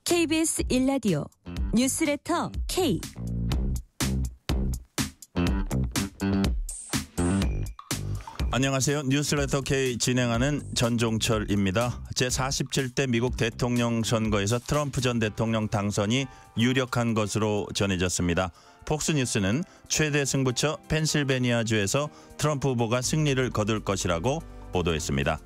KBS 1라디오 뉴스레터 K. 안녕하세요. 뉴스레터 K 진행하는 전종철입니다. 제47대 미국 대통령 선거에서 트럼프 전 대통령 당선이 유력한 것으로 전해졌습니다. 폭스뉴스는 최대 승부처 펜실베니아주에서 트럼프 후보가 승리를 거둘 것이라고 보도했습니다.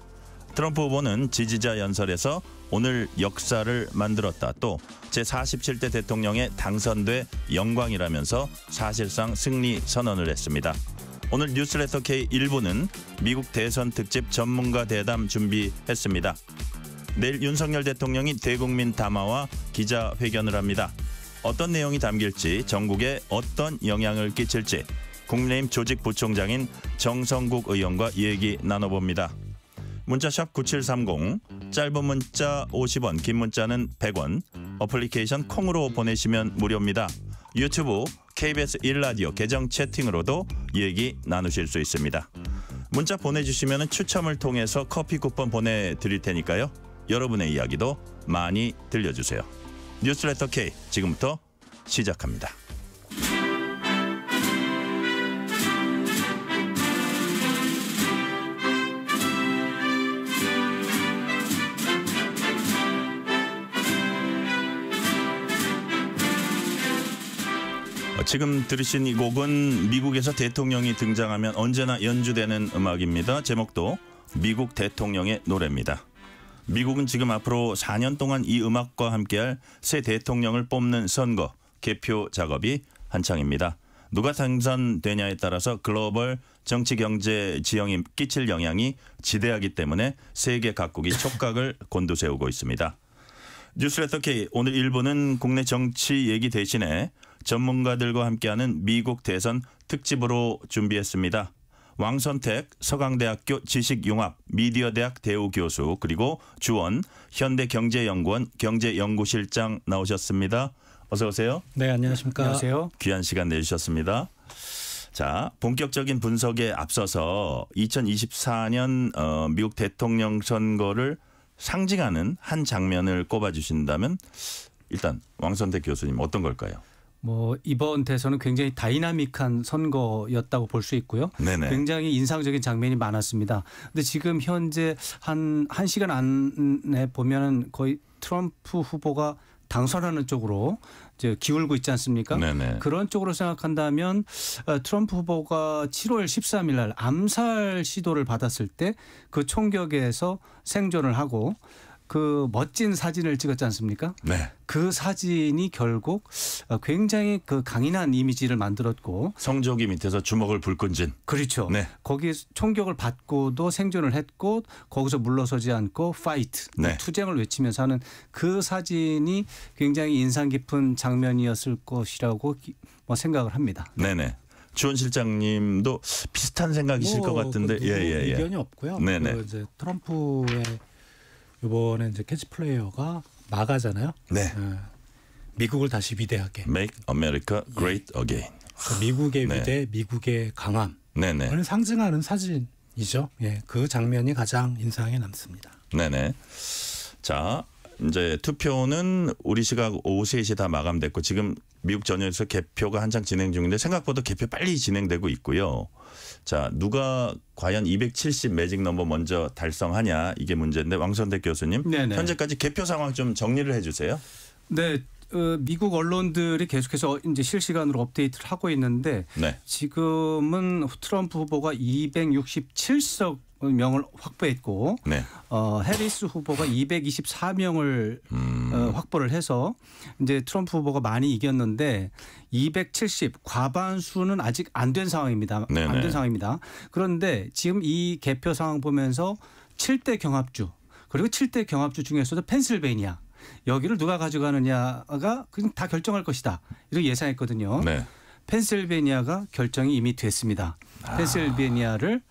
트럼프 후보는 지지자 연설에서 오늘 역사를 만들었다. 또 제47대 대통령에 당선돼 영광이라면서 사실상 승리 선언을 했습니다. 오늘 뉴스레터 K 1부는 미국 대선 특집 전문가 대담 준비했습니다. 내일 윤석열 대통령이 대국민 담화와 기자회견을 합니다. 어떤 내용이 담길지, 전국에 어떤 영향을 끼칠지 국민의힘 조직부총장인 정성국 의원과 얘기 나눠봅니다. 문자샵 9730, 짧은 문자 50원, 긴 문자는 100원, 어플리케이션 콩으로 보내시면 무료입니다. 유튜브 KBS 1라디오 계정 채팅으로도 얘기 나누실 수 있습니다. 문자 보내주시면 추첨을 통해서 커피 쿠폰 보내드릴 테니까요. 여러분의 이야기도 많이 들려주세요. 뉴스레터 K 지금부터 시작합니다. 지금 들으신 이 곡은 미국에서 대통령이 등장하면 언제나 연주되는 음악입니다. 제목도 미국 대통령의 노래입니다. 미국은 지금 앞으로 4년 동안 이 음악과 함께할 새 대통령을 뽑는 선거, 개표 작업이 한창입니다. 누가 당선되냐에 따라서 글로벌 정치 경제 지형이 끼칠 영향이 지대하기 때문에 세계 각국이 촉각을 곤두세우고 있습니다. 뉴스레터 K 오늘 1부는 국내 정치 얘기 대신에 전문가들과 함께하는 미국 대선 특집으로 준비했습니다. 왕선택 서강대학교 지식융합 미디어대학 대우 교수 그리고 주원 현대경제연구원 경제연구실장 나오셨습니다. 어서 오세요. 네, 안녕하십니까. 안녕하세요. 귀한 시간 내주셨습니다. 자, 본격적인 분석에 앞서서 2024년 미국 대통령 선거를 상징하는 한 장면을 꼽아주신다면 일단 왕선택 교수님 어떤 걸까요? 이번 대선은 굉장히 다이나믹한 선거였다고 볼 수 있고요. 네네. 굉장히 인상적인 장면이 많았습니다. 근데 지금 현재 한 시간 안에 보면은 거의 트럼프 후보가 당선하는 쪽으로 이제 기울고 있지 않습니까? 네네. 그런 쪽으로 생각한다면 트럼프 후보가 7월 13일 날 암살 시도를 받았을 때 그 총격에서 생존을 하고 그 멋진 사진을 찍었지 않습니까? 네. 그 사진이 결국 굉장히 그 강인한 이미지를 만들었고 성조기 밑에서 주먹을 불끈진. 그렇죠. 네. 거기에 총격을 받고도 생존을 했고 거기서 물러서지 않고 파이트, 네. 투쟁을 외치면서 하는 그 사진이 굉장히 인상 깊은 장면이었을 것이라고 생각을 합니다. 네네. 주원 실장님도 비슷한 생각이실 것 같은데. 예. 의견이 없고요. 네네. 이제 트럼프의 이번에 이제 캐치플레이어가 마가잖아요. 네. 미국을 다시 위대하게. Make America Great Again. 그러니까 미국의 네. 위대, 미국의 강함. 네네. 그걸 상징하는 사진이죠. 예, 그 장면이 가장 인상에 남습니다. 네네. 자, 이제 투표는 우리 시각 오후 3시 다 마감됐고 지금 미국 전역에서 개표가 한창 진행 중인데 생각보다 개표 빨리 진행되고 있고요. 자, 누가 과연 270 매직 넘버 먼저 달성하냐 이게 문제인데 왕선택 교수님 네네. 현재까지 개표 상황 좀 정리를 해 주세요. 네. 미국 언론들이 계속해서 이제 실시간으로 업데이트를 하고 있는데 네. 지금은 트럼프 후보가 267석 명을 확보했고 네. 해리스 후보가 224명을 확보를 해서 이제 트럼프 후보가 많이 이겼는데 270 과반수는 아직 안 된 상황입니다. 네네. 안 된 상황입니다. 그런데 지금 이 개표 상황 보면서 7대 경합주 그리고 7대 경합주 중에서도 펜실베니아 여기를 누가 가져가느냐가 그냥 다 결정할 것이다. 이렇게 예상했거든요. 네. 펜실베니아가 결정이 이미 됐습니다. 펜실베니아를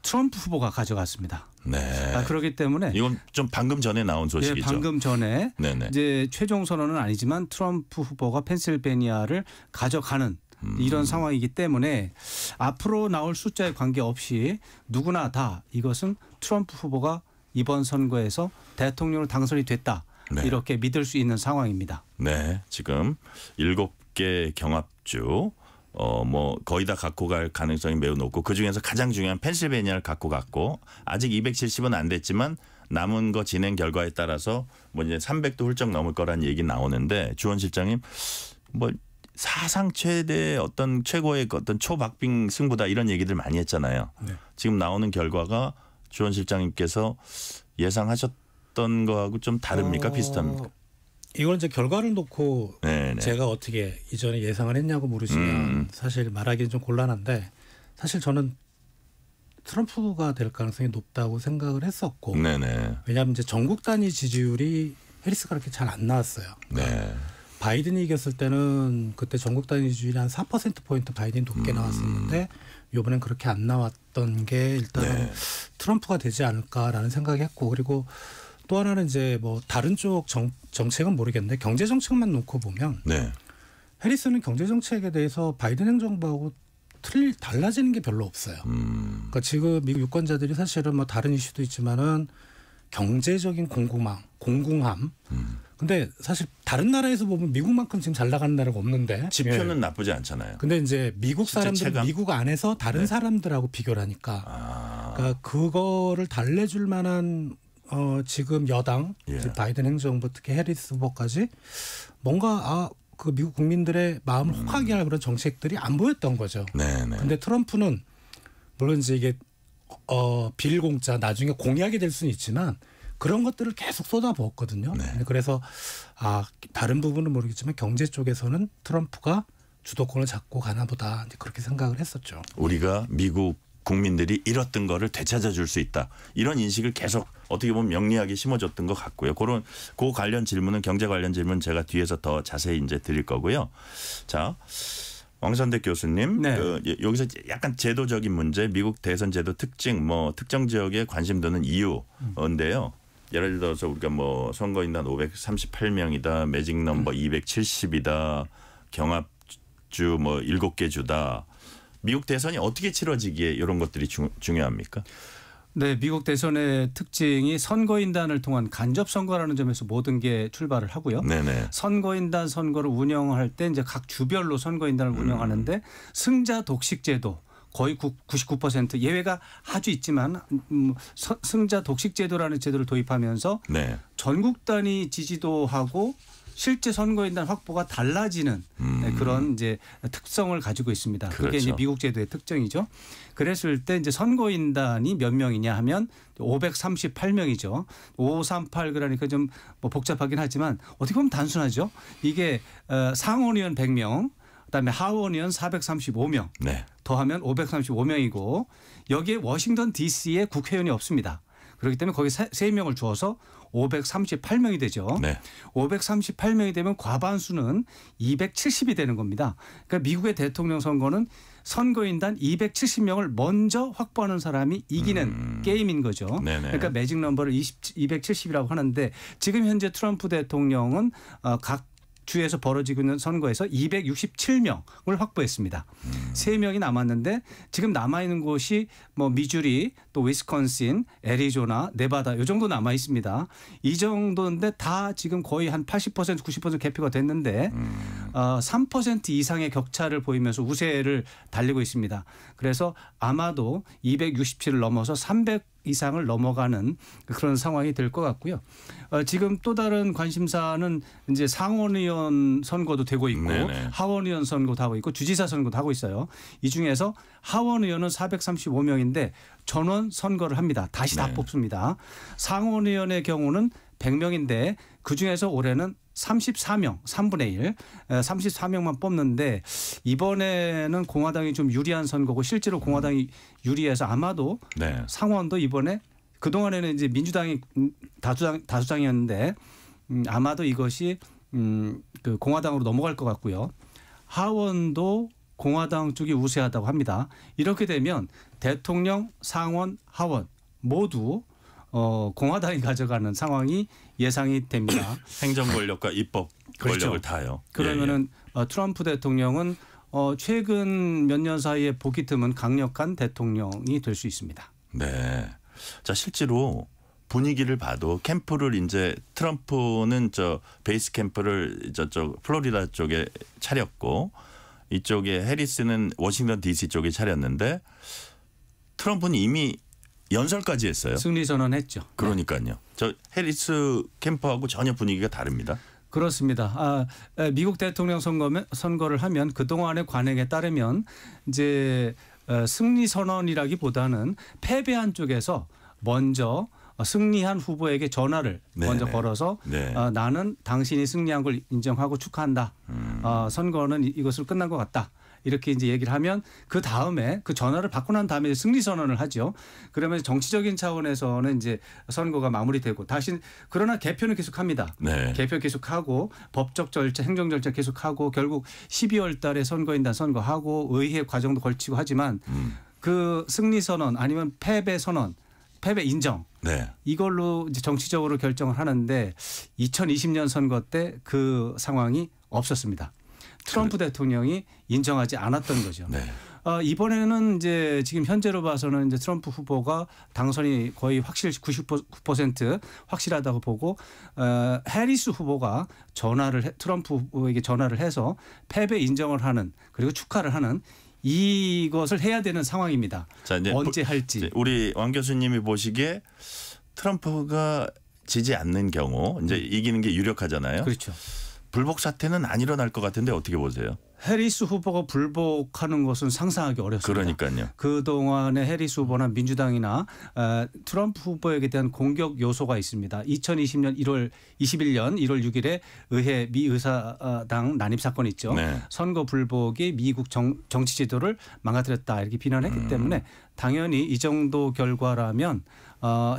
트럼프 후보가 가져갔습니다. 네. 그렇기 때문에 이건 좀 방금 전에 나온 소식이죠. 예, 방금 전에 네네. 이제 최종 선언은 아니지만 트럼프 후보가 펜실베니아를 가져가는 이런 상황이기 때문에 앞으로 나올 숫자에 관계없이 누구나 다 이것은 트럼프 후보가 이번 선거에서 대통령으로 당선이 됐다. 네. 이렇게 믿을 수 있는 상황입니다. 네, 지금 7개 경합주 뭐 거의 다 갖고 갈 가능성이 매우 높고 그중에서 가장 중요한 펜실베니아를 갖고 갔고 아직 270은 안 됐지만 남은 거 진행 결과에 따라서 뭐 이제 300도 훌쩍 넘을 거란 얘기 나오는데 주원 실장님 뭐 사상 최대 어떤 최고의 어떤 초박빙 승부다 이런 얘기들 많이 했잖아요. 네. 지금 나오는 결과가 주원 실장님께서 예상하셨던 거하고 좀 다릅니까? 비슷합니까? 이걸 이제 결과를 놓고 네네. 제가 어떻게 이전에 예상을 했냐고 물으시면 사실 말하기는 좀 곤란한데 사실 저는 트럼프가 될 가능성이 높다고 생각을 했었고 네네. 왜냐하면 이제 전국 단위 지지율이 해리스가 그렇게 잘 안 나왔어요. 네. 바이든이 이겼을 때는 그때 전국 단위 지지율이 한 4%포인트 바이든이 높게 나왔었는데 이번엔 그렇게 안 나왔던 게 일단은 네. 트럼프가 되지 않을까라는 생각했고 그리고 또 하나는 이제 뭐 다른 쪽 정책은 모르겠는데 경제 정책만 놓고 보면 네. 해리스는 경제 정책에 대해서 바이든 행정부하고 달라지는 게 별로 없어요. 그러니까 지금 미국 유권자들이 사실은 뭐 다른 이슈도 있지만은 경제적인 공공함. 근데 사실 다른 나라에서 보면 미국만큼 지금 잘 나가는 나라가 없는데 지표는 나쁘지 않잖아요. 근데 이제 미국 사람들은 체감? 미국 안에서 다른 네. 사람들하고 비교를 하니까 그러니까 그거를 달래줄 만한 지금 여당 예. 이제 바이든 행정부 특히 해리스 후보까지 뭔가 그 미국 국민들의 마음을 혹하게 할 그런 정책들이 안 보였던 거죠. 네네. 근데 트럼프는 물론 이제 이게 비일공짜 나중에 공약이 될 수는 있지만 그런 것들을 계속 쏟아부었거든요. 네. 그래서 다른 부분은 모르겠지만 경제 쪽에서는 트럼프가 주도권을 잡고 가나 보다 이제 그렇게 생각을 했었죠. 우리가 미국 국민들이 잃었던 거를 되찾아 줄 수 있다. 이런 인식을 계속 어떻게 보면 명리하게 심어줬던 것 같고요. 그 관련 질문은 경제 관련 질문 제가 뒤에서 더 자세히 이제 드릴 거고요. 자, 왕선대 교수님, 네. 여기서 약간 제도적인 문제, 미국 대선 제도 특징, 뭐 특정 지역에 관심 두는 이유인데요. 예를 들어서 우리가 뭐 선거인단 538명이다, 매직 넘버 270이다, 경합주 뭐 7개 주다. 미국 대선이 어떻게 치러지기에 이런 것들이 중요합니까? 네, 미국 대선의 특징이 선거인단을 통한 간접 선거라는 점에서 모든 게 출발을 하고요. 네네. 선거인단 선거를 운영할 때 이제 각 주별로 선거인단을 운영하는데 승자 독식 제도 거의 99% 예외가 아주 있지만 승자 독식 제도라는 제도를 도입하면서 네. 전국 단위 지지도하고 실제 선거인단 확보가 달라지는 그런 이제 특성을 가지고 있습니다. 그게 그렇죠. 이제 미국 제도의 특징이죠. 그랬을 때 이제 선거인단이 몇 명이냐 하면 538명이죠. 538 그러니까 좀 뭐 복잡하긴 하지만 어떻게 보면 단순하죠. 이게 상원의원 100명, 그다음에 하원의원 435명 네. 더하면 535명이고 여기에 워싱턴 DC에 국회의원이 없습니다. 그렇기 때문에 거기 3명을 주어서 538명이 되죠. 네. 538명이 되면 과반수는 270이 되는 겁니다. 그러니까 미국의 대통령 선거는 선거인단 270명을 먼저 확보하는 사람이 이기는 게임인 거죠. 네네. 그러니까 매직 넘버를 270이라고 하는데 지금 현재 트럼프 대통령은 각 주에서 벌어지고 있는 선거에서 267명을 확보했습니다. 3명이 남았는데 지금 남아있는 곳이 뭐 미주리 또 위스콘신, 애리조나, 네바다 이 정도 남아 있습니다. 이 정도인데 다 지금 거의 한 80% 90% 개표가 됐는데 3% 이상의 격차를 보이면서 우세를 달리고 있습니다. 그래서 아마도 267을 넘어서 300 이상을 넘어가는 그런 상황이 될 것 같고요. 지금 또 다른 관심사는 이제 상원의원 선거도 되고 있고 네네. 하원의원 선거도 하고 있고 주지사 선거도 하고 있어요. 이 중에서 하원의원은 435명인데 전원 선거를 합니다. 다시 다 네. 뽑습니다. 상원의원의 경우는 100명인데 그중에서 올해는 34명, 3분의 1, 34명만 뽑는데 이번에는 공화당이 좀 유리한 선거고 실제로 공화당이 유리해서 아마도 네. 상원도 이번에 그동안에는 이제 민주당이 다수당이었는데 아마도 이것이 그 공화당으로 넘어갈 것 같고요. 하원도 공화당 쪽이 우세하다고 합니다. 이렇게 되면 대통령, 상원, 하원 모두 공화당이 가져가는 상황이 예상이 됩니다. 행정 권력과 입법 그렇죠. 권력을 다요. 그러면은 트럼프 대통령은 최근 몇 년 사이에 보기 드문 강력한 대통령이 될 수 있습니다. 네. 자, 실제로 분위기를 봐도 캠프를 이제 트럼프는 저 베이스 캠프를 저쪽 플로리다 쪽에 차렸고 이쪽에 해리스는 워싱턴 DC 쪽에 차렸는데 트럼프는 이미 연설까지 했어요. 승리 선언했죠. 그러니까요. 저 해리스 캠프하고 전혀 분위기가 다릅니다. 그렇습니다. 미국 대통령 선거를 하면 그동안의 관행에 따르면 이제 승리 선언이라기보다는 패배한 쪽에서 먼저 승리한 후보에게 전화를 먼저 걸어서 나는 당신이 승리한 걸 인정하고 축하한다. 선거는 이것으로 끝난 것 같다. 이렇게 이제 얘기를 하면 그 다음에 그 전화를 받고 난 다음에 승리 선언을 하죠. 그러면 정치적인 차원에서는 이제 선거가 마무리되고 다시 그러나 개표는 계속합니다. 네. 개표 계속하고 법적 절차, 행정 절차 계속하고 결국 12월 달에 선거인단 선거하고 의회 과정도 걸치고 하지만 그 승리 선언 아니면 패배 선언, 패배 인정. 네. 이걸로 이제 정치적으로 결정을 하는데 2020년 선거 때 그 상황이 없었습니다. 트럼프 대통령이 인정하지 않았던 거죠. 네. 이번에는 이제 지금 현재로 봐서는 이제 트럼프 후보가 당선이 거의 99% 확실하다고 보고 해리스 후보가 트럼프 후보에게 전화를 해서 패배 인정을 하는 그리고 축하를 하는 이것을 해야 되는 상황입니다. 자, 이제 언제 할지. 우리 왕 교수님이 보시기에 트럼프가 지지 않는 경우 이제 이기는 게 유력하잖아요. 그렇죠. 불복 사태는 안 일어날 것 같은데 어떻게 보세요? 해리스 후보가 불복하는 것은 상상하기 어렵습니다. 그러니까요. 그동안의 해리스 후보나 민주당이나 트럼프 후보에게 대한 공격 요소가 있습니다. 2020년 21년 1월 6일에 의회 미 의사당 난입 사건이 있죠. 네. 선거 불복이 미국 정치 지도를 망가뜨렸다 이렇게 비난했기 때문에 당연히 이 정도 결과라면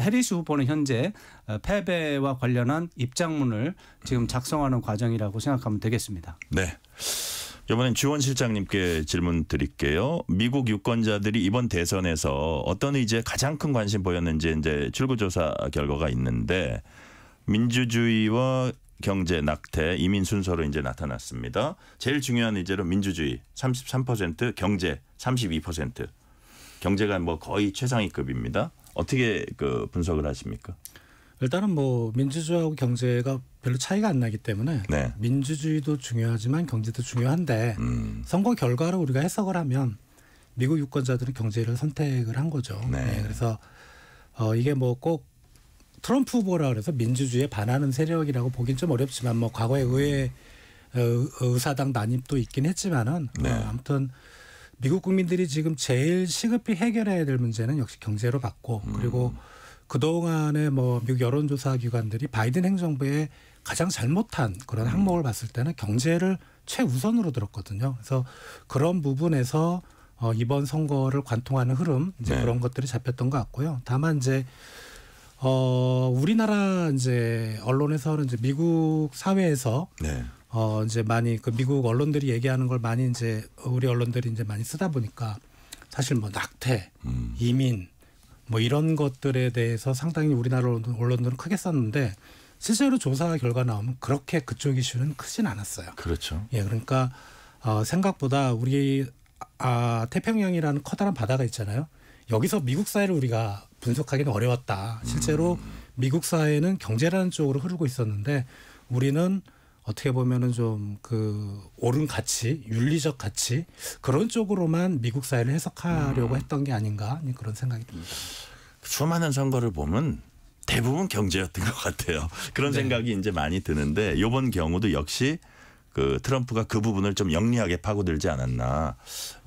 해리스 후보는 현재 패배와 관련한 입장문을 지금 작성하는 과정이라고 생각하면 되겠습니다. 네. 이번엔 주원 실장님께 질문 드릴게요. 미국 유권자들이 이번 대선에서 어떤 의지에 가장 큰 관심 보였는지 이제 출구조사 결과가 있는데 민주주의와 경제, 낙태, 이민 순서로 이제 나타났습니다. 제일 중요한 의제로 민주주의 33%, 경제 32%. 경제가 뭐 거의 최상위급입니다. 어떻게 그 분석을 하십니까? 일단은 뭐 민주주의하고 경제가 별로 차이가 안 나기 때문에 네. 민주주의도 중요하지만 경제도 중요한데 선거 결과를 우리가 해석을 하면 미국 유권자들은 경제를 선택을 한 거죠. 네. 네. 그래서 이게 뭐 꼭 트럼프 후보라 그래서 민주주의에 반하는 세력이라고 보긴 좀 어렵지만 뭐 과거에 의회 의사당 난입도 있긴 했지만은 네. 아무튼 미국 국민들이 지금 제일 시급히 해결해야 될 문제는 역시 경제로 봤고 그리고 그동안에 뭐 미국 여론조사 기관들이 바이든 행정부의 가장 잘못한 그런 항목을 봤을 때는 경제를 최우선으로 들었거든요. 그래서 그런 부분에서 이번 선거를 관통하는 흐름 이제 네. 그런 것들이 잡혔던 것 같고요. 다만 이제 우리나라 이제 언론에서는 이제 미국 사회에서 네. 이제 많이 그 미국 언론들이 얘기하는 걸 많이 이제 우리 언론들이 이제 많이 쓰다 보니까 사실 뭐 낙태, 이민 뭐 이런 것들에 대해서 상당히 우리나라 언론들은 크게 썼는데 실제로 조사 결과 나오면 그렇게 그쪽 이슈는 크진 않았어요. 그렇죠. 예, 그러니까 생각보다 우리 태평양이라는 커다란 바다가 있잖아요. 여기서 미국 사회를 우리가 분석하기는 어려웠다. 실제로 미국 사회는 경제라는 쪽으로 흐르고 있었는데 우리는 어떻게 보면은 좀 그 옳은 가치, 윤리적 가치 그런 쪽으로만 미국 사회를 해석하려고 했던 게 아닌가 그런 생각이 듭니다. 수많은 선거를 보면 대부분 경제였던 것 같아요. 그런 네. 생각이 이제 많이 드는데 이번 경우도 역시 그 트럼프가 그 부분을 좀 영리하게 파고들지 않았나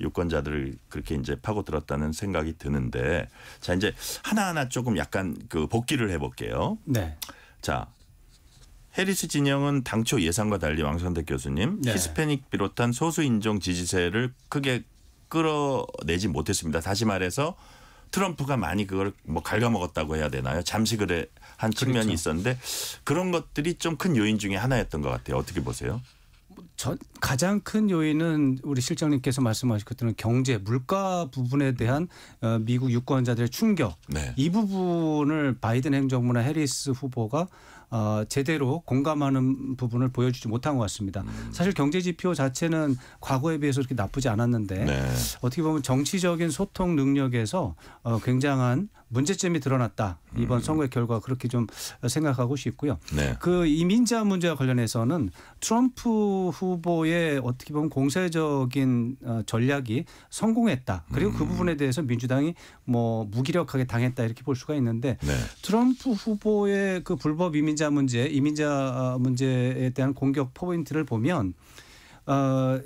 유권자들을 그렇게 이제 파고들었다는 생각이 드는데 자 이제 하나하나 조금 약간 그 복기를 해볼게요. 네. 자. 해리스 진영은 당초 예상과 달리 왕선택 교수님 네. 히스패닉 비롯한 소수 인종 지지세를 크게 끌어내지 못했습니다. 다시 말해서 트럼프가 많이 그걸 뭐 갉아먹었다고 해야 되나요? 잠식을 한 측면이 그렇죠. 있었는데 그런 것들이 좀 큰 요인 중에 하나였던 것 같아요. 어떻게 보세요? 가장 큰 요인은 우리 실장님께서 말씀하셨던 경제, 물가 부분에 대한 미국 유권자들의 충격. 네. 이 부분을 바이든 행정부나 해리스 후보가 제대로 공감하는 부분을 보여주지 못한 것 같습니다. 사실 경제 지표 자체는 과거에 비해서 그렇게 나쁘지 않았는데 네. 어떻게 보면 정치적인 소통 능력에서 굉장한 문제점이 드러났다. 이번 선거의 결과 그렇게 좀 생각하고 싶고요. 네. 그 이민자 문제와 관련해서는 트럼프 후보의 어떻게 보면 공세적인 전략이 성공했다. 그리고 그 부분에 대해서 민주당이 뭐 무기력하게 당했다 이렇게 볼 수가 있는데 네. 트럼프 후보의 그 불법 이민자 문제에 대한 공격 포인트를 보면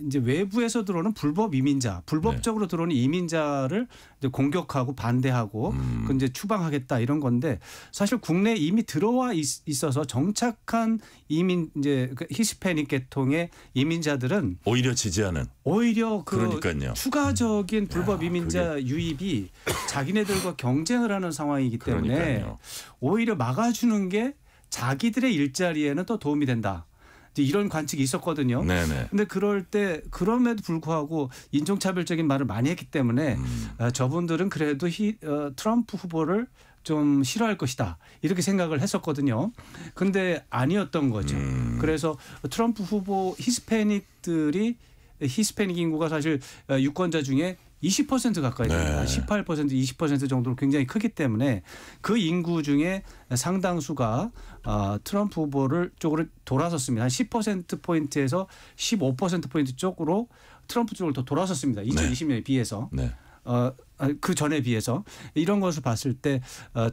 이제 외부에서 들어오는 불법 이민자, 불법적으로 들어오는 이민자를 이제 공격하고 반대하고 그 이제 추방하겠다 이런 건데 사실 국내에 이미 들어와 있어서 정착한 이민 이제 히스패닉 계통의 이민자들은 오히려 지지하는. 오히려 그 그러니까요. 추가적인 불법 이민자 유입이 자기네들과 경쟁을 하는 상황이기 때문에 그러니까요. 오히려 막아주는 게 자기들의 일자리에는 더 도움이 된다. 이런 관측이 있었거든요. 네네. 근데 그럴 때 그럼에도 불구하고 인종차별적인 말을 많이 했기 때문에 저분들은 그래도 트럼프 후보를 좀 싫어할 것이다. 이렇게 생각을 했었거든요. 근데 아니었던 거죠. 그래서 트럼프 후보 히스패닉 인구가 사실 유권자 중에 20% 가까이 됩니다. 네. 18%, 20% 정도로 굉장히 크기 때문에 그 인구 중에 상당수가 트럼프 후보를 쪽으로 돌아섰습니다. 한 10%포인트에서 15%포인트 쪽으로 트럼프 쪽으로 더 돌아섰습니다. 2020년에 비해서. 네. 그 전에 비해서 이런 것을 봤을 때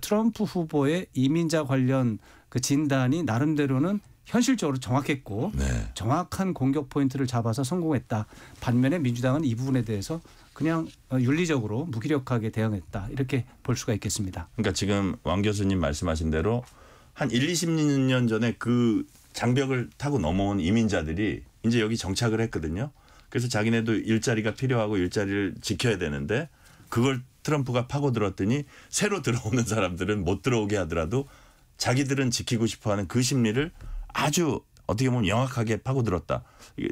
트럼프 후보의 이민자 관련 그 진단이 나름대로는 현실적으로 정확했고 네. 정확한 공격 포인트를 잡아서 성공했다. 반면에 민주당은 이 부분에 대해서 그냥 윤리적으로 무기력하게 대응했다. 이렇게 볼 수가 있겠습니다. 그러니까 지금 왕 교수님 말씀하신 대로 한 20년 전에 그 장벽을 타고 넘어온 이민자들이 이제 여기 정착을 했거든요. 그래서 자기네도 일자리가 필요하고 일자리를 지켜야 되는데 그걸 트럼프가 파고들었더니 새로 들어오는 사람들은 못 들어오게 하더라도 자기들은 지키고 싶어하는 그 심리를 아주 어떻게 보면 영악하게 파고들었다.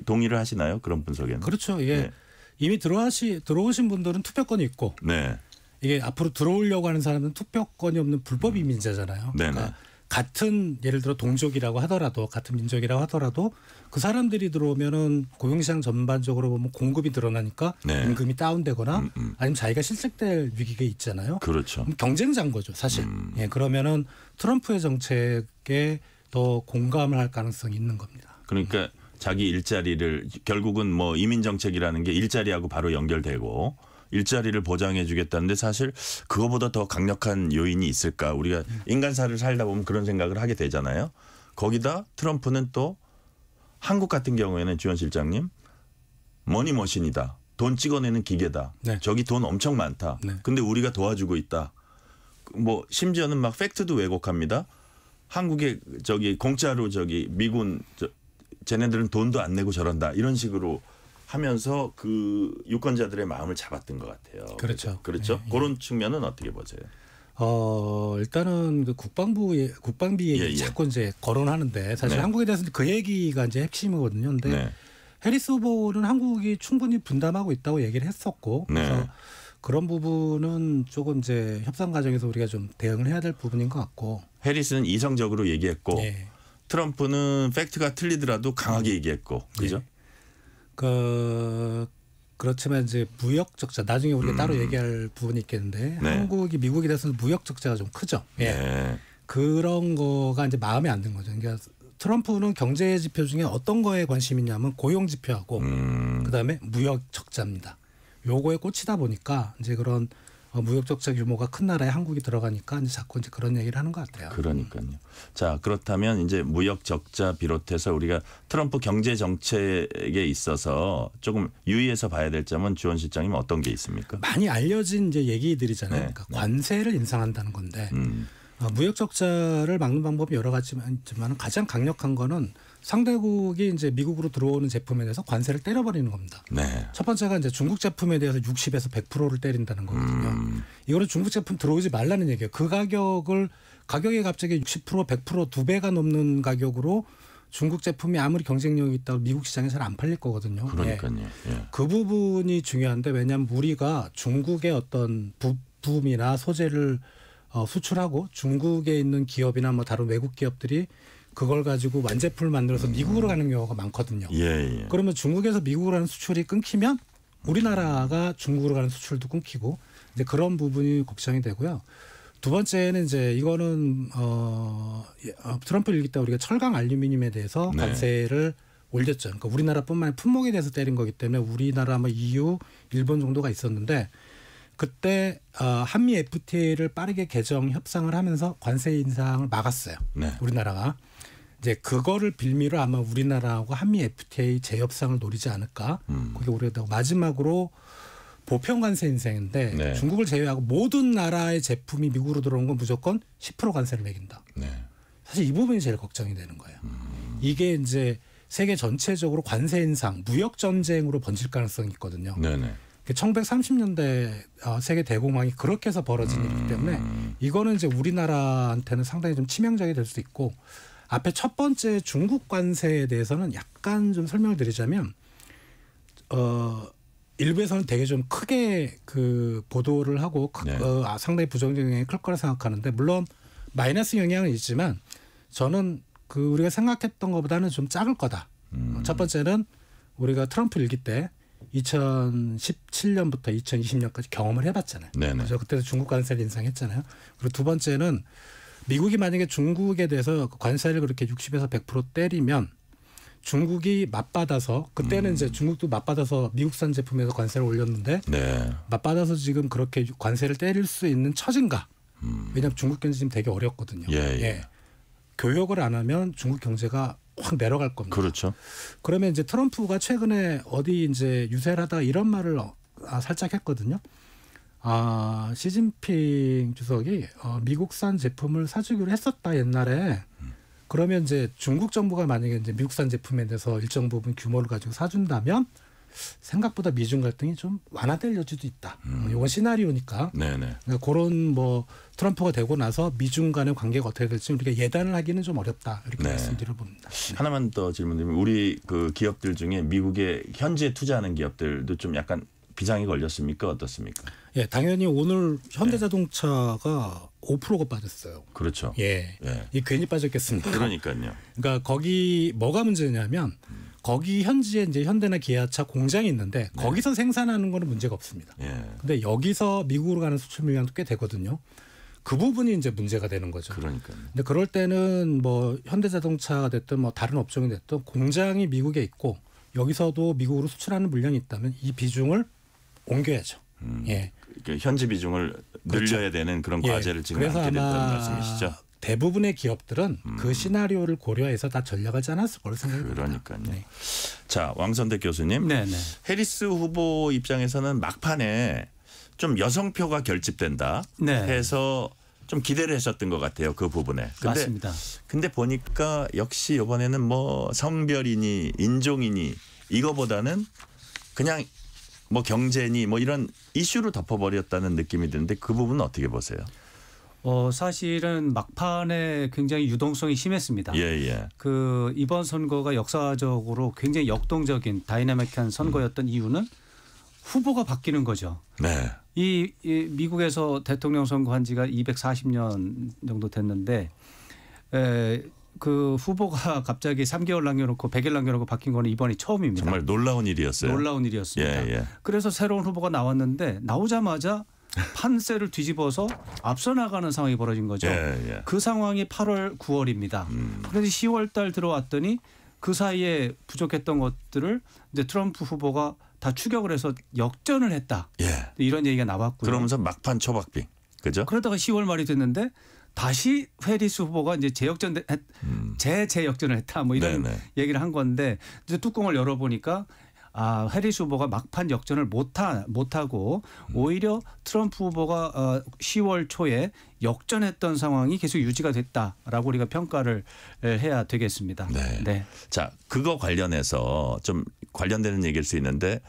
동의를 하시나요? 그런 분석에는. 그렇죠. 이게 네. 이미 들어오신 분들은 투표권이 있고 네. 이게 앞으로 들어오려고 하는 사람은 투표권이 없는 불법 이민자잖아요. 네네. 그러니까 같은 예를 들어 동족이라고 하더라도 같은 민족이라고 하더라도 그 사람들이 들어오면은 고용시장 전반적으로 보면 공급이 늘어나니까 네. 임금이 다운되거나 아니면 자기가 실직될 위기가 있잖아요. 그렇죠. 그럼 경쟁자인 거죠, 사실. 예, 그러면은 트럼프의 정책에 더 공감을 할 가능성이 있는 겁니다. 그러니까 자기 일자리를 결국은 뭐 이민 정책이라는 게 일자리하고 바로 연결되고 일자리를 보장해 주겠다는데 사실 그거보다 더 강력한 요인이 있을까? 우리가 인간사를 살다 보면 그런 생각을 하게 되잖아요. 거기다 트럼프는 또 한국 같은 경우에는 주현 실장님 머니머신이다. 돈 찍어내는 기계다. 네. 저기 돈 엄청 많다. 네. 근데 우리가 도와주고 있다. 뭐 심지어는 막 팩트도 왜곡합니다. 한국에 저기 공짜로 저기 미군 쟤네들은 돈도 안 내고 저런다. 이런 식으로 하면서 그 유권자들의 마음을 잡았던 것 같아요. 그렇죠. 그렇죠. 예, 예. 그런 측면은 어떻게 보세요? 일단은 그 국방비 얘기 예, 예. 자꾸 이제 거론하는데 사실 네. 한국에 대해서는 그 얘기가 이제 핵심이거든요. 근데 네. 해리스 후보는 한국이 충분히 분담하고 있다고 얘기를 했었고 그래서 네. 그런 부분은 조금 이제 협상 과정에서 우리가 좀 대응을 해야 될 부분인 것 같고. 해리스는 이성적으로 얘기했고 예. 트럼프는 팩트가 틀리더라도 강하게 얘기했고 그죠? 그렇지만 이제 무역 적자 나중에 우리가 따로 얘기할 부분이 있겠는데 네. 한국이 미국에 대해서는 무역 적자가 좀 크죠. 예. 네. 그런 거가 이제 마음에 안 든 거죠. 그러니까 트럼프는 경제 지표 중에 어떤 거에 관심이 있냐면 고용 지표하고 그다음에 무역 적자입니다. 요거에 꽂히다 보니까 이제 그런 무역 적자 규모가 큰 나라에 한국이 들어가니까 이제 자꾸 이제 그런 얘기를 하는 것 같아요. 그러니까요. 자, 그렇다면 이제 무역 적자 비롯해서 우리가 트럼프 경제 정책에 있어서 조금 유의해서 봐야 될 점은 주원 실장님 어떤 게 있습니까? 많이 알려진 이제 얘기들이잖아요. 네. 그러니까 관세를 인상한다는 건데 무역 적자를 막는 방법이 여러 가지지만 가장 강력한 거는 상대국이 이제 미국으로 들어오는 제품에 대해서 관세를 때려버리는 겁니다. 네. 첫 번째가 이제 중국 제품에 대해서 60에서 100%를 때린다는 거거든요. 이거는 중국 제품 들어오지 말라는 얘기예요. 그 가격이 갑자기 60% 100% 두 배가 넘는 가격으로 중국 제품이 아무리 경쟁력이 있다고 미국 시장에 잘 안 팔릴 거거든요. 그러니까요. 예. 그 부분이 중요한데 왜냐하면 우리가 중국의 어떤 부품이나 소재를 수출하고 중국에 있는 기업이나 뭐 다른 외국 기업들이 그걸 가지고 완제품을 만들어서 미국으로 가는 경우가 많거든요. 예. 그러면 중국에서 미국으로 가는 수출이 끊기면 우리나라가 중국으로 가는 수출도 끊기고 이제 그런 부분이 걱정이 되고요. 두 번째는 이제 이거는 트럼프 일기 때 우리가 철강 알루미늄에 대해서 네. 관세를 올렸죠. 그러니까 우리나라뿐만 아니라 품목에 대해서 때린 거기 때문에 우리나라, 뭐 EU, 일본 정도가 있었는데 그때 한미 FTA를 빠르게 개정 협상을 하면서 관세 인상을 막았어요. 네. 우리나라가. 이제 그거를 빌미로 아마 우리나라하고 한미 FTA 재협상을 노리지 않을까. 그게 우려되고 마지막으로 보편 관세 인상인데 네. 중국을 제외하고 모든 나라의 제품이 미국으로 들어온 건 무조건 10% 관세를 매긴다. 네. 사실 이 부분이 제일 걱정이 되는 거예요. 이게 이제 세계 전체적으로 관세 인상, 무역 전쟁으로 번질 가능성이 있거든요. 네네. 1930년대 세계 대공황이 그렇게 해서 벌어진 일이기 때문에 이거는 이제 우리나라한테는 상당히 좀 치명적이 될 수 있고 앞에 첫 번째 중국 관세에 대해서는 약간 좀 설명을 드리자면 일부에서는 되게 좀 크게 그 보도를 하고 네. 상당히 부정적 영향이 클 거라 생각하는데 물론 마이너스 영향은 있지만 저는 그 우리가 생각했던 것보다는 좀 작을 거다. 첫 번째는 우리가 트럼프 일기 때 2017년부터 2020년까지 경험을 해봤잖아요. 네네. 그래서 그때도 중국 관세를 인상했잖아요. 그리고 두 번째는 미국이 만약에 중국에 대해서 관세를 그렇게 60에서 100% 때리면 중국이 맞받아서 그때는 이제 중국도 맞받아서 미국산 제품에서 관세를 올렸는데 네. 맞받아서 지금 그렇게 관세를 때릴 수 있는 처진가? 왜냐하면 중국 경제 지금 되게 어렵거든요. 예. 교역을 안 하면 중국 경제가 확 내려갈 겁니다. 그렇죠. 그러면 이제 트럼프가 최근에 어디 이제 유세를 하다가 이런 말을 살짝 했거든요. 시진핑 주석이 미국산 제품을 사주기로 했었다 옛날에. 그러면 이제 중국 정부가 만약에 이제 미국산 제품에 대해서 일정 부분 규모를 가지고 사준다면 생각보다 미중 갈등이 좀 완화될 여지도 있다. 이건 시나리오니까. 네네. 그러니까 그런 뭐 트럼프가 되고 나서 미중 간의 관계가 어떻게 될지 우리가 예단을 하기는 좀 어렵다 이렇게 네. 말씀드려 봅니다. 하나만 더 질문드리면 우리 그 기업들 중에 미국에 현지에 투자하는 기업들도 좀 약간 비상이 걸렸습니까? 어떻습니까? 예, 당연히 오늘 현대자동차가 5%가 빠졌어요. 그렇죠. 예. 예. 이 괜히 빠졌겠습니까? 그러니까요. 그러니까 거기 뭐가 문제냐면 거기 현지에 이제 현대나 기아차 공장이 있는데 거기서 생산하는 거는 문제가 없습니다. 예. 근데 여기서 미국으로 가는 수출 물량도 꽤 되거든요. 그 부분이 이제 문제가 되는 거죠. 그러니까요. 근데 그럴 때는 뭐 현대자동차가 됐든 뭐 다른 업종이 됐든 공장이 미국에 있고 여기서도 미국으로 수출하는 물량이 있다면 이 비중을 옮겨야죠. 예. 현지 비중을 늘려야 그렇죠. 되는 그런 예. 과제를 지금 그래서 안게 됐다는 아마 말씀이시죠? 대부분의 기업들은 그 시나리오를 고려해서 다 전략하지 않았을 거로 생각합니다. 그러니까요. 네. 자, 왕선대 교수님. 네네. 해리스 후보 입장에서는 막판에 좀 여성표가 결집된다 네. 해서 좀 기대를 했었던 것 같아요. 그 부분에. 맞습니다. 근데 보니까 역시 이번에는 뭐 성별이니 인종이니 이거보다는 그냥 뭐 경제니 뭐 이런 이슈로 덮어버렸다는 느낌이 드는데 그 부분은 어떻게 보세요? 사실은 막판에 굉장히 유동성이 심했습니다. 예. 그 이번 선거가 역사적으로 굉장히 역동적인 다이나믹한 선거였던 이유는 후보가 바뀌는 거죠. 네. 이 미국에서 대통령 선거한 지가 240년 정도 됐는데 그 후보가 갑자기 3개월 남겨놓고 100일 남겨놓고 바뀐 거는 이번이 처음입니다. 정말 놀라운 일이었어요. 놀라운 일이었습니다. 예. 그래서 새로운 후보가 나왔는데 나오자마자 판세를 뒤집어서 앞서 나가는 상황이 벌어진 거죠. 예. 그 상황이 8월, 9월입니다. 그런데 10월 달 들어왔더니 그 사이에 부족했던 것들을 이제 트럼프 후보가 다 추격을 해서 역전을 했다. 예. 이런 얘기가 나왔고요. 그러면서 막판 초박빙. 그죠? 그러다가 10월 말이 됐는데 다시 해리스 후보가 이제 재역전을 했다. 뭐 이런 네네. 얘기를 한 건데 이제 뚜껑을 열어보니까 해리스 후보가 막판 역전을 못하고 오히려 트럼프 후보가 10월 초에 역전했던 상황이 계속 유지가 됐다라고 우리가 평가를 해야 되겠습니다. 네. 자, 그거 관련해서 좀 관련되는 얘기일 수 있는데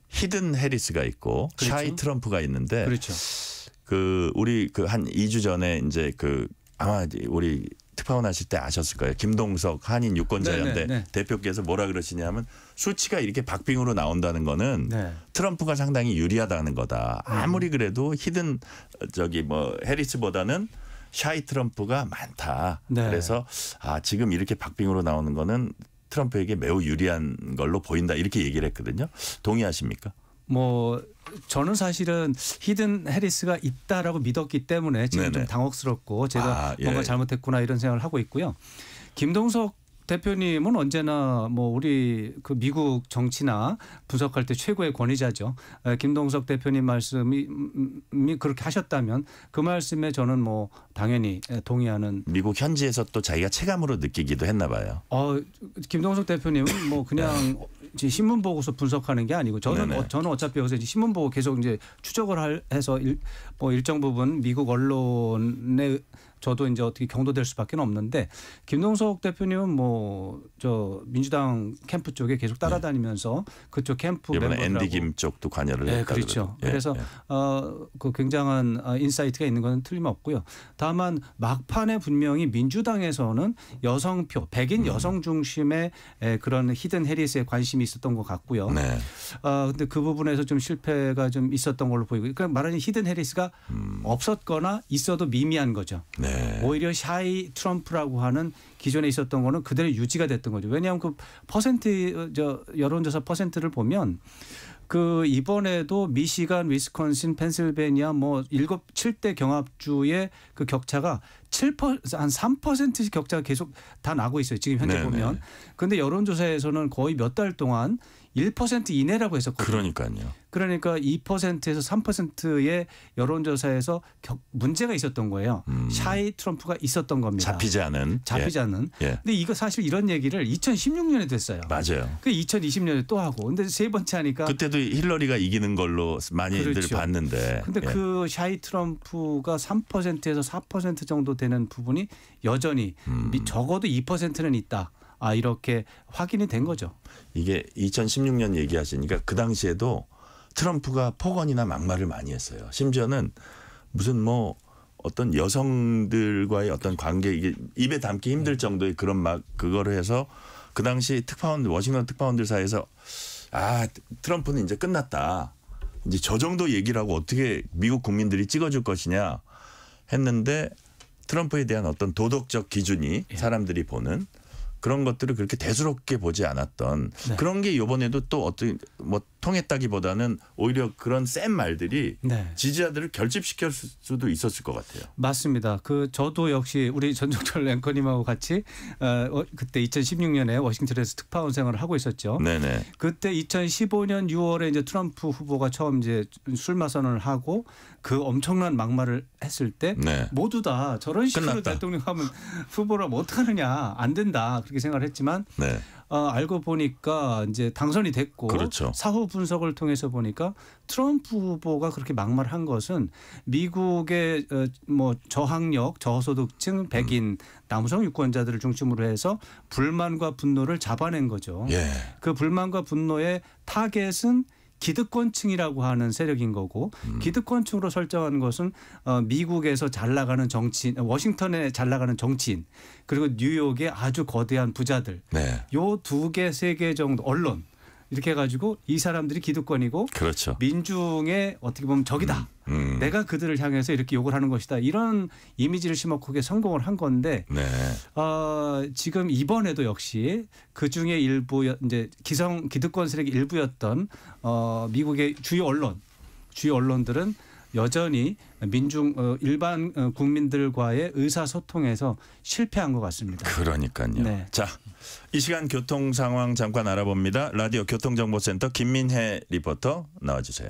히든 해리스가 있고 그렇죠. 샤이 트럼프가 있는데 그렇죠. 그 우리 그 한 2주 전에 이제 그 아마 우리 특파원 하실 때 아셨을 거예요. 김동석 한인 유권자연대 네. 대표께서 뭐라 그러시냐면 수치가 이렇게 박빙으로 나온다는 거는 네. 트럼프가 상당히 유리하다는 거다. 아무리 그래도 히든 해리스보다는 샤이 트럼프가 많다. 네. 그래서 지금 이렇게 박빙으로 나오는 거는 트럼프에게 매우 유리한 걸로 보인다. 이렇게 얘기를 했거든요. 동의하십니까? 저는 사실은 히든 해리스가 있다라고 믿었기 때문에 지금 네네. 좀 당혹스럽고 제가 예. 뭔가 잘못했구나 이런 생각을 하고 있고요. 김동석 대표님은 언제나 우리 그 미국 정치나 분석할 때 최고의 권위자죠. 김동석 대표님 말씀이 그렇게 하셨다면 그 말씀에 저는 당연히 동의하는. 미국 현지에서 또 자기가 체감으로 느끼기도 했나 봐요. 김동석 대표님은 그냥 이제 신문 보고서 분석하는 게 아니고 저는 어차피 여기서 이제 신문 보고 계속 이제 추적을 해서 일정 부분 미국 언론에 저도 이제 어떻게 경도될 수밖에 없는데 김동석 대표님은 저 민주당 캠프 쪽에 계속 따라다니면서 그쪽 캠프 이번에 멤버들하고 앤디 김 쪽도 관여를 네, 했다 그렇죠. 그러더라고요. 그래서 그 굉장한 인사이트가 있는 건 틀림없고요. 다만 막판에 분명히 민주당에서는 여성표, 백인 여성 중심의 그런 히든 해리스에 관심이 있었던 것 같고요. 네. 근데 그 부분에서 좀 실패가 좀 있었던 걸로 보이고, 그러니까 말하자면 히든 해리스가 없었거나 있어도 미미한 거죠. 네. 오히려 샤이 트럼프라고 하는 기존에 있었던 거는 그대로 유지가 됐던 거죠. 왜냐하면 그 여론조사 퍼센트를 보면 그 이번에도 미시간, 위스콘신, 펜실베니아 7대 경합주의 그 격차가 한 3%씩 격차가 계속 다 나고 있어요. 지금 현재 네네. 보면. 그런데 여론조사에서는 거의 몇 달 동안 1% 이내라고 했었거든요. 그러니까요. 그러니까 2%에서 3%의 여론조사에서 문제가 있었던 거예요. 샤이 트럼프가 있었던 겁니다. 잡히지 않은. 예. 근데 이거 사실 이런 얘기를 2016년에 됐어요. 맞아요. 그 2020년에 또 하고. 근데 세 번째 하니까. 그때도 힐러리가 이기는 걸로 많이들 그렇죠. 봤는데. 근데 그 샤이 트럼프가 3%에서 4% 정도 되는 부분이 여전히 적어도 2%는 있다. 이렇게 확인이 된 거죠. 이게 2016년 얘기하시니까 그 당시에도 트럼프가 폭언이나 막말을 많이 했어요. 심지어는 무슨 어떤 여성들과의 어떤 관계 이게 입에 담기 힘들 정도의 그런 그거를 해서 그 당시 워싱턴 특파원들 사이에서 트럼프는 이제 끝났다. 이제 저 정도 얘기를 하고 어떻게 미국 국민들이 찍어줄 것이냐 했는데 트럼프에 대한 어떤 도덕적 기준이 사람들이 보는 그런 것들을 그렇게 대수롭게 보지 않았던 그런 게 이번에도 또 어떤 통했다기보다는 오히려 그런 센 말들이 지지자들을 결집시킬 수도 있었을 것 같아요. 맞습니다. 저도 역시 우리 전종철 앵커님하고 같이 그때 2016년에 워싱턴에서 특파원 생활을 하고 있었죠. 네네. 그때 2015년 6월에 이제 트럼프 후보가 처음 이제 출마 선언을 하고 그 엄청난 막말을 했을 때 모두 다 저런 식으로 끝났다. 대통령 하면 후보를 어떡하느냐 안 된다 그렇게 생각을 했지만 알고 보니까 이제 당선이 됐고 그렇죠. 사후 분석을 통해서 보니까 트럼프 후보가 그렇게 막말한 것은 미국의 저학력, 저소득층, 백인, 남성 유권자들을 중심으로 해서 불만과 분노를 잡아낸 거죠. 그 불만과 분노의 타겟은 기득권층이라고 하는 세력인 거고 기득권층으로 설정한 것은 미국에서 잘 나가는 정치인, 워싱턴에 잘 나가는 정치인 그리고 뉴욕의 아주 거대한 부자들 요 2개, 3개 정도 언론 이렇게 해가지고 이 사람들이 기득권이고 그렇죠. 민중의 어떻게 보면 적이다. 내가 그들을 향해서 이렇게 욕을 하는 것이다. 이런 이미지를 심어보게 성공을 한 건데 지금 이번에도 역시 그중에 일부 이제 기득권 세력의 일부였던 미국의 주요 언론들은 여전히 일반 국민들과의 의사소통에서 실패한 것 같습니다. 그러니까요. 자, 이 시간 교통 상황 잠깐 알아봅니다. 라디오 교통정보센터 김민혜 리포터 나와주세요.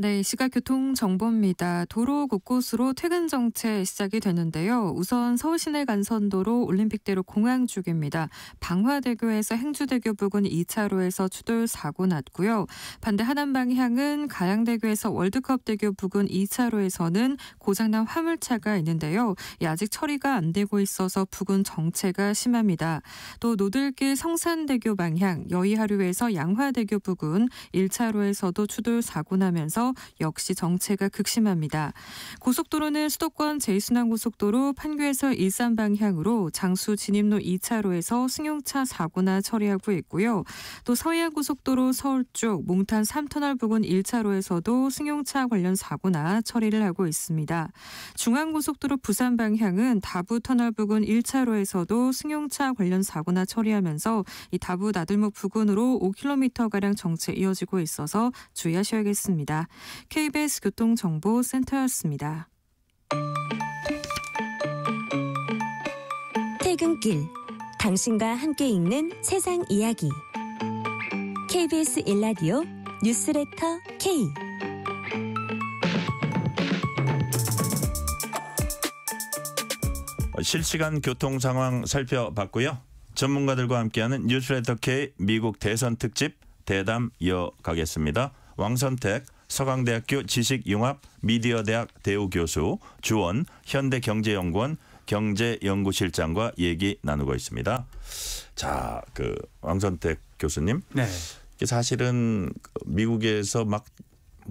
네, 시각 교통 정보입니다. 도로 곳곳으로 퇴근 정체 시작이 되는데요. 우선 서울 시내 간선도로 올림픽대로 공항 쪽입니다. 방화대교에서 행주대교 부근 2차로에서 추돌 사고 났고요. 반대 하남 방향은 가양대교에서 월드컵대교 부근 2차로에서는 고장난 화물차가 있는데요. 아직 처리가 안 되고 있어서 부근 정체가 심합니다. 또 노들길 성산대교 방향 여의하류에서 양화대교 부근 1차로에서도 추돌 사고 나면서 이어지면서 역시 정체가 극심합니다. 고속도로는 수도권 제2순환고속도로 판교에서 일산 방향으로 장수 진입로 2차로에서 승용차 사고나 처리하고 있고요. 또 서해안고속도로 서울 쪽 몽탄 3터널 부근 1차로에서도 승용차 관련 사고나 처리를 하고 있습니다. 중앙고속도로 부산 방향은 다부터널 부근 1차로에서도 승용차 관련 사고나 처리하면서 이 다부 나들목 부근으로 5km가량 정체 이어지고 있어서 주의하셔야겠습니다. KBS 교통정보센터였습니다. 퇴근길, 당신과 함께 읽는 세상 이야기. KBS 일라디오 뉴스레터 K. 실시간 교통 상황 살펴봤고요. 전문가들과 함께하는 뉴스레터 K 미국 대선 특집 대담 이어가겠습니다. 왕선택 서강대학교 지식융합 미디어대학 대우교수, 주원 현대경제연구원 경제연구실장과 얘기 나누고 있습니다. 자, 왕선택 교수님. 네. 사실은 미국에서 막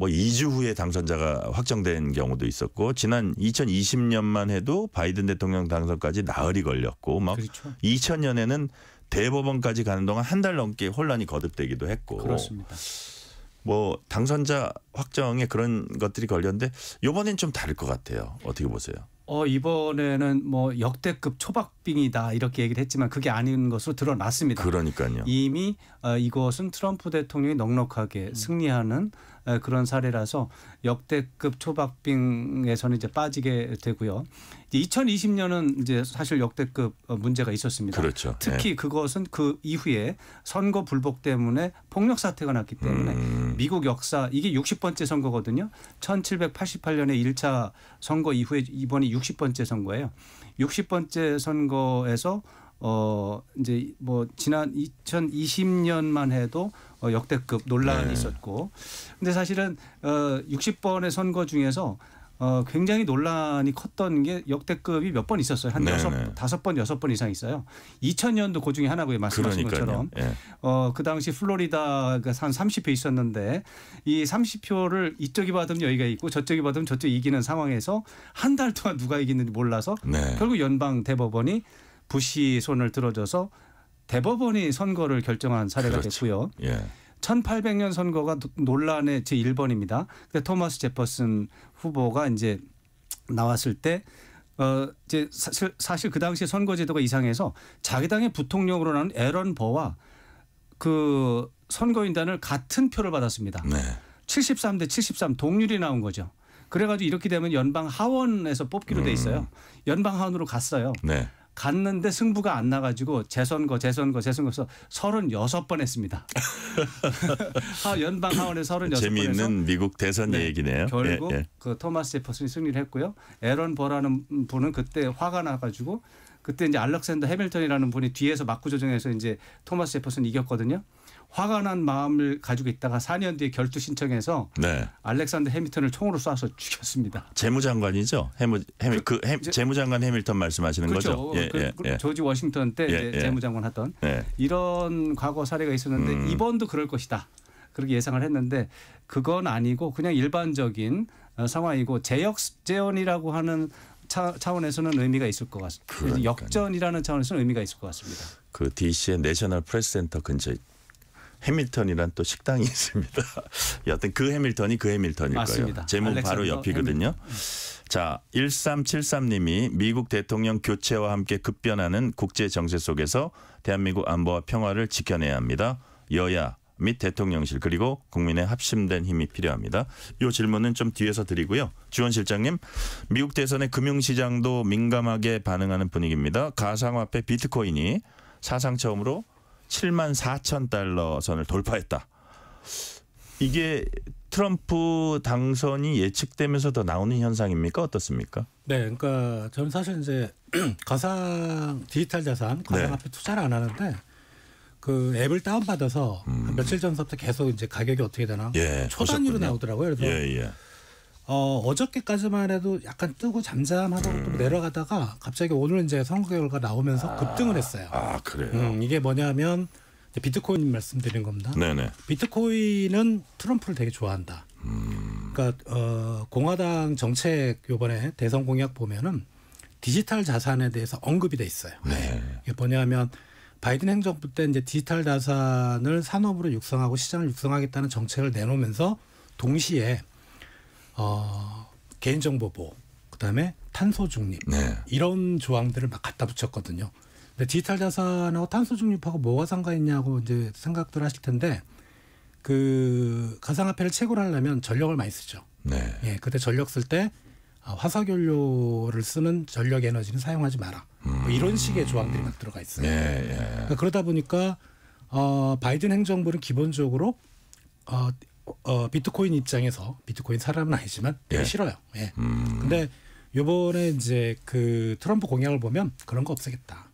2주 후에 당선자가 확정된 경우도 있었고, 지난 2020년만 해도 바이든 대통령 당선까지 나흘이 걸렸고, 그렇죠. 2000년에는 대법원까지 가는 동안 한 달 넘게 혼란이 거듭되기도 했고. 그렇습니다. 당선자 확정에 그런 것들이 걸렸는데 이번엔 좀 다를 것 같아요. 어떻게 보세요? 이번에는 역대급 초박빙이다 이렇게 얘기를 했지만 그게 아닌 것으로 드러났습니다. 그러니까요. 이미 이것은 트럼프 대통령이 넉넉하게 승리하는 그런 사례라서 역대급 초박빙에서는 이제 빠지게 되고요. 2020년은 이제 사실 역대급 문제가 있었습니다. 그렇죠. 특히 그것은 그 이후에 선거 불복 때문에 폭력 사태가 났기 때문에 미국 역사 이게 60번째 선거거든요. 1788년에 1차 선거 이후에 이번이 60번째 선거예요. 60번째 선거에서 이제 지난 2020년만 해도 역대급 논란이 있었고, 근데 사실은 60번의 선거 중에서 굉장히 논란이 컸던 게 역대급이 몇 번 있었어요. 한 5번, 6번 이상 있어요. 2000년도 그 중에 하나고요. 말씀하신 것처럼. 그 당시 플로리다가 한 30표 있었는데 이 30표를 이쪽이 받으면 여기가 있고 저쪽이 받으면 저쪽이 이기는 상황에서 한 달 동안 누가 이기는지 몰라서 결국 연방 대법원이 부시 손을 들어줘서 대법원이 선거를 결정한 사례가 됐고요. 1800년 선거가 논란의 제1번입니다. 토마스 제퍼슨 후보가 이제 나왔을 때 이제 사실 그 당시에 선거제도가 이상해서 자기 당의 부통령으로 나온 에런 버와 그 선거인단을 같은 표를 받았습니다. 73대 73 동률이 나온 거죠. 그래가지고 이렇게 되면 연방 하원에서 뽑기로 돼 있어요. 연방 하원으로 갔어요. 갔는데 승부가 안 나가지고 재선거에서 36번 했습니다. 연방 하원에 36번 해서 재미있는 미국 대선 얘기네요. 결국 그 토마스 제퍼슨이 승리를 했고요. 에런 버라는 분은 그때 화가 나가지고 그때 이제 알렉산더 해밀턴이라는 분이 뒤에서 막구 조정해서 이제 토마스 제퍼슨이 이겼거든요. 화가 난 마음을 가지고 있다가 4년 뒤에 결투 신청해서 알렉산더 해밀턴을 총으로 쏴서 죽였습니다. 재무장관이죠. 재무장관 해밀턴 말씀하시는 그렇죠. 거죠. 조지 워싱턴 때 이제 재무장관 하던 이런 과거 사례가 있었는데 이번도 그럴 것이다. 그렇게 예상을 했는데 그건 아니고 그냥 일반적인 상황이고 재역전이라고 하는 차원에서는 의미가 있을 것 같습니다. 역전이라는 차원에서는 의미가 있을 것 같습니다. 그 DC의 내셔널 프레스 센터 근처에 해밀턴이란 또 식당이 있습니다. 여하튼 그 해밀턴이 그 해밀턴일 맞습니다. 거예요. 제목 바로 옆이거든요. 자, 1373님이 미국 대통령 교체와 함께 급변하는 국제 정세 속에서 대한민국 안보와 평화를 지켜내야 합니다. 여야 및 대통령실 그리고 국민의 합심된 힘이 필요합니다. 이 질문은 좀 뒤에서 드리고요. 주원 실장님, 미국 대선의 금융시장도 민감하게 반응하는 분위기입니다. 가상화폐 비트코인이 사상 처음으로 74,000달러 선을 돌파했다. 이게 트럼프 당선이 예측되면서 더 나오는 현상입니까? 어떻습니까? 네, 그러니까 저는 사실 이제 디지털 자산, 가상화폐 투자를 안 하는데 그 앱을 다운받아서 며칠 전부터 계속 이제 가격이 어떻게 되나 초단위로 나오더라고요. 그래서 어저께까지만 해도 약간 뜨고 잠잠하다가 또 내려가다가 갑자기 오늘 이제 선거 결과 나오면서 급등을 했어요. 아, 그래요? 이게 뭐냐면 비트코인 말씀드린 겁니다. 네네. 비트코인은 트럼프를 되게 좋아한다. 그러니까 공화당 정책 요번에 대선 공약 보면은 디지털 자산에 대해서 언급이 돼 있어요. 네. 이게 뭐냐면 바이든 행정부 때 이제 디지털 자산을 산업으로 육성하고 시장을 육성하겠다는 정책을 내놓으면서 동시에 개인정보 보호, 그다음에 탄소 중립 네. 이런 조항들을 막 갖다 붙였거든요. 근데 디지털 자산하고 탄소 중립하고 뭐가 상관있냐고 이제 생각들 하실 텐데 그 가상화폐를 채굴 하려면 전력을 많이 쓰죠. 네. 예, 그때 전력 쓸 때 화석연료를 쓰는 전력 에너지는 사용하지 마라. 뭐 이런 식의 조항들이 막 들어가 있어요. 예, 예. 그러니까 그러다 보니까 바이든 행정부는 기본적으로 비트코인 입장에서 비트코인 사람은 아니지만 되게 예. 싫어요. 예. 근데 요번에 이제 그 트럼프 공약을 보면 그런 거 없애겠다.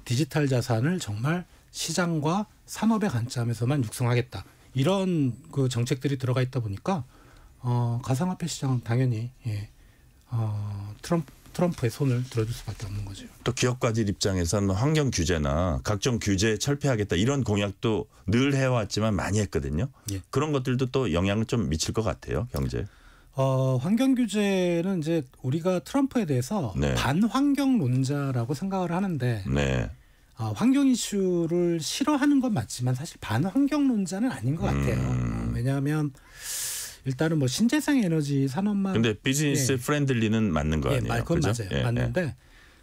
디지털 자산을 정말 시장과 산업의 관점에서만 육성하겠다. 이런 그 정책들이 들어가 있다 보니까 가상화폐 시장은 당연히 예. 트럼프의 손을 들어줄 수밖에 없는 거죠. 또 기업가들 입장에서는 환경 규제나 각종 규제 철폐하겠다 이런 공약도 늘 해왔지만 많이 했거든요. 예. 그런 것들도 또 영향을 좀 미칠 것 같아요. 경제. 환경 규제는 이제 우리가 트럼프에 대해서 네. 반환경론자라고 생각을 하는데 네. 환경 이슈를 싫어하는 건 맞지만 사실 반환경론자는 아닌 것 같아요. 왜냐하면 일단은 뭐 신재생 에너지 산업만 근데 비즈니스 예. 프렌들리는 맞는 거 아니에요? 그건 그죠? 맞아요. 예, 맞는데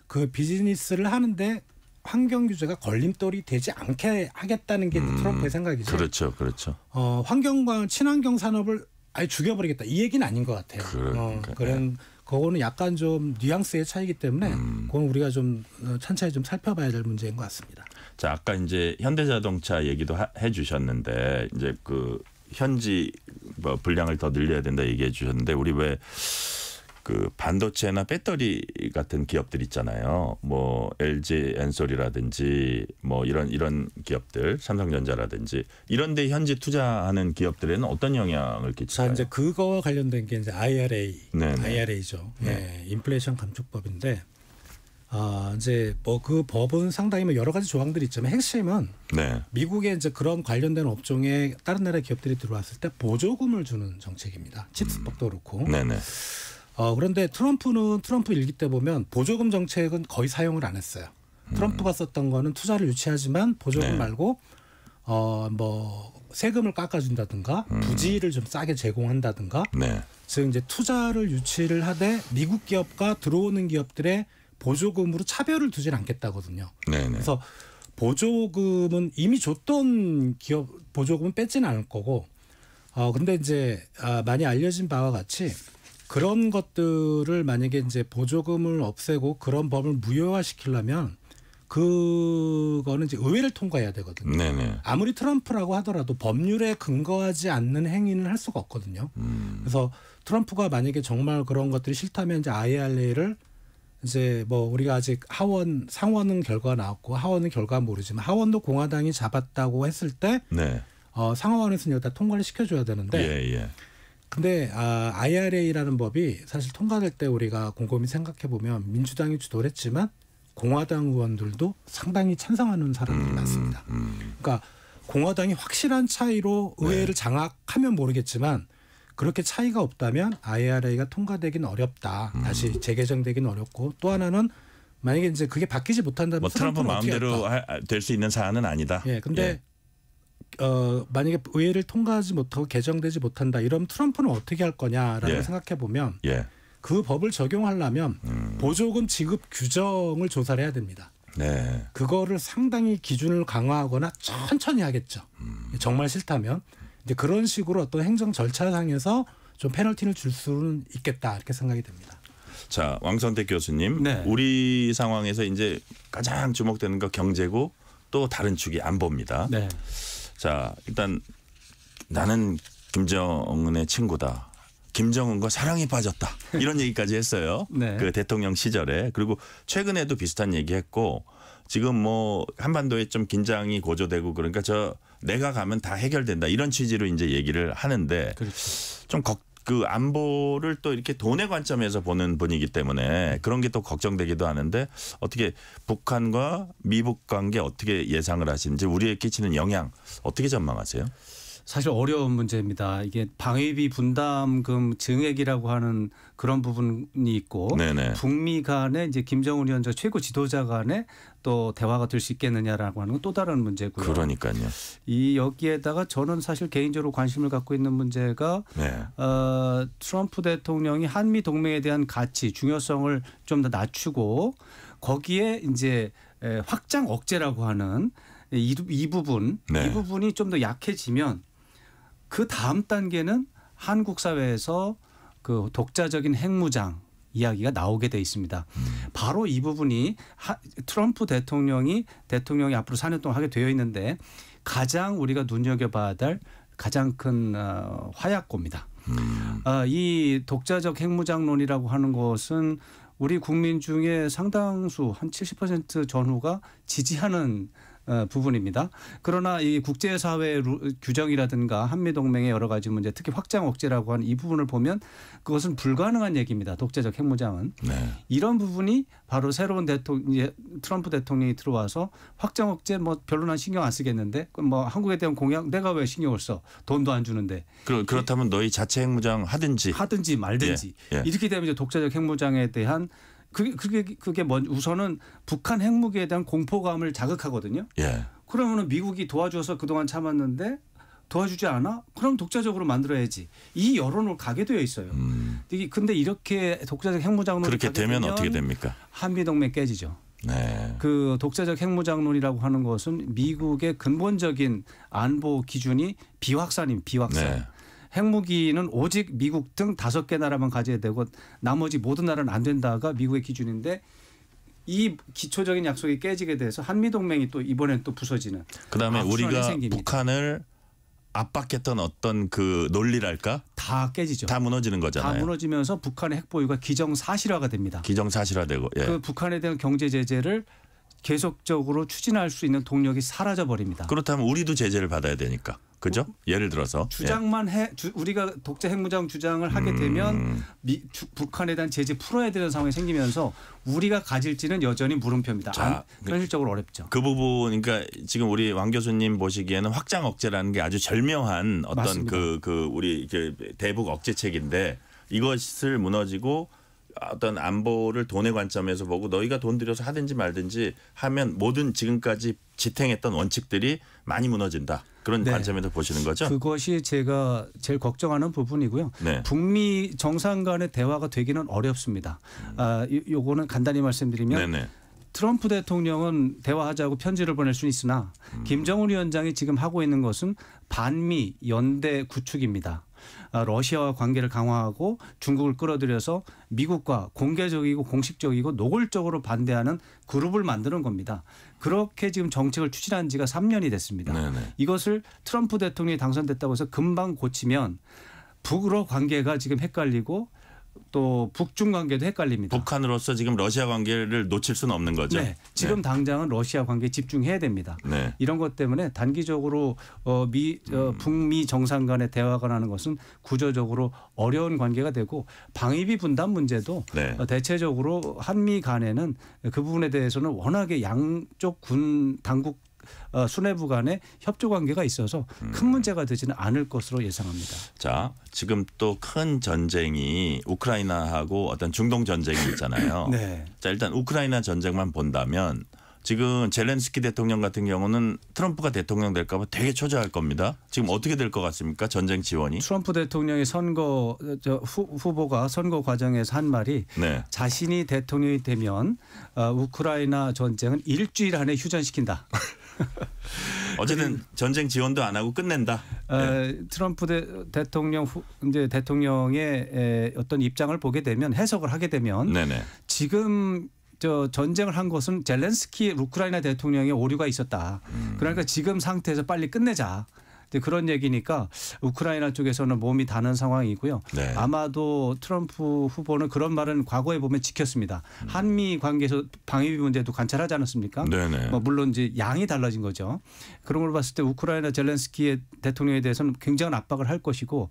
그 비즈니스를 하는데 환경 규제가 걸림돌이 되지 않게 하겠다는 게 트럼프의 생각이죠. 그렇죠. 그렇죠. 환경과 친환경 산업을 아예 죽여버리겠다 이 얘기는 아닌 것 같아요. 그러니까, 그런 그거는 약간 좀 뉘앙스의 차이기 때문에 그건 우리가 좀 찬찬히 좀 살펴봐야 될 문제인 것 같습니다. 자, 아까 이제 현대자동차 얘기도 해 주셨는데 이제 그 현지 뭐 분량을 더 늘려야 된다 얘기해 주셨는데 우리 왜 그 반도체나 배터리 같은 기업들 있잖아요. 뭐 LG 엔솔이라든지 뭐 이런 기업들, 삼성전자라든지 이런 데 현지 투자하는 기업들에는 어떤 영향을 자, 끼칠까요? 이제 그거와 관련된 게 이제 네네. IRA죠. 네. 예, 인플레이션 감축법인데 이제 뭐 그 법은 상당히 뭐 여러 가지 조항들이 있지만 핵심은 네. 미국에 이제 그런 관련된 업종에 다른 나라 기업들이 들어왔을 때 보조금을 주는 정책입니다. 칩스법도 그렇고. 네네. 그런데 트럼프 일기 때 보면 보조금 정책은 거의 사용을 안 했어요. 트럼프가 썼던 거는 투자를 유치하지만 보조금 네. 말고 뭐 세금을 깎아준다든가 부지를 좀 싸게 제공한다든가 네. 즉 이제 투자를 유치를 하되 미국 기업과 들어오는 기업들의 보조금으로 차별을 두질 않겠다거든요. 네네. 그래서 보조금은 이미 줬던 기업 보조금은 뺏지는 않을 거고 근데 이제 많이 알려진 바와 같이 그런 것들을 만약에 이제 보조금을 없애고 그런 법을 무효화시키려면 그거는 이제 의회를 통과해야 되거든요. 네네. 아무리 트럼프라고 하더라도 법률에 근거하지 않는 행위는 할 수가 없거든요. 그래서 트럼프가 만약에 정말 그런 것들이 싫다면 이제 IRA를 이제 뭐 우리가 아직 상원은 결과가 나왔고 하원은 결과 모르지만 하원도 공화당이 잡았다고 했을 때 네. 상원에서는 여기다 통과를 시켜줘야 되는데 예. 근데 IRA라는 법이 사실 통과될 때 우리가 곰곰이 생각해 보면 민주당이 주도를 했지만 공화당 의원들도 상당히 찬성하는 사람들이 많습니다. 그러니까 공화당이 확실한 차이로 의회를 장악하면 모르겠지만 그렇게 차이가 없다면 IRA가 통과되긴 어렵다. 다시 재개정되긴 어렵고 또 하나는 만약에 이제 그게 바뀌지 못한다면 뭐 트럼프 마음대로 될 수 있는 사안은 아니다. 예, 근데 만약에 의회를 통과하지 못하고 개정되지 못한다. 이러면 트럼프는 어떻게 할 거냐라고 예. 생각해 보면 예. 그 법을 적용하려면 보조금 지급 규정을 조사를 해야 됩니다. 네. 그거를 상당히 기준을 강화하거나 천천히 하겠죠. 정말 싫다면 이제 그런 식으로 어떤 행정 절차상에서 좀 페널티를 줄 수는 있겠다 이렇게 생각이 됩니다. 자, 왕선택 교수님, 네. 우리 상황에서 이제 가장 주목되는 거 경제고 또 다른 축이 안보입니다. 네. 자, 일단 나는 김정은의 친구다. 김정은과 사랑에 빠졌다. 이런 얘기까지 했어요. 네. 그 대통령 시절에. 그리고 최근에도 비슷한 얘기했고 지금 뭐 한반도에 좀 긴장이 고조되고 그러니까 내가 가면 다 해결된다. 이런 취지로 이제 얘기를 하는데 그렇죠. 좀 그 안보를 또 이렇게 돈의 관점에서 보는 분이기 때문에 그런 게 또 걱정되기도 하는데 어떻게 북한과 미북 관계 어떻게 예상을 하시는지 우리에 끼치는 영향 어떻게 전망하세요? 사실 어려운 문제입니다. 이게 방위비 분담금 증액이라고 하는 그런 부분이 있고 네네. 북미 간에 이제 김정은 위원장 최고 지도자 간에 또 대화가 될 수 있겠느냐라고 하는 건 또 다른 문제고요. 그러니까요. 이 여기에다가 저는 사실 개인적으로 관심을 갖고 있는 문제가 네. 트럼프 대통령이 한미 동맹에 대한 가치 중요성을 좀 더 낮추고 거기에 이제 확장 억제라고 하는 이 부분 네. 이 부분이 좀 더 약해지면 그 다음 단계는 한국 사회에서 그 독자적인 핵무장 이야기가 나오게 돼 있습니다. 바로 이 부분이 트럼프 대통령이 앞으로 4년 동안 하게 되어 있는데 가장 우리가 눈여겨봐야 될 가장 큰 화약고입니다. 이 독자적 핵무장론이라고 하는 것은 우리 국민 중에 상당수 한 70% 전후가 지지하는 부분입니다. 그러나 이 국제사회 규정이라든가 한미동맹의 여러 가지 문제 특히 확장 억제라고 하는 이 부분을 보면 그것은 불가능한 얘기입니다. 독자적 핵무장은. 네. 이런 부분이 바로 새로운 트럼프 대통령이 들어와서 확장 억제 뭐 별로 난 신경 안 쓰겠는데 뭐 한국에 대한 공약 내가 왜 신경을 써. 돈도 안 주는데. 그렇다면 너희 자체 핵무장 하든지 말든지. 예. 이렇게 되면 이제 독자적 핵무장에 대한 그게 우선은 북한 핵무기에 대한 공포감을 자극하거든요. 예. 그러면은 미국이 도와줘서 그동안 참았는데 도와주지 않아? 그럼 독자적으로 만들어야지. 이 여론으로 가게 되어 있어요. 근데 이렇게 독자적 핵무장론을 그렇게 되면 어떻게 됩니까? 한미동맹 깨지죠. 네. 그 독자적 핵무장론이라고 하는 것은 미국의 근본적인 안보 기준이 비확산. 네. 핵무기는 오직 미국 등 5개 나라만 가져야 되고 나머지 모든 나라는 안 된다가 미국의 기준인데 이 기초적인 약속이 깨지게 돼서 한미동맹이 또 이번엔 또 부서지는. 그다음에 우리가 생깁니다. 북한을 압박했던 어떤 그 논리랄까? 다 깨지죠. 다 무너지는 거잖아요. 다 무너지면서 북한의 핵보유가 기정사실화가 됩니다. 기정사실화되고. 예. 그 북한에 대한 경제 제재를 계속적으로 추진할 수 있는 동력이 사라져 버립니다. 그렇다면 우리도 제재를 받아야 되니까. 그죠? 예를 들어서. 주장만 우리가 독자 핵무장 주장을 하게 되면 북한에 대한 제재 풀어야 되는 상황이 생기면서 우리가 가질지는 여전히 물음표입니다. 자, 현실적으로 어렵죠. 그 부분 그러니까 지금 우리 왕 교수님 보시기에는 확장 억제라는 게 아주 절묘한 어떤 맞습니다. 그 우리 대북 억제책인데 이것을 무너지고 어떤 안보를 돈의 관점에서 보고 너희가 돈 들여서 하든지 말든지 하면 모든 지금까지 지탱했던 원칙들이 많이 무너진다. 그런 네. 관점에서 보시는 거죠? 그것이 제가 제일 걱정하는 부분이고요. 네. 북미 정상 간의 대화가 되기는 어렵습니다. 요거는 간단히 말씀드리면 네네. 트럼프 대통령은 대화하자고 편지를 보낼 수는 있으나 김정은 위원장이 지금 하고 있는 것은 반미 연대 구축입니다. 러시아와 관계를 강화하고 중국을 끌어들여서 미국과 공개적이고 공식적이고 노골적으로 반대하는 그룹을 만드는 겁니다. 그렇게 지금 정책을 추진한 지가 3년이 됐습니다. 네네. 이것을 트럼프 대통령이 당선됐다고 해서 금방 고치면 북으로 관계가 지금 헷갈리고 또 북중 관계도 헷갈립니다. 북한으로서 지금 러시아 관계를 놓칠 수는 없는 거죠? 네. 지금 당장은 러시아 관계에 집중해야 됩니다. 네. 이런 것 때문에 단기적으로 북미 정상 간의 대화가 나는 것은 구조적으로 어려운 관계가 되고 방위비 분담 문제도 네. 대체적으로 한미 간에는 그 부분에 대해서는 워낙에 양쪽 군 당국 수뇌부 간의 협조 관계가 있어서 큰 문제가 되지는 않을 것으로 예상합니다. 자, 지금 또 큰 전쟁이 우크라이나하고 어떤 중동 전쟁이 있잖아요. 네. 자, 일단 우크라이나 전쟁만 본다면 지금 젤렌스키 대통령 같은 경우는 트럼프가 대통령 될까 봐 되게 초조할 겁니다. 지금 어떻게 될 것 같습니까? 전쟁 지원이. 트럼프 대통령의 후보가 선거 과정에서 한 말이 네. 자신이 대통령이 되면 우크라이나 전쟁은 일주일 안에 휴전시킨다. 어쨌든 전쟁 지원도 안 하고 끝낸다. 네. 트럼프 대통령의 어떤 입장을 보게 되면 해석을 하게 되면 네네. 지금 전쟁을 한 것은 젤렌스키 우크라이나 대통령의 오류가 있었다. 그러니까 지금 상태에서 빨리 끝내자. 그런 얘기니까 우크라이나 쪽에서는 몸이 다는 상황이고요. 네. 아마도 트럼프 후보는 그런 말은 과거에 보면 지켰습니다. 한미 관계에서 방위비 문제도 관찰하지 않았습니까? 네네. 물론 이제 양이 달라진 거죠. 그런 걸 봤을 때 우크라이나 젤렌스키 대통령에 대해서는 굉장한 압박을 할 것이고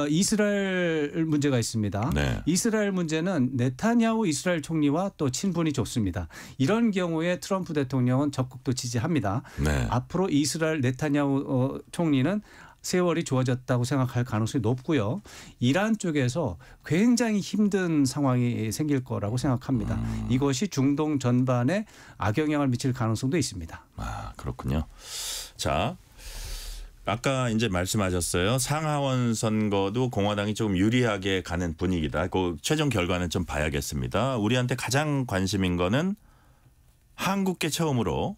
이스라엘 문제가 있습니다. 네. 이스라엘 문제는 네타냐후 이스라엘 총리와 또 친분이 좋습니다. 이런 경우에 트럼프 대통령은 적극도 지지합니다. 네. 앞으로 이스라엘 네타냐후 총리는 세월이 주어졌다고 생각할 가능성이 높고요. 이란 쪽에서 굉장히 힘든 상황이 생길 거라고 생각합니다. 이것이 중동 전반에 악영향을 미칠 가능성도 있습니다. 아, 그렇군요. 자, 아까 이제 말씀하셨어요. 상하원 선거도 공화당이 조금 유리하게 가는 분위기다. 그 최종 결과는 좀 봐야겠습니다. 우리한테 가장 관심인 거는 한국계 처음으로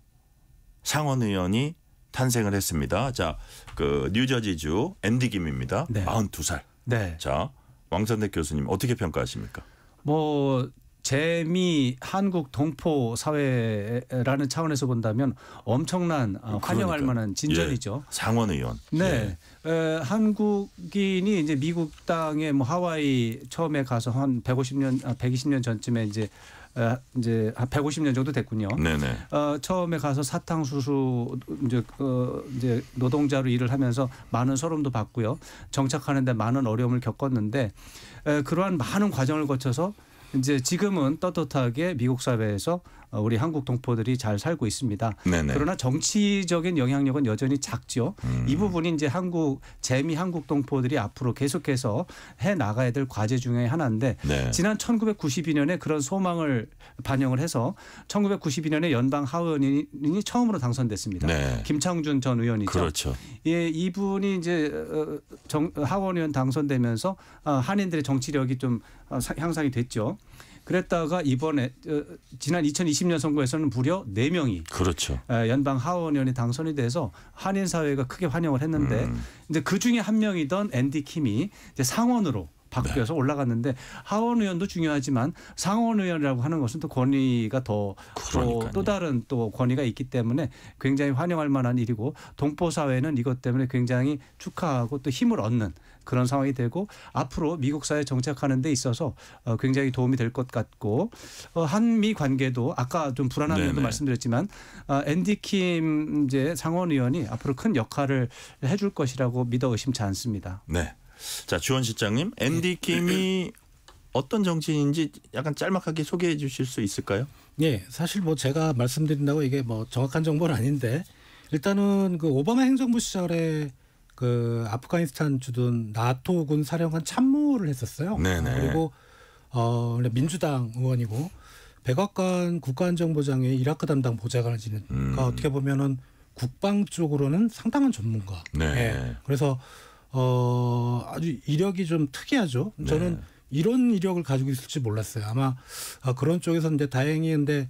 상원 의원이 탄생을 했습니다. 자, 그 뉴저지주 앤디 김입니다. 네. 42살. 네. 자, 왕선택 교수님 어떻게 평가하십니까? 뭐 재미 한국 동포 사회라는 차원에서 본다면 엄청난 환영할 만한 진전이죠. 예, 상원 의원. 네, 한국인이 이제 미국 땅에 뭐 하와이 처음에 가서 한 120년 전쯤에 이제 한 150년 정도 됐군요. 네네. 처음에 가서 사탕수수 이제 노동자로 일을 하면서 많은 서름도 받고요. 정착하는데 많은 어려움을 겪었는데 그러한 많은 과정을 거쳐서 이제 지금은 떳떳하게 미국 사회에서 우리 한국 동포들이 잘 살고 있습니다. 네네. 그러나 정치적인 영향력은 여전히 작죠. 이 부분이 이제 재미 한국 동포들이 앞으로 계속해서 해 나가야 될 과제 중에 하나인데 네. 지난 1992년에 그런 소망을 반영을 해서 1992년에 연방 하원의원이 처음으로 당선됐습니다. 네. 김창준 전 의원이죠. 그렇죠. 예, 이분이 이제 하원의원 당선되면서 한인들의 정치력이 좀 향상이 됐죠. 그랬다가 이번에 지난 2020년 선거에서는 무려 4명이 그렇죠. 연방 하원의원이 당선이 돼서 한인 사회가 크게 환영을 했는데 이제 그 중에 한 명이던 앤디 킴이 이제 상원으로 바뀌어서 네. 올라갔는데 하원 의원도 중요하지만 상원 의원이라고 하는 것은 또 권위가 또 다른 또 권위가 있기 때문에 굉장히 환영할 만한 일이고 동포 사회는 이것 때문에 굉장히 축하하고 또 힘을 얻는 그런 상황이 되고 앞으로 미국 사회에 정착하는 데 있어서 굉장히 도움이 될 것 같고 한미 관계도 아까 좀 불안한 면도 말씀드렸지만 앤디 킴 이제 상원 의원이 앞으로 큰 역할을 해줄 것이라고 믿어 의심치 않습니다. 네. 자, 주원 실장님, 앤디 킴이 어떤 정치인인지 약간 짤막하게 소개해 주실 수 있을까요? 예, 사실 뭐 제가 말씀드린다고 이게 뭐 정확한 정보는 아닌데 일단은 그 오바마 행정부 시절에 그 아프가니스탄 주둔 나토군 사령관 참모를 했었어요. 네네. 그리고 민주당 의원이고 백악관 국가안전보장회 이라크 담당 보좌관을 지낸 그러니까 어떻게 보면은 국방 쪽으로는 상당한 전문가. 네. 예. 그래서 아주 이력이 좀 특이하죠. 저는 네. 이런 이력을 가지고 있을지 몰랐어요. 아마 그런 쪽에서 이제 다행히 근데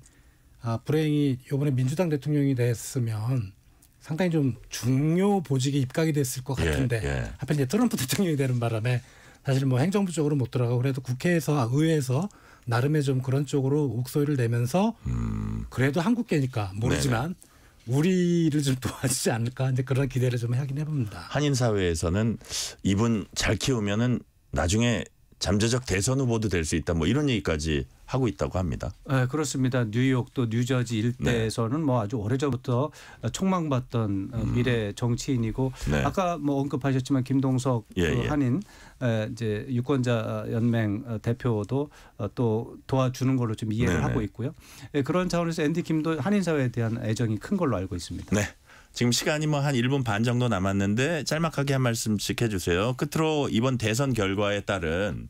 불행히 이번에 민주당 대통령이 됐으면 상당히 좀 중요 보직에 입각이 됐을 것 같은데 예. 하필 이제 트럼프 대통령이 되는 바람에 사실 뭐 행정부 쪽으로 못 들어가고 그래도 국회에서 의회에서 나름의 좀 그런 쪽으로 목소리를 내면서 그래도 한국계니까 모르지만 우리를 좀 도와주지 않을까 이제 그런 기대를 좀 하긴 해봅니다. 한인 사회에서는 이분 잘 키우면은 나중에 잠재적 대선 후보도 될 수 있다. 뭐 이런 얘기까지 하고 있다고 합니다. 네, 그렇습니다. 뉴욕 또 뉴저지 일대에서는 뭐 아주 오래전부터 촉망받던 미래 정치인이고 아까 뭐 언급하셨지만 김동석 그 한인 이제 유권자 연맹 대표도 또 도와주는 걸로 좀 이해를 하고 있고요. 그런 차원에서 앤디 킴도 한인 사회에 대한 애정이 큰 걸로 알고 있습니다. 네. 지금 시간이 뭐 한 1분 반 정도 남았는데 짤막하게 한 말씀씩 해주세요. 끝으로 이번 대선 결과에 따른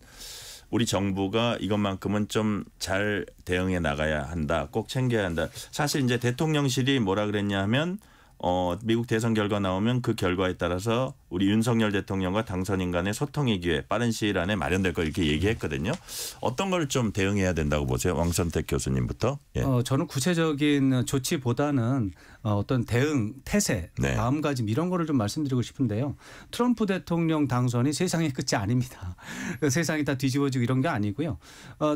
우리 정부가 이것만큼은 좀 잘 대응해 나가야 한다. 꼭 챙겨야 한다. 사실 이제 대통령실이 뭐라 그랬냐 하면 미국 대선 결과 나오면 그 결과에 따라서 우리 윤석열 대통령과 당선인 간의 소통의 기회 빠른 시일 안에 마련될 거 이렇게 얘기했거든요. 어떤 걸 좀 대응해야 된다고 보세요? 왕선택 교수님부터. 예. 저는 구체적인 조치보다는 어떤 대응, 태세, 마음가짐 이런 거를 좀 말씀드리고 싶은데요. 트럼프 대통령 당선이 세상의 끝이 아닙니다. 세상이 다 뒤집어지고 이런 게 아니고요.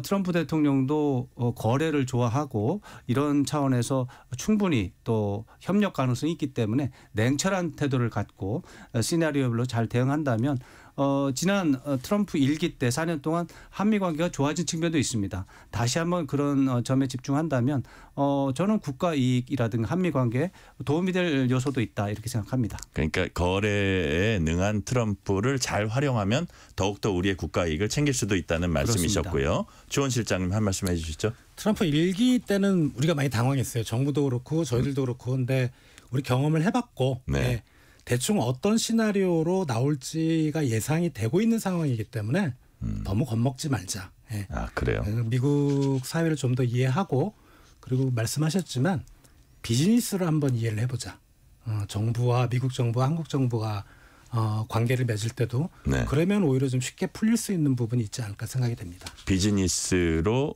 트럼프 대통령도 거래를 좋아하고 이런 차원에서 충분히 또 협력 가능성이 있기 때문에 냉철한 태도를 갖고 시나리오별로 잘 대응한다면 지난 트럼프 1기 때 4년 동안 한미 관계가 좋아진 측면도 있습니다. 다시 한번 그런 점에 집중한다면 저는 국가 이익이라든가 한미 관계에 도움이 될 요소도 있다 이렇게 생각합니다. 그러니까 거래에 능한 트럼프를 잘 활용하면 더욱더 우리의 국가 이익을 챙길 수도 있다는 말씀이셨고요. 주원 실장님 한 말씀 해 주시죠. 트럼프 1기 때는 우리가 많이 당황했어요. 정부도 그렇고 저희들도 그렇고. 근데 우리 경험을 해봤고 대충 어떤 시나리오로 나올지가 예상이 되고 있는 상황이기 때문에 너무 겁먹지 말자. 예. 아, 그래요. 미국 사회를 좀 더 이해하고 그리고 말씀하셨지만 비즈니스로 한번 이해를 해보자. 정부와 미국 정부와 한국 정부가 관계를 맺을 때도 네. 그러면 오히려 좀 쉽게 풀릴 수 있는 부분이 있지 않을까 생각이 됩니다. 비즈니스로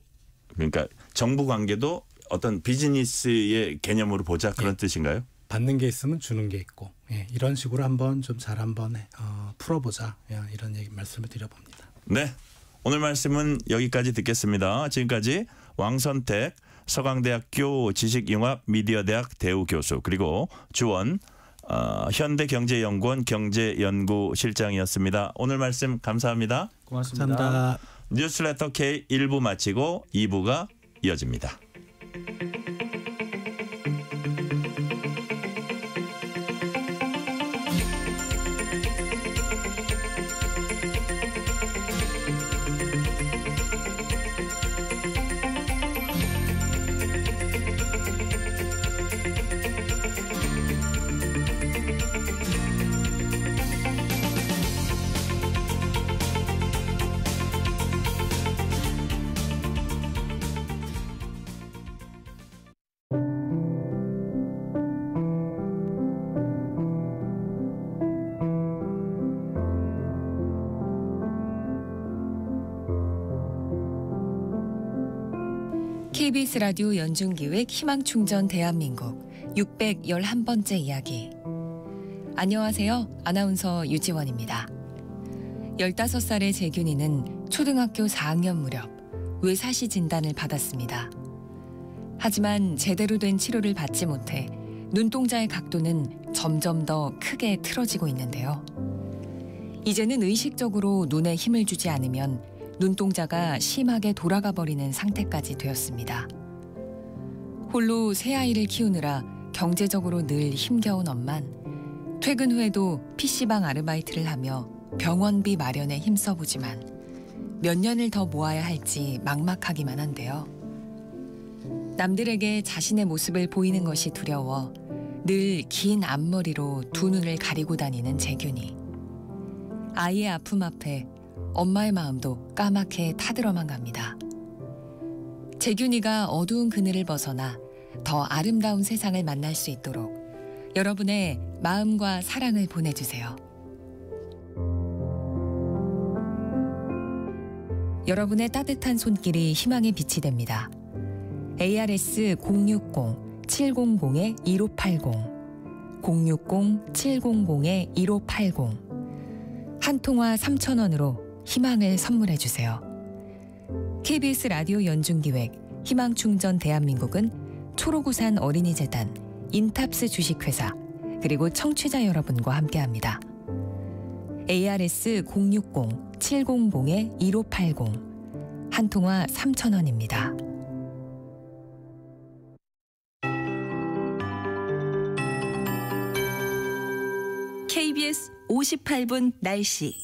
그러니까 정부 관계도 어떤 비즈니스의 개념으로 보자 그런 뜻인가요? 받는 게 있으면 주는 게 있고 이런 식으로 한번 좀 잘 한번 풀어보자 이런 말씀을 드려봅니다. 네, 오늘 말씀은 여기까지 듣겠습니다. 지금까지 왕선택 서강대학교 지식융합미디어대학 대우교수 그리고 주원 현대경제연구원 경제연구실장이었습니다. 오늘 말씀 감사합니다. 고맙습니다. 감사합니다. 뉴스레터 K 1부 마치고 2부가 이어집니다. KBS 라디오 연중기획 희망충전 대한민국 611번째 이야기. 안녕하세요. 아나운서 유지원입니다. 15살의 재균이는 초등학교 4학년 무렵 외사시 진단을 받았습니다. 하지만 제대로 된 치료를 받지 못해 눈동자의 각도는 점점 더 크게 틀어지고 있는데요. 이제는 의식적으로 눈에 힘을 주지 않으면 눈동자가 심하게 돌아가 버리는 상태까지 되었습니다. 홀로 새 아이를 키우느라 경제적으로 늘 힘겨운 엄만 퇴근 후에도 PC방 아르바이트를 하며 병원비 마련에 힘써보지만 몇 년을 더 모아야 할지 막막하기만 한데요. 남들에게 자신의 모습을 보이는 것이 두려워 늘 긴 앞머리로 두 눈을 가리고 다니는 재균이. 아이의 아픔 앞에 엄마의 마음도 까맣게 타들어만 갑니다. 재균이가 어두운 그늘을 벗어나 더 아름다운 세상을 만날 수 있도록 여러분의 마음과 사랑을 보내주세요. 여러분의 따뜻한 손길이 희망의 빛이 됩니다. ARS 060-700-1580 060-700-1580 한 통화 3,000원으로 희망을 선물해 주세요. KBS 라디오 연중기획 희망충전 대한민국은 초록우산 어린이재단, 인탑스 주식회사, 그리고 청취자 여러분과 함께합니다. ARS 060-700-1580 한 통화 3,000원입니다. KBS 58분 날씨.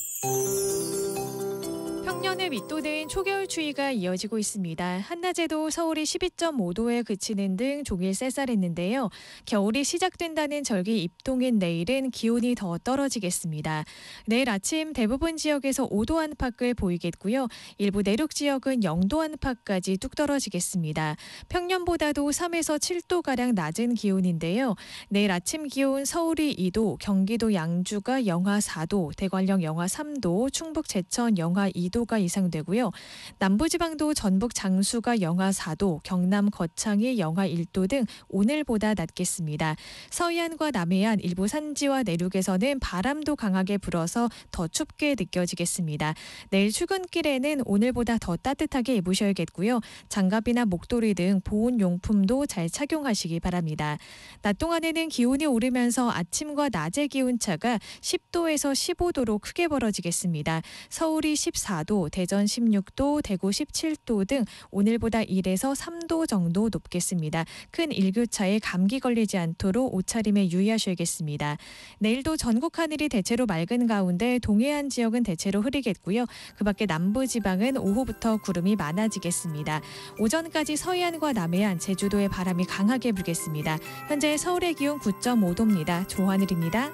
평년을 밑도는 초겨울 추위가 이어지고 있습니다. 한낮에도 서울이 12.5도에 그치는 등 종일 쌀쌀했는데요. 겨울이 시작된다는 절기 입동인 내일은 기온이 더 떨어지겠습니다. 내일 아침 대부분 지역에서 5도 안팎을 보이겠고요. 일부 내륙 지역은 0도 안팎까지 뚝 떨어지겠습니다. 평년보다도 3에서 7도가량 낮은 기온인데요. 내일 아침 기온 서울이 2도, 경기도 양주가 영하 4도, 대관령 영하 3도, 충북 제천 영하 2도가 예상되고요. 남부지방도 전북 장수가 영하 4도, 경남 거창이 영하 1도 등 오늘보다 낮겠습니다. 서해안과 남해안 일부 산지와 내륙에서는 바람도 강하게 불어서 더 춥게 느껴지겠습니다. 내일 출근길에는 오늘보다 더 따뜻하게 입으셔야겠고요. 장갑이나 목도리 등 보온 용품도 잘 착용하시기 바랍니다. 낮 동안에는 기온이 오르면서 아침과 낮의 기온차가 10도에서 15도로 크게 벌어지겠습니다. 서울이 14도, 14도, 대전 16도, 대구 17도 등 오늘보다 1에서 3도 정도 높겠습니다. 큰 일교차에 감기 걸리지 않도록 옷차림에 유의하셔야겠습니다. 내일도 전국 하늘이 대체로 맑은 가운데 동해안 지역은 대체로 흐리겠고요. 그 밖에 남부지방은 오후부터 구름이 많아지겠습니다. 오전까지 서해안과 남해안, 제주도에 바람이 강하게 불겠습니다. 현재 서울의 기온 9.5도입니다. 조하늘입니다.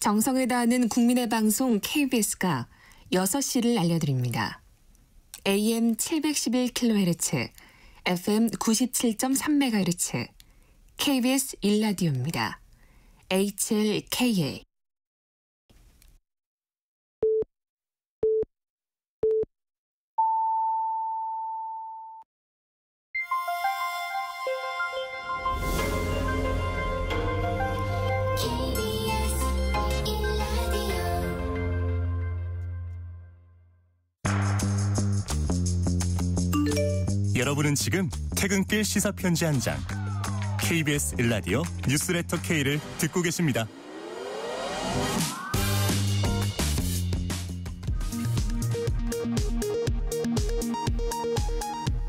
정성을 다하는 국민의 방송 KBS가 6시를 알려드립니다. AM 711kHz, FM 97.3MHz, KBS 1라디오입니다. HLKA. 여러분은 지금 퇴근길 시사편지 한 장, KBS 1라디오 뉴스레터 K를 듣고 계십니다.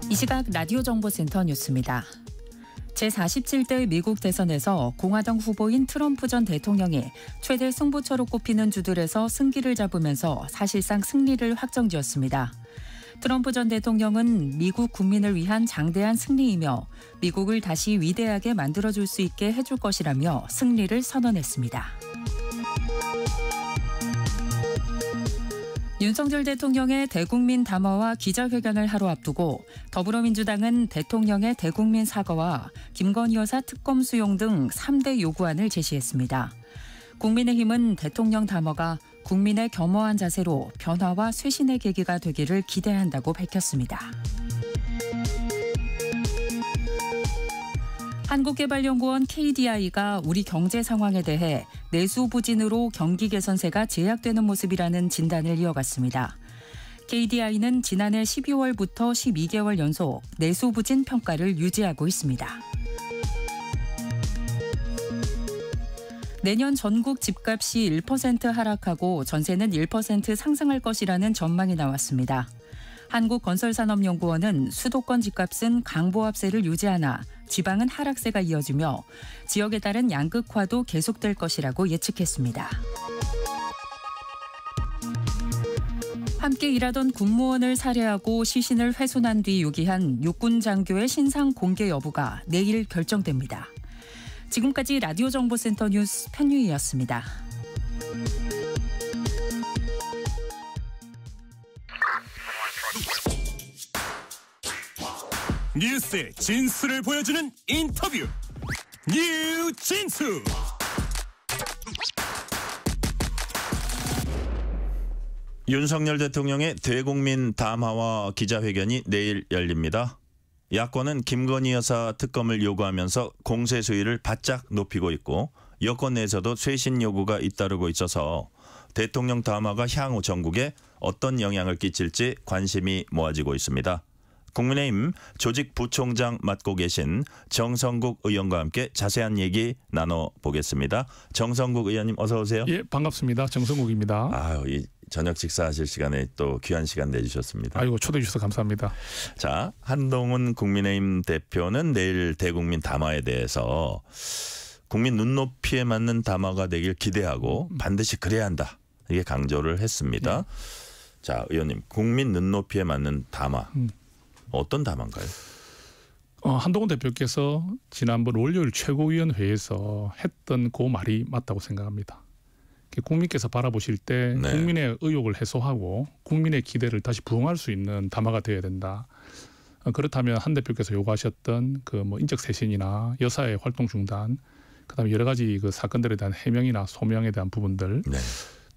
이 시각 라디오 정보센터 뉴스입니다. 제47대 미국 대선에서 공화당 후보인 트럼프 전 대통령이 최대 승부처로 꼽히는 주들에서 승기를 잡으면서 사실상 승리를 확정지었습니다. 트럼프 전 대통령은 미국 국민을 위한 장대한 승리이며 미국을 다시 위대하게 만들어줄 수 있게 해줄 것이라며 승리를 선언했습니다. 윤석열 대통령의 대국민 담화와 기자회견을 하루 앞두고 더불어민주당은 대통령의 대국민 사과와 김건희 여사 특검 수용 등 3대 요구안을 제시했습니다. 국민의힘은 대통령 담화가 국민의 겸허한 자세로 변화와 쇄신의 계기가 되기를 기대한다고 밝혔습니다. 한국개발연구원 KDI가 우리 경제 상황에 대해 내수 부진으로 경기 개선세가 제약되는 모습이라는 진단을 이어갔습니다. KDI는 지난해 12월부터 12개월 연속 내수 부진 평가를 유지하고 있습니다. 내년 전국 집값이 1% 하락하고 전세는 1% 상승할 것이라는 전망이 나왔습니다. 한국건설산업연구원은 수도권 집값은 강보합세를 유지하나 지방은 하락세가 이어지며 지역에 따른 양극화도 계속될 것이라고 예측했습니다. 함께 일하던 군무원을 살해하고 시신을 훼손한 뒤 유기한 육군 장교의 신상 공개 여부가 내일 결정됩니다. 지금까지 라디오 정보센터 뉴스 편유희였습니다. 뉴스의 진수를 보여주는 인터뷰, 뉴진수. 윤석열 대통령의 대국민 담화와 기자회견이 내일 열립니다. 야권은 김건희 여사 특검을 요구하면서 공세 수위를 바짝 높이고 있고 여권 내에서도 쇄신 요구가 잇따르고 있어서 대통령 담화가 향후 전국에 어떤 영향을 끼칠지 관심이 모아지고 있습니다. 국민의힘 조직부총장 맡고 계신 정성국 의원과 함께 자세한 얘기 나눠보겠습니다. 정성국 의원님 어서 오세요. 예, 반갑습니다. 정성국입니다. 아유, 이 저녁 식사하실 시간에 또 귀한 시간 내주셨습니다. 아이고, 초대해 주셔서 감사합니다. 자, 한동훈 국민의힘 대표는 내일 대국민 담화에 대해서 국민 눈높이에 맞는 담화가 되길 기대하고 반드시 그래야 한다. 이게 강조를 했습니다. 자, 의원님, 국민 눈높이에 맞는 담화. 어떤 담화인가요? 한동훈 대표께서 지난번 월요일 최고위원회에서 했던 그 말이 맞다고 생각합니다. 국민께서 바라보실 때 국민의 의혹을 해소하고 국민의 기대를 다시 부응할 수 있는 담화가 되어야 된다. 그렇다면 한 대표께서 요구하셨던 그 뭐 인적 쇄신이나 여사의 활동 중단, 그다음에 여러 가지 그 사건들에 대한 해명이나 소명에 대한 부분들,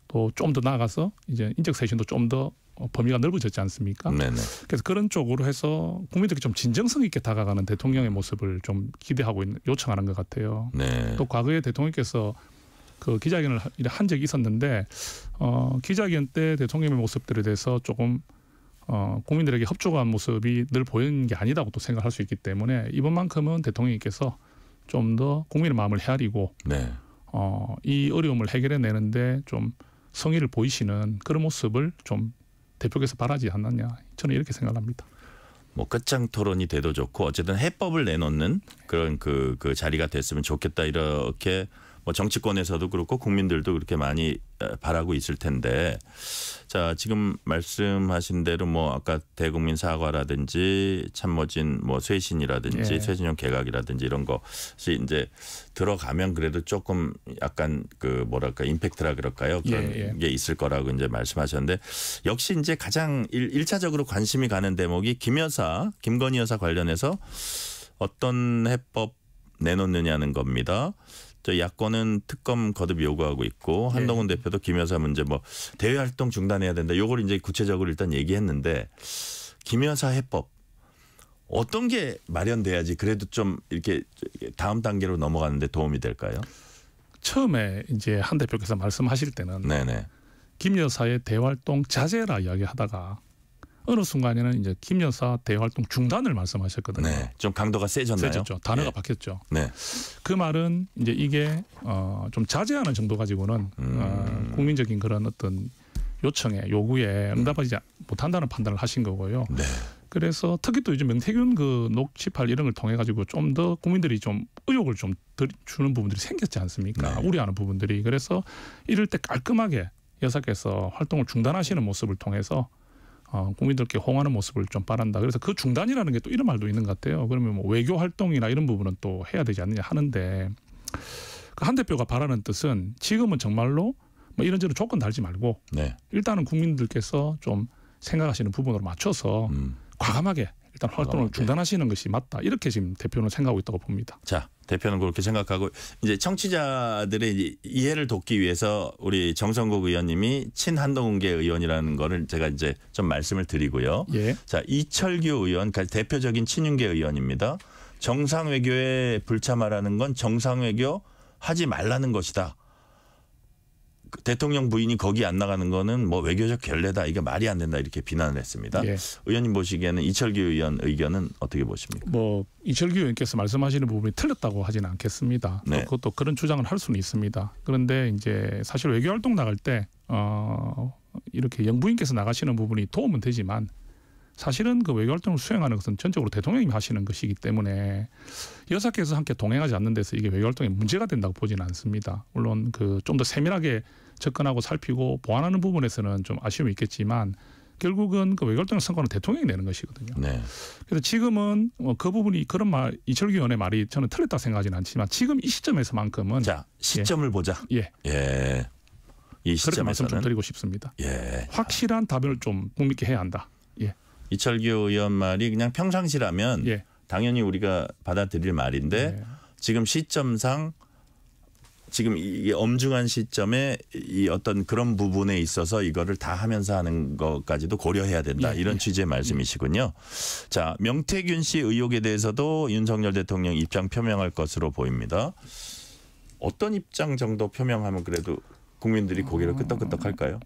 또 좀 더 나아가서 이제 인적 쇄신도 좀 더 범위가 넓어졌지 않습니까? 그래서 그런 쪽으로 해서 국민들이 좀 진정성 있게 다가가는 대통령의 모습을 좀 기대하고 있는, 요청하는 것 같아요. 또 과거에 대통령께서 그 기자회견을 한 적이 있었는데 기자회견 때 대통령의 모습들에 대해서 조금 국민들에게 협조한 모습이 늘 보이는 게 아니다고 또 생각할 수 있기 때문에 이번만큼은 대통령께서 좀 더 국민의 마음을 헤아리고 이 어려움을 해결해내는데 좀 성의를 보이시는 그런 모습을 좀 대표께서 바라지 않느냐 저는 이렇게 생각합니다. 뭐 끝장 토론이 돼도 좋고 어쨌든 해법을 내놓는 그런 그 자리가 됐으면 좋겠다 이렇게 뭐 정치권에서도 그렇고 국민들도 그렇게 많이 바라고 있을 텐데 자 지금 말씀하신 대로 뭐 아까 대국민 사과라든지 참모진 뭐 쇄신이라든지 쇄신형 개각이라든지 이런 것이 이제 들어가면 그래도 조금 약간 그 뭐랄까 임팩트라 그럴까요 그런 게 있을 거라고 이제 말씀하셨는데 역시 이제 가장 1차적으로 관심이 가는 대목이 김건희 여사 관련해서 어떤 해법 내놓느냐는 겁니다. 저 야권은 특검 거듭 요구하고 있고 한동훈 대표도 김 여사 문제 뭐 대외 활동 중단해야 된다. 요걸 이제 구체적으로 일단 얘기했는데 김 여사 해법 어떤 게 마련돼야지 그래도 좀 이렇게 다음 단계로 넘어가는데 도움이 될까요? 처음에 이제 한 대표께서 말씀하실 때는 김 여사의 대활동 자제라 이야기하다가 어느 순간에는 이제 김 여사 대활동 중단을 말씀하셨거든요. 네, 좀 강도가 세졌나요? 세졌죠. 단어가 바뀌었죠. 네. 그 말은 이제 이게 좀 자제하는 정도 가지고는 국민적인 그런 어떤 요청에 요구에 응답하지 못한다는 판단을 하신 거고요. 네. 그래서 특히 또 요즘 명태균 그 녹취판 이런 걸 통해 가지고 좀 더 국민들이 좀 의혹을 좀 주는 부분들이 생겼지 않습니까? 우려하는 부분들이. 그래서 이럴 때 깔끔하게 여사께서 활동을 중단하시는 모습을 통해서 국민들께 호응하는 모습을 좀 바란다. 그래서 그 중단이라는 게 또 이런 말도 있는 것 같아요. 그러면 뭐 외교 활동이나 이런 부분은 또 해야 되지 않느냐 하는데 그 한 대표가 바라는 뜻은 지금은 정말로 뭐 이런저런 조건 달지 말고 일단은 국민들께서 좀 생각하시는 부분으로 맞춰서 과감하게 일단 활동을 중단하시는 것이 맞다. 이렇게 지금 대표는 생각하고 있다고 봅니다. 자, 대표는 그렇게 생각하고 이제 청취자들의 이해를 돕기 위해서 우리 정성국 의원님이 친한동훈계 의원이라는 거를 제가 이제 좀 말씀을 드리고요. 자, 이철규 의원, 대표적인 친윤계 의원입니다. 정상외교에 불참하라는 건 정상외교 하지 말라는 것이다. 대통령 부인이 거기 안 나가는 거는 뭐 외교적 결례다. 이게 말이 안 된다. 이렇게 비난을 했습니다. 의원님 보시기에는 이철규 의원 의견은 어떻게 보십니까? 뭐 이철규 의원께서 말씀하시는 부분이 틀렸다고 하지는 않겠습니다. 그것도 그런 주장을 할 수는 있습니다. 그런데 이제 사실 외교 활동 나갈 때 이렇게 영부인께서 나가시는 부분이 도움은 되지만 사실은 그 외교 활동을 수행하는 것은 전적으로 대통령이 하시는 것이기 때문에 여사께서 함께 동행하지 않는 데서 이게 외교 활동에 문제가 된다고 보지는 않습니다. 물론 그 좀 더 세밀하게 접근하고 살피고 보완하는 부분에서는 좀 아쉬움이 있겠지만 결국은 그 외교 활동의 성과는 대통령이 내는 것이거든요. 그래서 지금은 그 부분이 그런 말 이철규 의원의 말이 저는 틀렸다고 생각하지는 않지만 지금 이 시점에서만큼은 자 시점을 보자. 이 시점에서는 그렇게 말씀 좀 드리고 싶습니다. 확실한 답변을 좀 국민께 해야 한다. 이철규 의원 말이 그냥 평상시라면 당연히 우리가 받아들일 말인데 지금 시점상 지금 이 엄중한 시점에 이 어떤 그런 부분에 있어서 이거를 다 하면서 하는 것까지도 고려해야 된다. 이런 취지의 말씀이시군요. 자, 명태균 씨 의혹에 대해서도 윤석열 대통령 입장 표명할 것으로 보입니다. 어떤 입장 정도 표명하면 그래도 국민들이 고개를 끄덕끄덕할까요?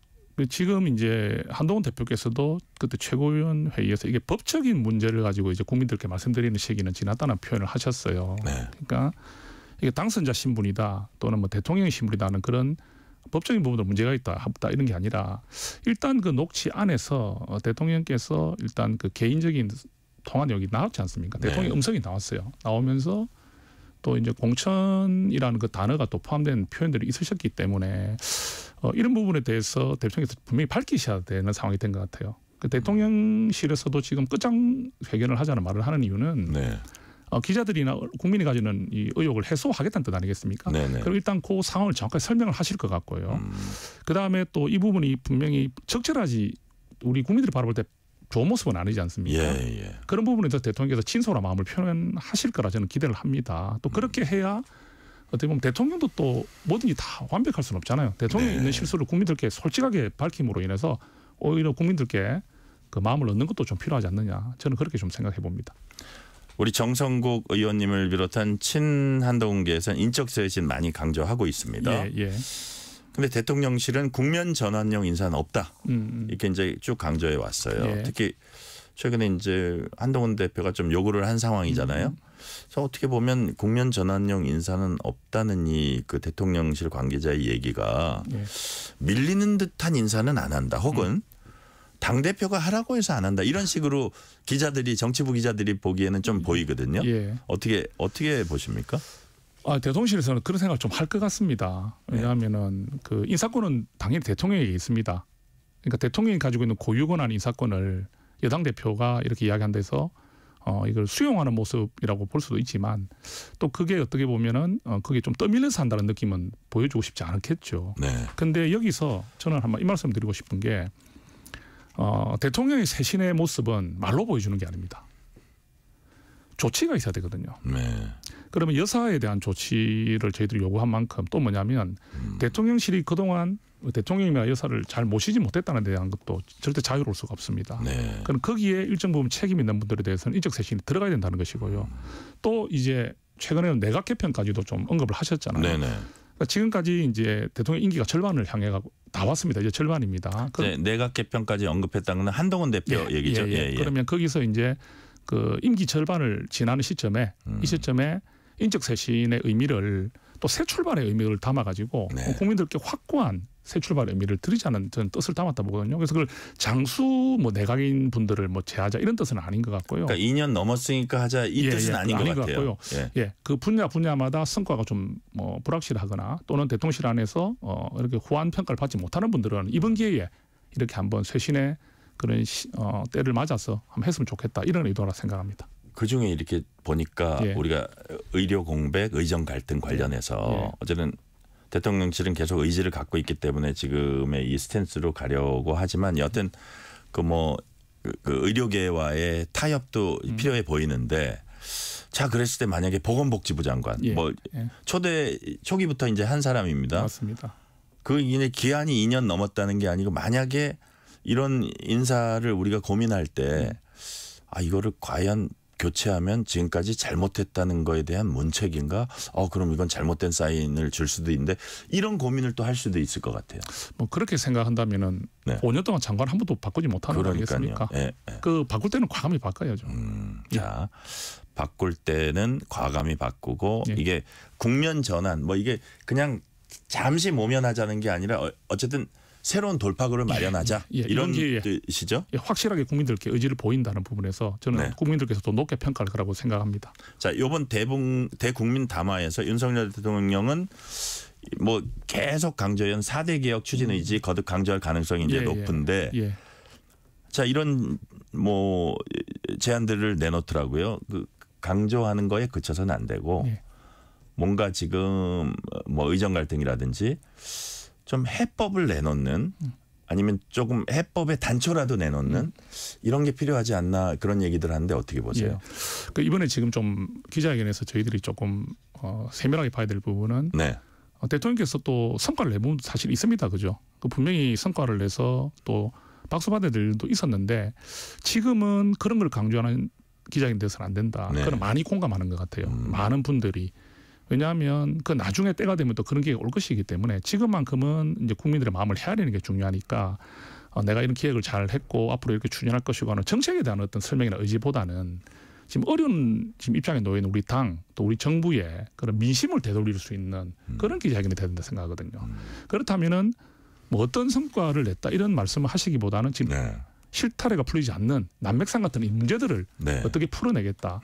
지금 이제 한동훈 대표께서도 그때 최고위원 회의에서 이게 법적인 문제를 가지고 이제 국민들께 말씀드리는 시기는 지났다는 표현을 하셨어요. 그러니까 이게 당선자 신분이다 또는 뭐 대통령의 신분이다는 그런 법적인 부분도 문제가 있다 없다 이런 게 아니라 일단 그 녹취 안에서 대통령께서 일단 그 개인적인 통화 내용이 나왔지 않습니까? 대통령 음성이 나왔어요. 나오면서 또 이제 공천이라는 그 단어가 또 포함된 표현들이 있으셨기 때문에 이런 부분에 대해서 대통령께서 분명히 밝히셔야 되는 상황이 된 것 같아요. 그 대통령실에서도 지금 끝장 회견을 하자는 말을 하는 이유는 기자들이나 국민이 가지는 이 의혹을 해소하겠다는 뜻 아니겠습니까? 그럼 일단 그 상황을 정확하게 설명을 하실 것 같고요. 그다음에 또 이 부분이 분명히 적절하지 우리 국민들이 바라볼 때 좋은 모습은 아니지 않습니까? 그런 부분에 대해서 대통령께서 진솔한 마음을 표현하실 거라 저는 기대를 합니다. 또 그렇게 해야 어떻게 보면 대통령도 또 뭐든지 다 완벽할 수는 없잖아요. 대통령이 있는 실수를 국민들께 솔직하게 밝힘으로 인해서 오히려 국민들께 그 마음을 얻는 것도 좀 필요하지 않느냐. 저는 그렇게 좀 생각해 봅니다. 우리 정성국 의원님을 비롯한 친한동훈계에서는 인적 쇄신 많이 강조하고 있습니다. 근데 대통령실은 국면 전환용 인사는 없다. 이렇게 이제 쭉 강조해 왔어요. 특히 최근에 이제 한동훈 대표가 좀 요구를 한 상황이잖아요. 자, 어떻게 보면 국면 전환용 인사는 없다는 이 그 대통령실 관계자의 얘기가 예. 밀리는 듯한 인사는 안 한다. 혹은 당대표가 하라고 해서 안 한다. 이런 식으로 기자들이 정치부 기자들이 보기에는 좀 보이거든요. 예. 어떻게 보십니까? 대통령실에서는 그런 생각을 좀 할 것 같습니다. 왜냐하면은 그 인사권은 당연히 대통령에게 있습니다. 그러니까 대통령이 가지고 있는 고유권한 인사권을 여당 대표가 이렇게 이야기한 데서 이걸 수용하는 모습이라고 볼 수도 있지만 또 그게 어떻게 보면은 그게 좀 떠밀려서 한다는 느낌은 보여주고 싶지 않겠죠. 네. 근데 여기서 저는 한번 이 말씀 드리고 싶은 게 대통령의 쇄신의 모습은 말로 보여주는 게 아닙니다. 조치가 있어야 되거든요. 네. 그러면 여사에 대한 조치를 저희들이 요구한 만큼 또 뭐냐면 대통령실이 그동안 대통령이나 여사를 잘 모시지 못했다는 데 대한 것도 절대 자유로울 수가 없습니다. 네. 그럼 거기에 일정 부분 책임 있는 분들에 대해서는 인적 쇄신이 들어가야 된다는 것이고요. 또 이제 최근에는 내각 개편까지도 좀 언급을 하셨잖아요. 네네. 그러니까 지금까지 이제 대통령 임기가 절반을 향해 가고 다 왔습니다. 이제 절반입니다. 네, 내각 개편까지 언급했다는 건 한동훈 대표 얘기죠. 예. 그러면 거기서 이제 그 임기 절반을 지나는 시점에 이 시점에 인적 쇄신의 의미를 또 새 출발의 의미를 담아가지고 네. 국민들께 확고한 새 출발의 의미를 드리자는 저는 뜻을 담았다 보거든요. 그래서 그걸 장수 내각인 분들을 제하자 이런 뜻은 아닌 것 같고요. 그러니까 2년 넘었으니까 하자 이 뜻은 아닌 것 같아요. 그 분야마다 성과가 좀 불확실하거나 또는 대통령실 안에서 이렇게 호환 평가를 받지 못하는 분들은 이번 기회에 이렇게 한번 쇄신의 그런 때를 맞아서 한번 했으면 좋겠다 이런 의도라 생각합니다. 그중에 이렇게 보니까 우리가 의료 공백, 의정 갈등 관련해서 어제는 대통령실은 계속 의지를 갖고 있기 때문에 지금의 이 스탠스로 가려고 하지만 여하튼 그 의료계와의 타협도 필요해 보이는데 자 그랬을 때 만약에 보건복지부 장관 초기부터 이제 한 사람입니다. 맞습니다. 그 기한이 2년 넘었다는 게 아니고 만약에 이런 인사를 우리가 고민할 때 이거를 과연 교체하면 지금까지 잘못했다는 거에 대한 문책인가? 그럼 이건 잘못된 사인을 줄 수도 있는데 이런 고민을 또 할 수도 있을 것 같아요. 그렇게 생각한다면은 5년 동안 장관 한 번도 바꾸지 못하는 거 아니겠습니까? 그 바꿀 때는 과감히 바꿔야죠. 자, 바꿀 때는 과감히 바꾸고 이게 국면 전환 이게 그냥 잠시 모면하자는 게 아니라 어쨌든 새로운 돌파구를 마련하자 이런 뜻이죠. 확실하게 국민들께 의지를 보인다는 부분에서 저는 국민들께서 더 높게 평가할 거라고 생각합니다. 자, 이번 대국민 담화에서 윤석열 대통령은 계속 강조한 4대 개혁 추진 의지 거듭 강조할 가능성이 이제 높은데 자 이런 제안들을 내놓더라고요. 강조하는 거에 그쳐서는 안 되고 뭔가 지금 의정 갈등이라든지 좀 해법을 내놓는 아니면 조금 해법의 단초라도 내놓는 이런 게 필요하지 않나 그런 얘기들 하는데 어떻게 보세요? 이번에 지금 좀 기자회견에서 저희들이 조금 세밀하게 봐야 될 부분은 대통령께서 또 성과를 내본 부분도 사실 있습니다. 그죠? 분명히 성과를 내서 또 박수 받을 일도 있었는데 지금은 그런 걸 강조하는 기자회견 돼서는 안 된다. 그건 많이 공감하는 것 같아요. 많은 분들이. 왜냐하면 그 나중에 때가 되면 또 그런 기회가 올 것이기 때문에 지금만큼은 이제 국민들의 마음을 헤아리는 게 중요하니까 내가 이런 기획을 잘 했고 앞으로 이렇게 추진할 것이고 하는 정책에 대한 어떤 설명이나 의지보다는 지금 어려운 입장에 놓여 있는 우리 당 또 우리 정부의 그런 민심을 되돌릴 수 있는 그런 기자회견이 돼야 된다 생각하거든요. 그렇다면은 어떤 성과를 냈다 이런 말씀을 하시기보다는 지금 실타래가 풀리지 않는 난맥상 같은 이 문제들을 어떻게 풀어내겠다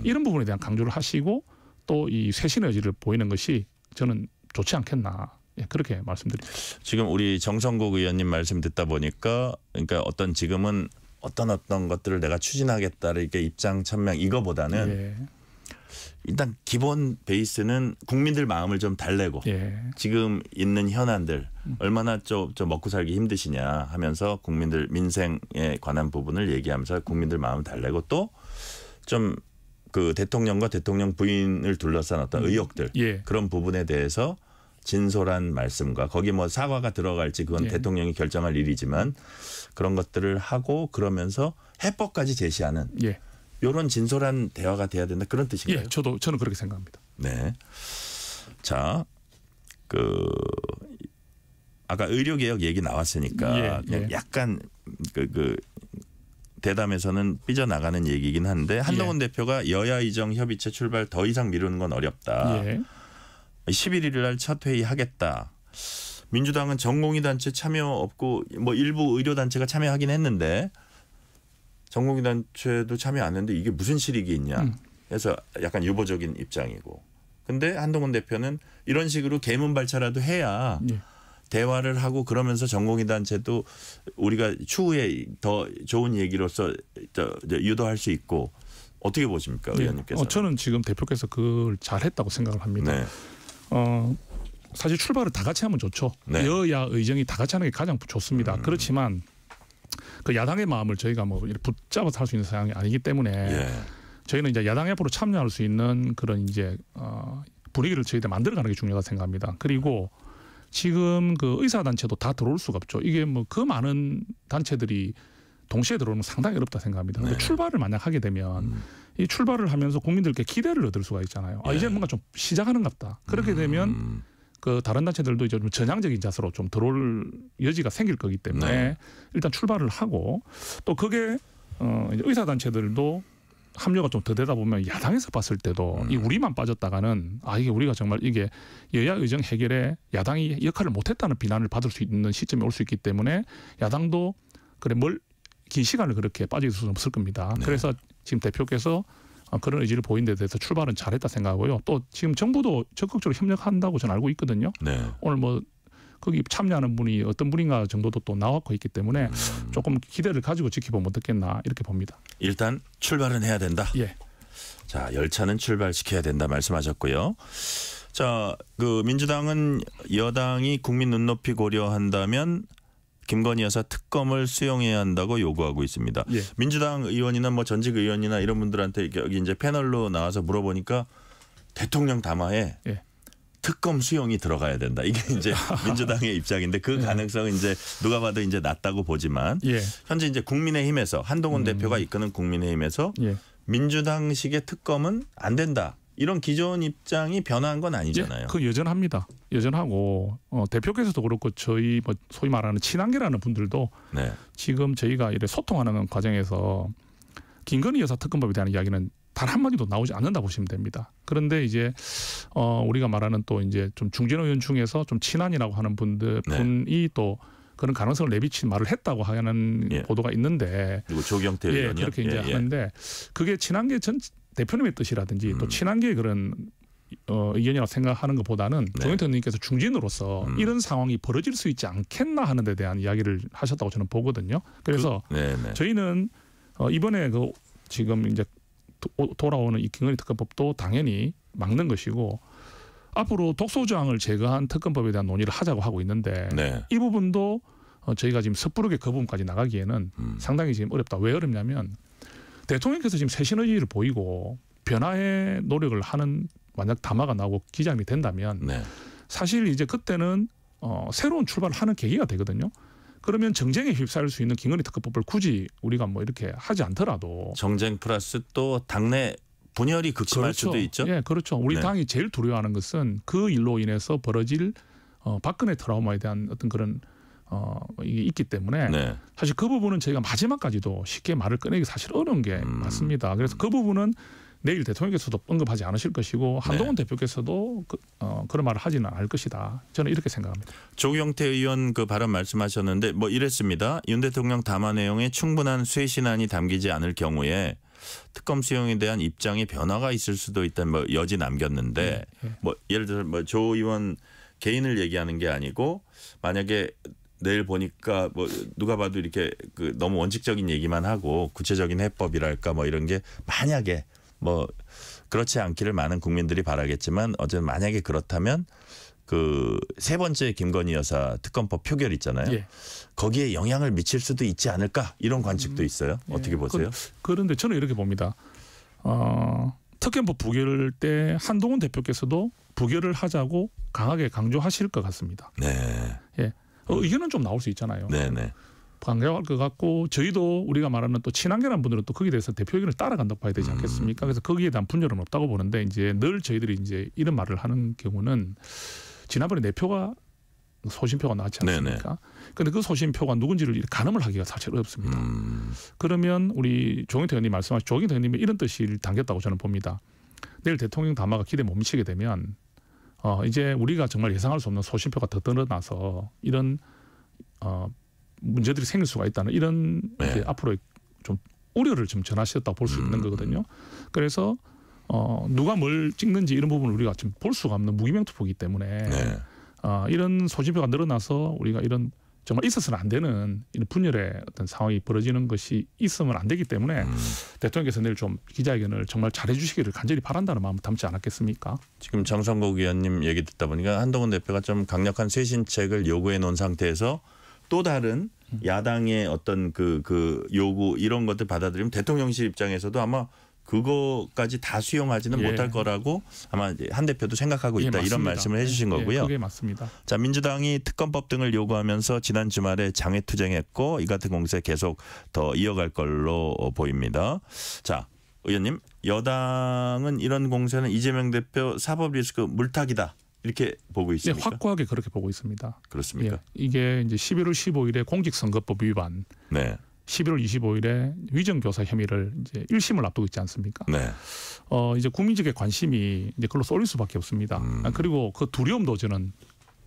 이런 부분에 대한 강조를 하시고 또 이 쇄신의 의지를 보이는 것이 저는 좋지 않겠나 그렇게 말씀드립니다. 지금 우리 정성국 의원님 말씀 듣다 보니까 그러니까 지금은 어떤 것들을 내가 추진하겠다 이렇게 입장 천명 이거보다는 일단 기본 베이스는 국민들 마음을 좀 달래고 지금 있는 현안들 얼마나 좀 먹고 살기 힘드시냐 하면서 국민들 민생에 관한 부분을 얘기하면서 국민들 마음을 달래고 또 좀 그 대통령과 대통령 부인을 둘러싼 어떤 의혹들 그런 부분에 대해서 진솔한 말씀과 거기 사과가 들어갈지 그건 대통령이 결정할 일이지만 그런 것들을 하고 그러면서 해법까지 제시하는 이런 진솔한 대화가 돼야 된다 그런 뜻인가요? 저는 그렇게 생각합니다. 네. 자, 아까 의료개혁 얘기 나왔으니까 그냥 약간 대담에서는 삐져나가는 얘기긴 한데 한동훈 대표가 여야 이정 협의체 출발 더 이상 미루는 건 어렵다. 11일 날 첫 회의 하겠다. 민주당은 전공의 단체 참여 없고 뭐 일부 의료 단체가 참여하긴 했는데 전공의 단체도 참여 안 했는데 이게 무슨 실익이 있냐 해서 약간 유보적인 입장이고. 근데 한동훈 대표는 이런 식으로 개문발차라도 해야 대화를 하고 그러면서 전공의 단체도 우리가 추후에 더 좋은 얘기로서 유도할 수 있고. 어떻게 보십니까, 의원님께서? 저는 지금 대표께서 그걸 잘했다고 생각을 합니다. 네. 사실 출발을 다 같이 하면 좋죠. 여야 의정이 다 같이 하는 게 가장 좋습니다. 그렇지만 그 야당의 마음을 저희가 뭐 붙잡아서 할 수 있는 상황이 아니기 때문에 저희는 이제 야당이 앞으로 참여할 수 있는 그런 이제 분위기를 저희들 만들어가는 게 중요하다고 생각합니다. 그리고 지금 그 의사 단체도 다 들어올 수가 없죠. 이게 뭐 그 많은 단체들이 동시에 들어오는 건 상당히 어렵다 생각합니다. 근데 출발을 만약 하게 되면 이 출발을 하면서 국민들께 기대를 얻을 수가 있잖아요. 이제 뭔가 좀 시작하는 것 같다. 그렇게 되면 그 다른 단체들도 이제 좀 전향적인 자세로 좀 들어올 여지가 생길 거기 때문에 일단 출발을 하고 또 그게 이제 의사 단체들도 합류가 좀 더 되다 보면 야당에서 봤을 때도 이 우리만 빠졌다가는 이게 우리가 정말 이게 여야 의정 해결에 야당이 역할을 못했다는 비난을 받을 수 있는 시점이 올 수 있기 때문에 야당도 그래 긴 시간을 그렇게 빠질 수는 없을 겁니다. 그래서 지금 대표께서 그런 의지를 보인 데 대해서 출발은 잘했다 생각하고요. 또 지금 정부도 적극적으로 협력한다고 저는 알고 있거든요. 오늘 뭐 거기 참여하는 분이 어떤 분인가 정도도 또 나왔고 있기 때문에 조금 기대를 가지고 지켜보면 어떻겠나 이렇게 봅니다. 일단 출발은 해야 된다. 자, 열차는 출발시켜야 된다 말씀하셨고요. 자, 그 민주당은 여당이 국민 눈높이 고려한다면 김건희 여사 특검을 수용해야 한다고 요구하고 있습니다. 민주당 의원이나 뭐 전직 의원이나 이런 분들한테 여기 이제 패널로 나와서 물어보니까 대통령 담화에 특검 수용이 들어가야 된다. 이게 이제 민주당의 입장인데 그 가능성은 이제 누가 봐도 이제 낮다고 보지만 현재 이제 국민의힘에서 한동훈 대표가 이끄는 국민의힘에서 민주당식의 특검은 안 된다. 이런 기존 입장이 변한 건 아니잖아요. 그 여전합니다. 여전하고 대표께서도 그렇고 저희 뭐 소위 말하는 친한계라는 분들도 지금 저희가 이래 소통하는 과정에서 김건희 여사 특검법에 대한 이야기는 단 한마디도 나오지 않는다 보시면 됩니다. 그런데 이제 우리가 말하는 또 이제 좀 중진 의원 중에서 좀 친한이라고 하는 분이 또 그런 가능성을 내비친 말을 했다고 하는 보도가 있는데 그리고 조경태 의원이요. 그렇게 이제 하는데 그게 친한계 전 대표님의 뜻이라든지 또 친한계의 그런 의견이라고 생각하는 것보다는 조경태 의원님께서 중진으로서 이런 상황이 벌어질 수 있지 않겠나 하는 데 대한 이야기를 하셨다고 저는 보거든요. 그래서 저희는 이번에 그 지금 이제 돌아오는 이 김건희 특검법도 당연히 막는 것이고 앞으로 독소조항을 제거한 특검법에 대한 논의를 하자고 하고 있는데 이 부분도 저희가 지금 섣부르게 그 부분까지 나가기에는 상당히 지금 어렵다. 왜 어렵냐면 대통령께서 지금 새신 의지를 보이고 변화의 노력을 하는 만약 담화가 나오고 기자님이 된다면 사실 이제 그때는 새로운 출발을 하는 계기가 되거든요. 그러면 정쟁에 휩싸일 수 있는 김건희 특검법을 굳이 우리가 뭐 이렇게 하지 않더라도 정쟁 플러스 또 당내 분열이 극심할 수도 있죠. 그렇죠. 우리 당이 제일 두려워하는 것은 그 일로 인해서 벌어질 박근혜 트라우마에 대한 어떤 그런 이게 있기 때문에 사실 그 부분은 저희가 마지막까지도 쉽게 말을 꺼내기 사실 어려운 게 맞습니다. 그래서 그 부분은 내일 대통령께서도 언급하지 않으실 것이고 한동훈 대표께서도 그런 말을 하지는 않을 것이다. 저는 이렇게 생각합니다. 조경태 의원 그 발언 말씀하셨는데 뭐 이랬습니다. 윤 대통령 담화 내용에 충분한 쇄신안이 담기지 않을 경우에 특검 수용에 대한 입장의 변화가 있을 수도 있다는 뭐 여지 남겼는데 뭐 예를 들어 뭐 조 의원 개인을 얘기하는 게 아니고 만약에 내일 보니까 뭐 누가 봐도 이렇게 그 너무 원칙적인 얘기만 하고 구체적인 해법이랄까 뭐 이런 게 만약에 뭐 그렇지 않기를 많은 국민들이 바라겠지만 어쨌든 만약에 그렇다면 그 세 번째 김건희 여사 특검법 표결 있잖아요. 거기에 영향을 미칠 수도 있지 않을까 이런 관측도 있어요. 어떻게 보세요? 그런데 저는 이렇게 봅니다. 특검법 부결 때 한동훈 대표께서도 부결을 하자고 강하게 강조하실 것 같습니다. 의견은 좀 나올 수 있잖아요. 강조할 것 같고 저희도 우리가 말하는 또 친한계라는 분들은 또 거기에 대해서 대표 의견을 따라간다고 봐야 되지 않겠습니까? 그래서 거기에 대한 분열은 없다고 보는데 이제 늘 저희들이 이제 이런 말을 하는 경우는 지난번에 내표가 소신표가 나왔지 않습니까? 그런데 그 소신표가 누군지를 가늠을 하기가 사실 어렵습니다. 그러면 우리 조경태 의원님 말씀하신 조경태 의원님이 이런 뜻을 담겼다고 저는 봅니다. 내일 대통령 담화가 기대에 못 미치게 되면 이제 우리가 정말 예상할 수 없는 소신표가 더 늘어나서 이런 문제들이 생길 수가 있다는 이런 이제 앞으로 좀 우려를 좀 전하셨다고 볼 수 있는 거거든요. 그래서 누가 뭘 찍는지 이런 부분을 우리가 지금 볼 수가 없는 무기명투표이기 때문에 이런 소신표가 늘어나서 우리가 이런 정말 있어서는 안 되는 이런 분열의 어떤 상황이 벌어지는 것이 있으면 안 되기 때문에 대통령께서 내일 좀 기자회견을 정말 잘해 주시기를 간절히 바란다는 마음을 담지 않았겠습니까? 지금 장성국 의원님 얘기 듣다 보니까 한동훈 대표가 좀 강력한 쇄신책을 요구해 놓은 상태에서 또 다른 야당의 어떤 그 요구 이런 것들 받아들이면 대통령실 입장에서도 아마 그거까지 다 수용하지는 못할 거라고 아마 한 대표도 생각하고 있다 이런 말씀을 해주신 거고요. 그게 맞습니다. 자, 민주당이 특검법 등을 요구하면서 지난 주말에 장외투쟁했고 이 같은 공세 계속 더 이어갈 걸로 보입니다. 자, 의원님, 여당은 이런 공세는 이재명 대표 사법 리스크 물타기다 이렇게 보고 있습니까? 네, 확고하게 그렇게 보고 있습니다. 그렇습니까? 이게 이제 11월 15일에 공직선거법 위반. 11월 25일에 위정교사 혐의를 이제 1심을 앞두고 있지 않습니까? 이제 국민적인 관심이 이제 그걸로 쏠릴 수밖에 없습니다. 그리고 그 두려움도 저는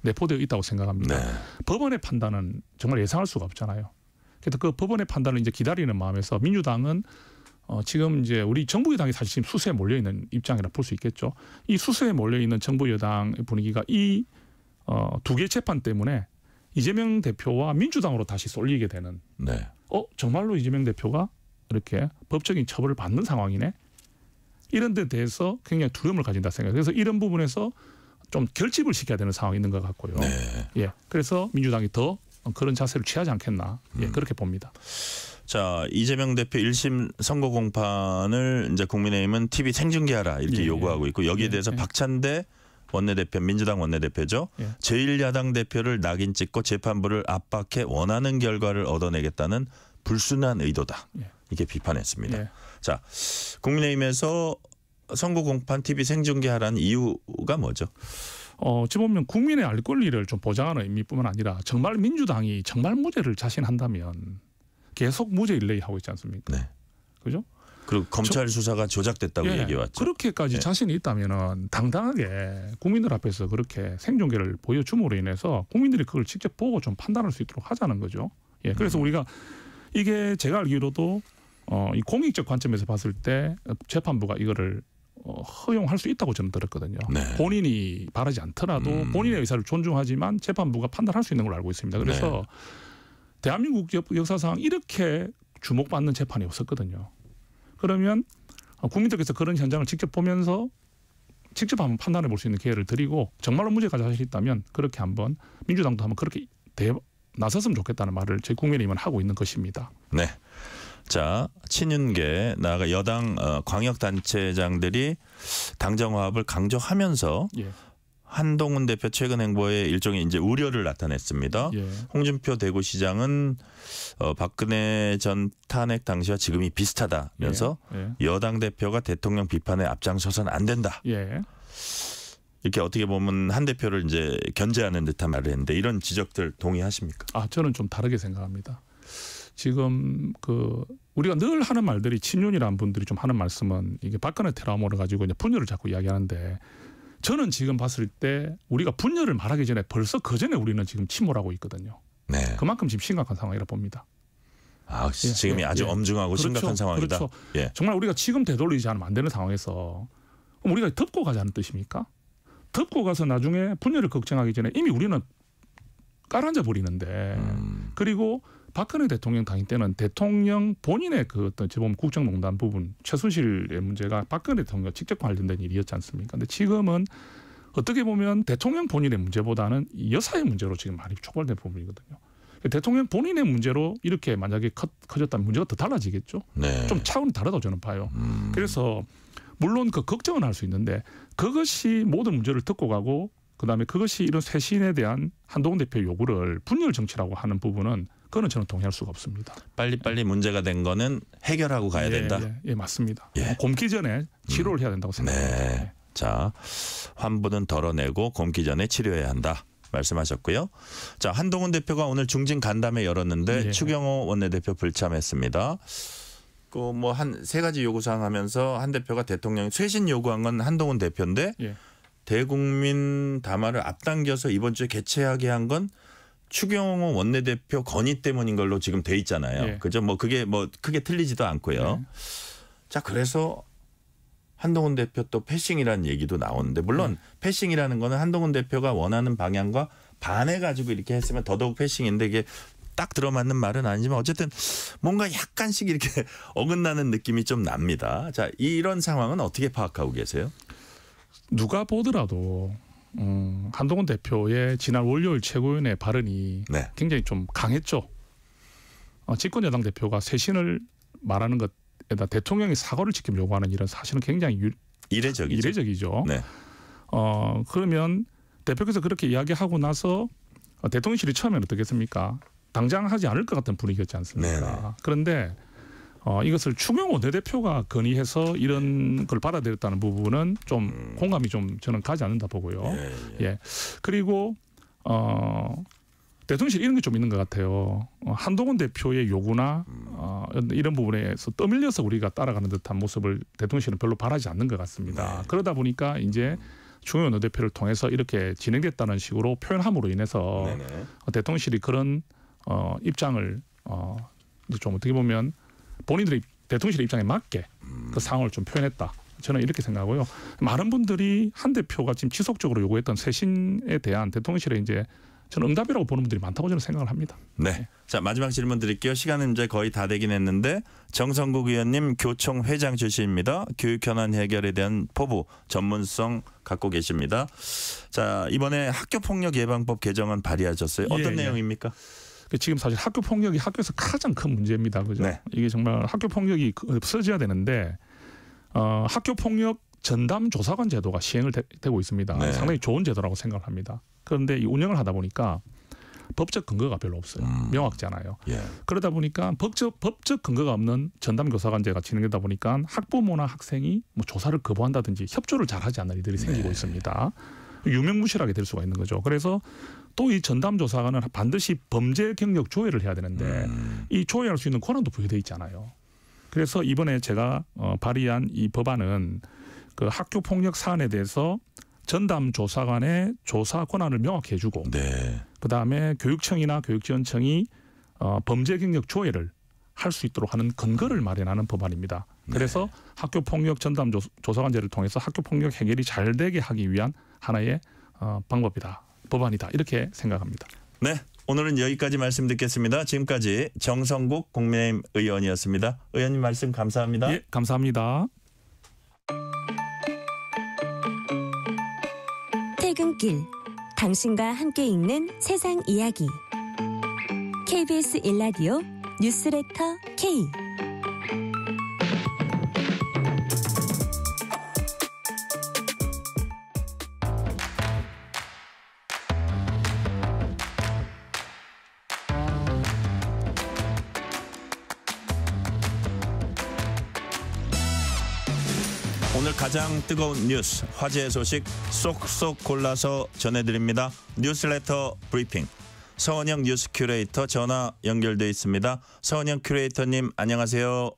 내포되어 있다고 생각합니다. 법원의 판단은 정말 예상할 수가 없잖아요. 그래서 그 법원의 판단을 이제 기다리는 마음에서 민주당은 지금 이제 우리 정부 여당이 사실 지금 수세에 몰려 있는 입장이라 볼 수 있겠죠. 이 수세에 몰려 있는 정부 여당의 분위기가 이 두 개 재판 때문에 이재명 대표와 민주당으로 다시 쏠리게 되는. 정말로 이재명 대표가 이렇게 법적인 처벌을 받는 상황이네. 이런 데 대해서 굉장히 두려움을 가진다 생각해요. 그래서 이런 부분에서 좀 결집을 시켜야 되는 상황이 있는 것 같고요. 그래서 민주당이 더 그런 자세를 취하지 않겠나. 그렇게 봅니다. 자, 이재명 대표 1심 선고 공판을 이제 국민의힘은 TV 생중계하라 이렇게 요구하고 있고 여기에 대해서 박찬대 원내대표, 민주당 원내대표죠. 제1야당 대표를 낙인 찍고 재판부를 압박해 원하는 결과를 얻어내겠다는 불순한 의도다. 이게 비판했습니다. 자, 국민의힘에서 선거 공판 TV 생중계하라는 이유가 뭐죠? 지금 보면 국민의 알 권리를 좀 보장하는 의미뿐만 아니라 정말 민주당이 정말 무죄를 자신한다면 계속 무죄 릴레이 하고 있지 않습니까? 그죠? 그리고 검찰 수사가 조작됐다고 얘기해왔죠. 그렇게까지 자신이 있다면은 당당하게 국민들 앞에서 그렇게 생중계를 보여줌으로 인해서 국민들이 그걸 직접 보고 좀 판단할 수 있도록 하자는 거죠. 그래서 우리가 이게 제가 알기로도 이 공익적 관점에서 봤을 때 재판부가 이거를 허용할 수 있다고 저는 들었거든요. 본인이 바라지 않더라도 본인의 의사를 존중하지만 재판부가 판단할 수 있는 걸로 알고 있습니다. 그래서 대한민국 역사상 이렇게 주목받는 재판이 없었거든요. 그러면 국민들께서 그런 현장을 직접 보면서 직접 한번 판단해 볼 수 있는 기회를 드리고 정말로 무죄가 자신 있다면 그렇게 한번 민주당도 한번 그렇게 나섰으면 좋겠다는 말을 저희 국민의힘은 하고 있는 것입니다. 자, 친윤계 나아가 여당 광역단체장들이 당정화합을 강조하면서 한동훈 대표 최근 행보에 일종의 이제 우려를 나타냈습니다. 홍준표 대구시장은 박근혜 전 탄핵 당시와 지금이 비슷하다면서 여당 대표가 대통령 비판에 앞장서서는 안 된다. 이렇게 어떻게 보면 한 대표를 이제 견제하는 듯한 말을 했는데 이런 지적들 동의하십니까? 저는 좀 다르게 생각합니다. 지금 우리가 늘 하는 말들이 친윤이라는 분들이 좀 하는 말씀은 이게 박근혜 테러를 가지고 이제 분열을 자꾸 이야기하는데 저는 지금 봤을 때 우리가 분열을 말하기 전에 벌써 그 전에 우리는 지금 침몰하고 있거든요. 그만큼 지금 심각한 상황이라 봅니다. 지금이 아주 엄중하고 심각한 상황이다. 정말 우리가 지금 되돌리지 않으면 안 되는 상황에서 그럼 우리가 덮고 가자는 뜻입니까? 덮고 가서 나중에 분열을 걱정하기 전에 이미 우리는 깔아앉아 버리는데 그리고 박근혜 대통령 당일 때는 대통령 본인의 그 어떤 재범 국정농단 부분 최순실의 문제가 박근혜 대통령과 직접 관련된 일이었지 않습니까? 근데 지금은 어떻게 보면 대통령 본인의 문제보다는 여사의 문제로 지금 많이 촉발된 부분이거든요. 대통령 본인의 문제로 이렇게 만약에 커졌다면 문제가 더 달라지겠죠. 좀 차원이 다르다고 저는 봐요. 그래서 물론 그 걱정은 할 수 있는데 그것이 모든 문제를 덮고 가고 그다음에 그것이 이런 쇄신에 대한 한동훈 대표의 요구를 분열 정치라고 하는 부분은 그거는 저는 동의할 수가 없습니다. 빨리빨리 문제가 된 거는 해결하고 가야 된다. 맞습니다. 곰기 전에 치료를 해야 된다고 생각합니다. 자, 환부는 덜어내고 곰기 전에 치료해야 한다. 말씀하셨고요. 자, 한동훈 대표가 오늘 중진 간담회 열었는데 예. 추경호 원내대표 불참했습니다. 그 뭐 한 세 가지 요구사항 하면서 한 대표가 대통령 쇄신 요구한 건 한동훈 대표인데 예. 대국민 담화를 앞당겨서 이번 주에 개최하게 한 건 추경호 원내대표 건의 때문인 걸로 지금 돼 있잖아요. 예. 그죠? 뭐 그게 뭐 크게 틀리지도 않고요. 자, 그래서 한동훈 대표 또 패싱이라는 얘기도 나오는데 물론 패싱이라는 거는 한동훈 대표가 원하는 방향과 반해가지고 이렇게 했으면 더더욱 패싱인데 이게 딱 들어맞는 말은 아니지만 어쨌든 뭔가 약간씩 이렇게 어긋나는 느낌이 좀 납니다. 자, 이런 상황은 어떻게 파악하고 계세요? 누가 보더라도 한동훈 대표의 지난 월요일 최고위원회 발언이 네. 굉장히 좀 강했죠. 집권여당 대표가 쇄신을 말하는 것에다 대통령이 사과를 직접 요구하는 일은 사실은 굉장히 이례적이죠. 네. 그러면 대표께서 그렇게 이야기하고 나서 대통령실이 처음에는 어떻겠습니까? 당장 하지 않을 것 같은 분위기였지 않습니까? 네네. 그런데 이것을 추경호 원내대표가 건의해서 이런 걸 받아들였다는 부분은 좀 공감이 좀 저는 가지 않는다 보고요. 예. 그리고 대통령실 이런 게 좀 있는 것 같아요. 한동훈 대표의 요구나 이런 부분에서 떠밀려서 우리가 따라가는 듯한 모습을 대통령실은 별로 바라지 않는 것 같습니다. 네. 그러다 보니까 이제 추경호 원내대표를 통해서 이렇게 진행됐다는 식으로 표현함으로 인해서 대통령실이 그런 입장을 좀 어떻게 보면 본인들의 대통령실의 입장에 맞게 그 상황을 좀 표현했다. 저는 이렇게 생각하고요. 많은 분들이 한 대표가 지금 지속적으로 요구했던 쇄신에 대한 대통령실의 이제 저는 응답이라고 보는 분들이 많다고 저는 생각을 합니다. 네. 자, 마지막 질문 드릴게요. 시간은 이제 거의 다 되긴 했는데 정성국 의원님 교총 회장 출신입니다. 교육 현안 해결에 대한 포부 전문성 갖고 계십니다. 자, 이번에 학교폭력 예방법 개정안 발의하셨어요. 어떤 내용입니까? 지금 사실 학교 폭력이 학교에서 가장 큰 문제입니다. 그죠? 네. 이게 정말 학교 폭력이 없어져야 되는데 학교 폭력 전담 조사관 제도가 시행을 되고 있습니다. 네. 상당히 좋은 제도라고 생각을 합니다. 그런데 이 운영을 하다 보니까 법적 근거가 별로 없어요. 명확지 않아요. 예. 그러다 보니까 법적 근거가 없는 전담 교사관제가 진행되다 보니까 학부모나 학생이 뭐 조사를 거부한다든지 협조를 잘하지 않는 일들이 생기고 있습니다. 유명무실하게 될 수가 있는 거죠. 그래서 또 이 전담 조사관은 반드시 범죄 경력 조회를 해야 되는데 이 조회할 수 있는 권한도 부여되어 있지 않아요. 그래서 이번에 제가 발의한 이 법안은 그 학교 폭력 사안에 대해서 전담 조사관의 조사 권한을 명확히 해주고 그다음에 교육청이나 교육지원청이 범죄 경력 조회를 할 수 있도록 하는 근거를 마련하는 법안입니다. 그래서 학교 폭력 전담 조사관제를 통해서 학교 폭력 해결이 잘 되게 하기 위한 하나의 방법이다. 법안이다. 이렇게 생각합니다. 네. 오늘은 여기까지 말씀 듣겠습니다. 지금까지 정성국 국민의힘 의원이었습니다. 의원님 말씀 감사합니다. 예, 감사합니다. 퇴근길 당신과 함께 읽는 세상 이야기 KBS 1라디오 뉴스레터 K 오늘 가장 뜨거운 뉴스, 화제의 소식 쏙쏙 골라서 전해드립니다. 뉴스레터 브리핑. 서은영 뉴스 큐레이터 전화 연결돼 있습니다. 서은영 큐레이터님 안녕하세요.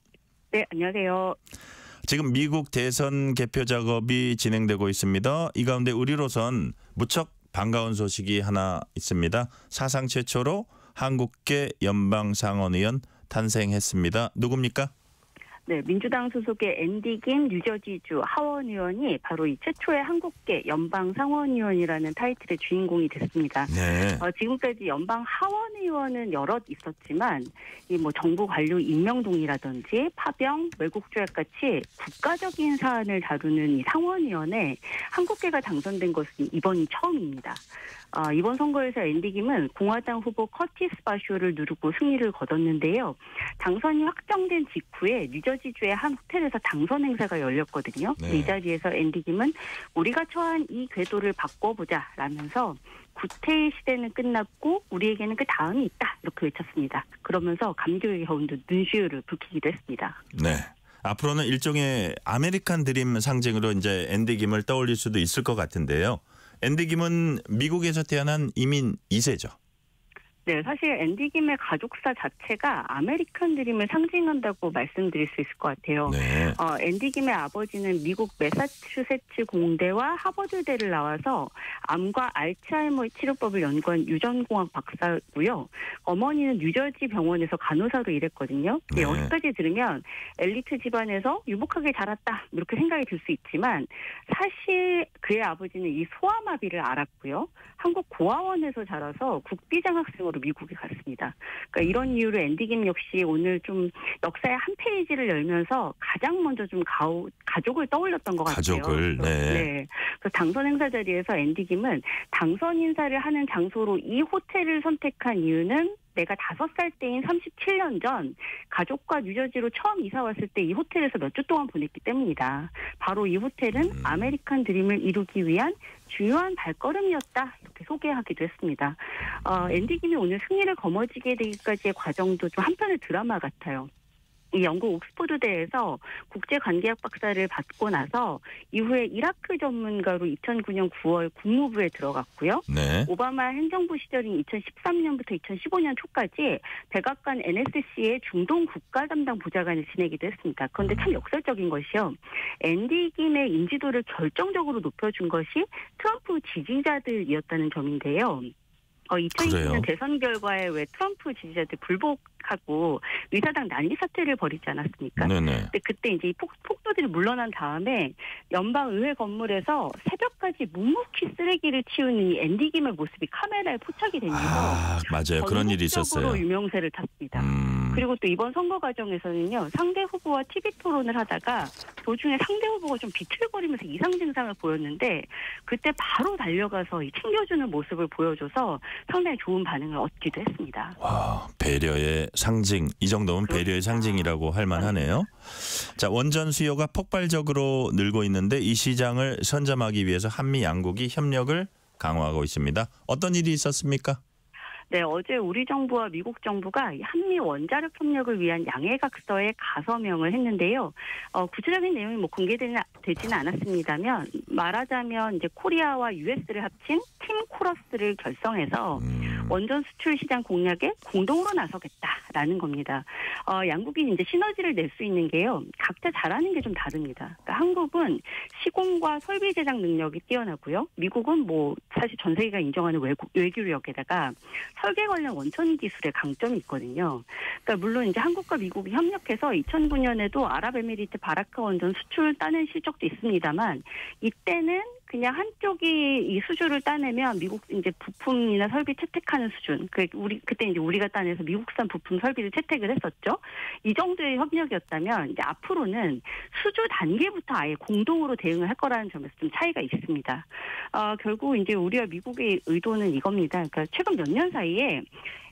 네, 안녕하세요. 지금 미국 대선 개표 작업이 진행되고 있습니다. 이 가운데 우리로선 무척 반가운 소식이 하나 있습니다. 사상 최초로 한국계 연방상원의원 탄생했습니다. 누굽니까? 네, 민주당 소속의 앤디 김 뉴저지주 하원 의원이 바로 이 최초의 한국계 연방 상원의원이라는 타이틀의 주인공이 됐습니다. 네. 지금까지 연방 하원 의원은 여럿 있었지만 이 뭐 정부 관료 임명 동의라든지 파병, 외국 조약 같이 국가적인 사안을 다루는 이 상원의원에 한국계가 당선된 것은 이번이 처음입니다. 이번 선거에서 앤디 김은 공화당 후보 커티스 바쇼를 누르고 승리를 거뒀는데요. 당선이 확정된 직후에 뉴저지주의 한 호텔에서 당선 행사가 열렸거든요. 네. 이 자리에서 앤디 김은 우리가 처한 이 궤도를 바꿔보자라면서 구태의 시대는 끝났고 우리에게는 그 다음이 있다 이렇게 외쳤습니다. 그러면서 감격의 가운데 눈시울을 붉히기도 했습니다. 네. 앞으로는 일종의 아메리칸 드림 상징으로 이제 앤디 김을 떠올릴 수도 있을 것 같은데요. 앤디 김은 미국에서 태어난 이민 2세죠. 네, 사실 앤디 김의 가족사 자체가 아메리칸 드림을 상징한다고 말씀드릴 수 있을 것 같아요. 네. 앤디 김의 아버지는 미국 매사추세츠 공대와 하버드대를 나와서 암과 알츠하이머 치료법을 연구한 유전공학 박사고요. 어머니는 뉴저지 병원에서 간호사로 일했거든요. 네. 여기까지 들으면 엘리트 집안에서 유복하게 자랐다 이렇게 생각이 들 수 있지만 사실 그의 아버지는 이 소아마비를 앓았고요. 한국 고아원에서 자라서 국비장학생으로 미국에 갔습니다. 그러니까 이런 이유로 앤디 김 역시 오늘 좀 역사의 한 페이지를 열면서 가장 먼저 좀 가족을 떠올렸던 것 같아요. 가족을, 네. 네. 그래서 당선 행사 자리에서 앤디 김은 당선 인사를 하는 장소로 이 호텔을 선택한 이유는 내가 5살 때인 37년 전 가족과 뉴저지로 처음 이사 왔을 때 이 호텔에서 몇 주 동안 보냈기 때문이다. 바로 이 호텔은 아메리칸 드림을 이루기 위한 중요한 발걸음이었다. 이렇게 소개하기도 했습니다. 앤디 김이 오늘 승리를 거머쥐게 되기까지의 과정도 좀 한편의 드라마 같아요. 이 영국 옥스퍼드대에서 국제관계학 박사를 받고 나서 이후에 이라크 전문가로 2009년 9월 국무부에 들어갔고요. 네. 오바마 행정부 시절인 2013년부터 2015년 초까지 백악관 NSC의 중동 국가 담당 보좌관을 지내기도 했습니다. 그런데 참 역설적인 것이요. 앤디 김의 인지도를 결정적으로 높여준 것이 트럼프 지지자들이었다는 점인데요. 2020년 대선 결과에 왜 트럼프 지지자들 불복하고 의사당 난리 사태를 벌이지 않았습니까? 네네. 근데 그때 이제 이 폭도들이 물러난 다음에 연방의회 건물에서 새벽까지 묵묵히 쓰레기를 치우는 이 앤디 김의 모습이 카메라에 포착이 되면서 맞아요. 그런 일이 있었어요. 유명세를 탔습니다. 그리고 또 이번 선거 과정에서는요. 상대 후보와 TV 토론을 하다가 도중에 상대 후보가 좀 비틀거리면서 이상 증상을 보였는데 그때 바로 달려가서 챙겨주는 모습을 보여줘서 상당히 좋은 반응을 얻기도 했습니다. 와, 배려의 상징. 이 정도면 배려의 상징이라고 할 만하네요. 자, 원전 수요가 폭발적으로 늘고 있는데 이 시장을 선점하기 위해서 한미 양국이 협력을 강화하고 있습니다. 어떤 일이 있었습니까? 네, 어제 우리 정부와 미국 정부가 한미 원자력 협력을 위한 양해각서에 가서명을 했는데요. 구체적인 내용이 공개되지는 않았습니다만 말하자면 이제 코리아와 US를 합친 팀 코러스를 결성해서 원전 수출 시장 공략에 공동으로 나서겠다라는 겁니다. 양국이 이제 시너지를 낼 수 있는 게요. 각자 잘하는 게 좀 다릅니다. 그러니까 한국은 시공과 설비 제작 능력이 뛰어나고요. 미국은 사실 전 세계가 인정하는 외교력에다가 설계 관련 원천 기술의 강점이 있거든요. 그러니까 물론 이제 한국과 미국이 협력해서 2009년에도 아랍에미리트 바라카 원전 수출을 따낸 실적도 있습니다만 이때는 그냥 한쪽이 이 수주를 따내면 미국 이제 부품이나 설비 채택하는 수준. 그때 이제 우리가 따내서 미국산 부품 설비를 채택을 했었죠. 이 정도의 협력이었다면 이제 앞으로는 수주 단계부터 아예 공동으로 대응을 할 거라는 점에서 좀 차이가 있습니다. 결국 이제 우리와 미국의 의도는 이겁니다. 그러니까 최근 몇 년 사이에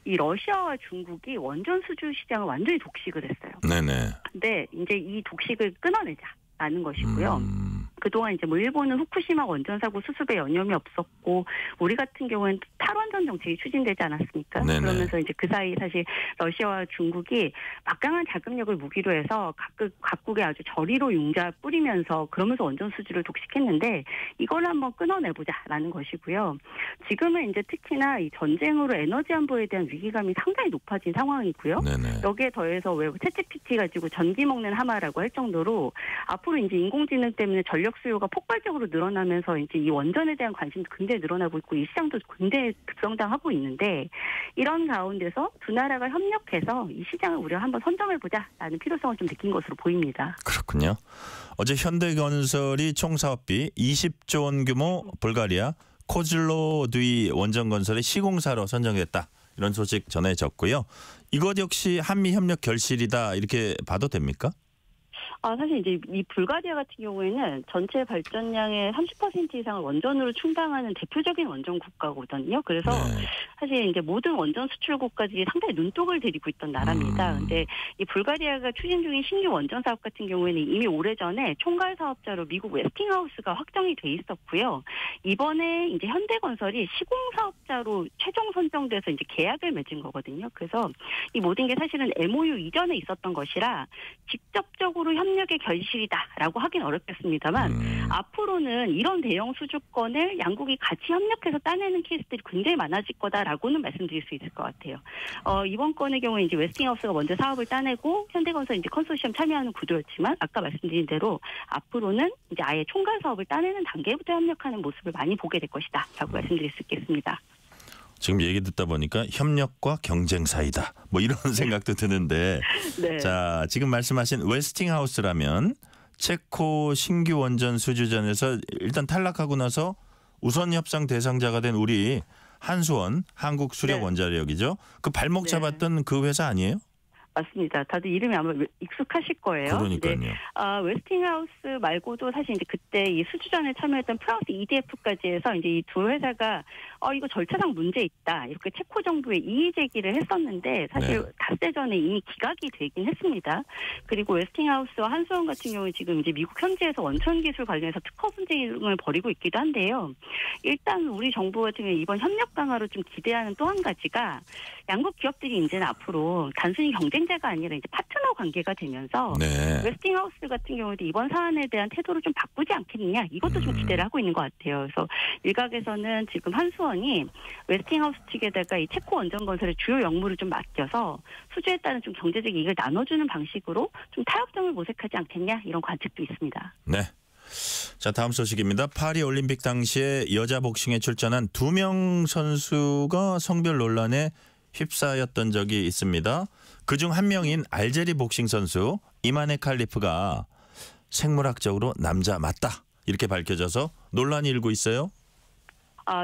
이 러시아와 중국이 원전 수주 시장을 완전히 독식을 했어요. 네네. 근데 이제 이 독식을 끊어내자라는 것이고요. 그동안 이제 일본은 후쿠시마 원전 사고 수습에 여념이 없었고 우리 같은 경우는 탈원전 정책이 추진되지 않았습니까? 네네. 그러면서 이제 그 사이 사실 러시아와 중국이 막강한 자금력을 무기로 해서 각국의 아주 저리로 융자 뿌리면서 그러면서 원전 수주를 독식했는데 이걸 한번 끊어내보자라는 것이고요. 지금은 이제 특히나 이 전쟁으로 에너지 안보에 대한 위기감이 상당히 높아진 상황이고요. 네네. 여기에 더해서 왜 챗GPT 가지고 전기 먹는 하마라고 할 정도로 앞으로 이제 인공지능 때문에 전력 수요가 폭발적으로 늘어나면서 이제 이 원전에 대한 관심도 굉장히 늘어나고 있고 이 시장도 굉장히 급성장하고 있는데 이런 가운데서 두 나라가 협력해서 이 시장을 우리가 한번 선점해보자라는 필요성을 좀 느낀 것으로 보입니다. 그렇군요. 어제 현대건설이 총 사업비 20조 원 규모 불가리아 코즐로두이 원전 건설의 시공사로 선정됐다. 이런 소식 전해졌고요. 이것 역시 한미 협력 결실이다 이렇게 봐도 됩니까? 사실 이제 이 불가리아 같은 경우에는 전체 발전량의 30% 이상을 원전으로 충당하는 대표적인 원전 국가거든요. 그래서 사실 이제 모든 원전 수출국가들이 상당히 눈독을 들이고 있던 나라입니다. 근데 이 불가리아가 추진 중인 신규 원전 사업 같은 경우에는 이미 오래전에 총괄 사업자로 미국 웨스팅하우스가 확정이 돼 있었고요. 이번에 이제 현대건설이 시공 사업자로 최종 선정돼서 이제 계약을 맺은 거거든요. 그래서 이 모든 게 사실은 MOU 이전에 있었던 것이라 직접적으로 협력 협력의 결실이다라고 하긴 어렵겠습니다만 앞으로는 이런 대형 수주권을 양국이 같이 협력해서 따내는 케이스들이 굉장히 많아질 거다라고는 말씀드릴 수 있을 것 같아요. 이번 건의 경우에 이제 웨스팅하우스가 먼저 사업을 따내고 현대건설 이제 컨소시엄 참여하는 구도였지만 아까 말씀드린 대로 앞으로는 이제 아예 총괄 사업을 따내는 단계부터 협력하는 모습을 많이 보게 될 것이다라고 말씀드릴 수 있겠습니다. 지금 얘기 듣다 보니까 협력과 경쟁 사이다. 뭐 이런 생각도 드는데 네. 자, 지금 말씀하신 웨스팅하우스라면 체코 신규 원전 수주전에서 일단 탈락하고 나서 우선 협상 대상자가 된 우리 한수원 한국수력원자력이죠. 그 발목 잡았던 그 회사 아니에요? 맞습니다. 다들 이름이 아마 익숙하실 거예요. 그러니까요. 네. 웨스팅하우스 말고도 사실 이제 그때 이 수주전에 참여했던 프랑스 EDF까지 해서 이제 이 두 회사가 이거 절차상 문제 있다 이렇게 체코 정부에 이의 제기를 했었는데 사실 닷새 전에 이미 기각이 되긴 했습니다. 그리고 웨스팅하우스와 한수원 같은 경우는 지금 이제 미국 현지에서 원천 기술 관련해서 특허 분쟁을 벌이고 있기도 한데요. 일단 우리 정부 같은 경우 이번 협력 강화로 좀 기대하는 또 한 가지가 양국 기업들이 이제는 앞으로 단순히 경쟁자가 아니라 이제 파트너 관계가 되면서 웨스팅하우스 같은 경우도 이번 사안에 대한 태도를 좀 바꾸지 않겠느냐 이것도 좀 기대를 하고 있는 것 같아요. 그래서 일각에서는 지금 한수원이 웨스팅하우스 측에다가 이 체코 원전 건설의 주요 역무를 좀 맡겨서 수주에 따른 좀 경제적 이익을 나눠주는 방식으로 좀 타협점을 모색하지 않겠냐 이런 관측도 있습니다. 네. 자, 다음 소식입니다. 파리 올림픽 당시에 여자 복싱에 출전한 2명 선수가 성별 논란에 휩싸였던 적이 있습니다. 그중 한 명인 알제리 복싱 선수 이마네 칼리프가 생물학적으로 남자 맞다 이렇게 밝혀져서 논란이 일고 있어요.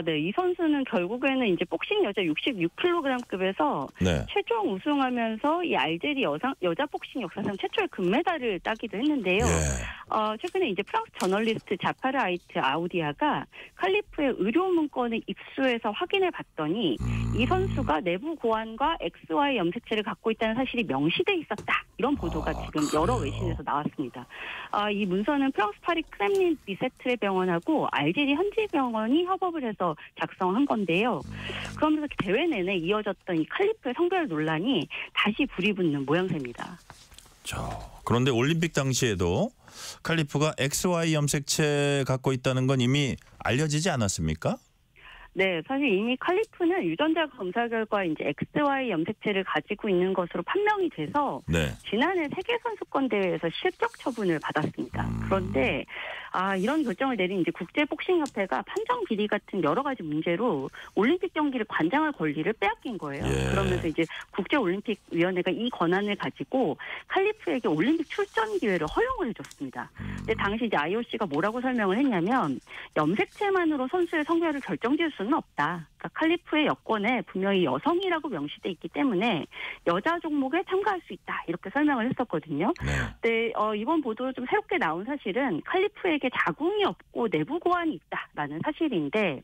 네. 이 선수는 결국에는 이제 복싱 여자 66kg급에서 최종 우승하면서 이 알제리 여자 복싱 역사상 최초의 금메달을 따기도 했는데요. 최근에 이제 프랑스 저널리스트 자파르 아이트 아우디아가 칼리프의 의료 문건을 입수해서 확인해 봤더니 이 선수가 내부 고환과 XY 염색체를 갖고 있다는 사실이 명시돼 있었다. 이런 보도가 지금 여러 외신에서 나왔습니다. 이 문서는 프랑스 파리 크렘린 비세트레 병원하고 알제리 현지 병원이 협업을 해서 작성한 건데요. 그러면서 대회 내내 이어졌던 이 칼리프의 성별 논란이 다시 불이 붙는 모양새입니다. 그런데 올림픽 당시에도 칼리프가 XY 염색체 갖고 있다는 건 이미 알려지지 않았습니까? 네, 사실 이미 칼리프는 유전자 검사 결과 이제 XY 염색체를 가지고 있는 것으로 판명이 돼서 지난해 세계 선수권 대회에서 실격 처분을 받았습니다. 그런데 이런 결정을 내린 이제 국제복싱협회가 판정 비리 같은 여러 가지 문제로 올림픽 경기를 관장할 권리를 빼앗긴 거예요. 그러면서 이제 국제올림픽위원회가 이 권한을 가지고 칼리프에게 올림픽 출전 기회를 허용을 해줬습니다. 근데 당시 이제 IOC가 뭐라고 설명을 했냐면 염색체만으로 선수의 성별을 결정지을 수는 없다. 그러니까 칼리프의 여권에 분명히 여성이라고 명시돼 있기 때문에 여자 종목에 참가할 수 있다. 이렇게 설명을 했었거든요. 근데 이번 보도로 좀 새롭게 나온 사실은 칼리프에게 자궁이 없고 내부 고환이 있다라는 사실인데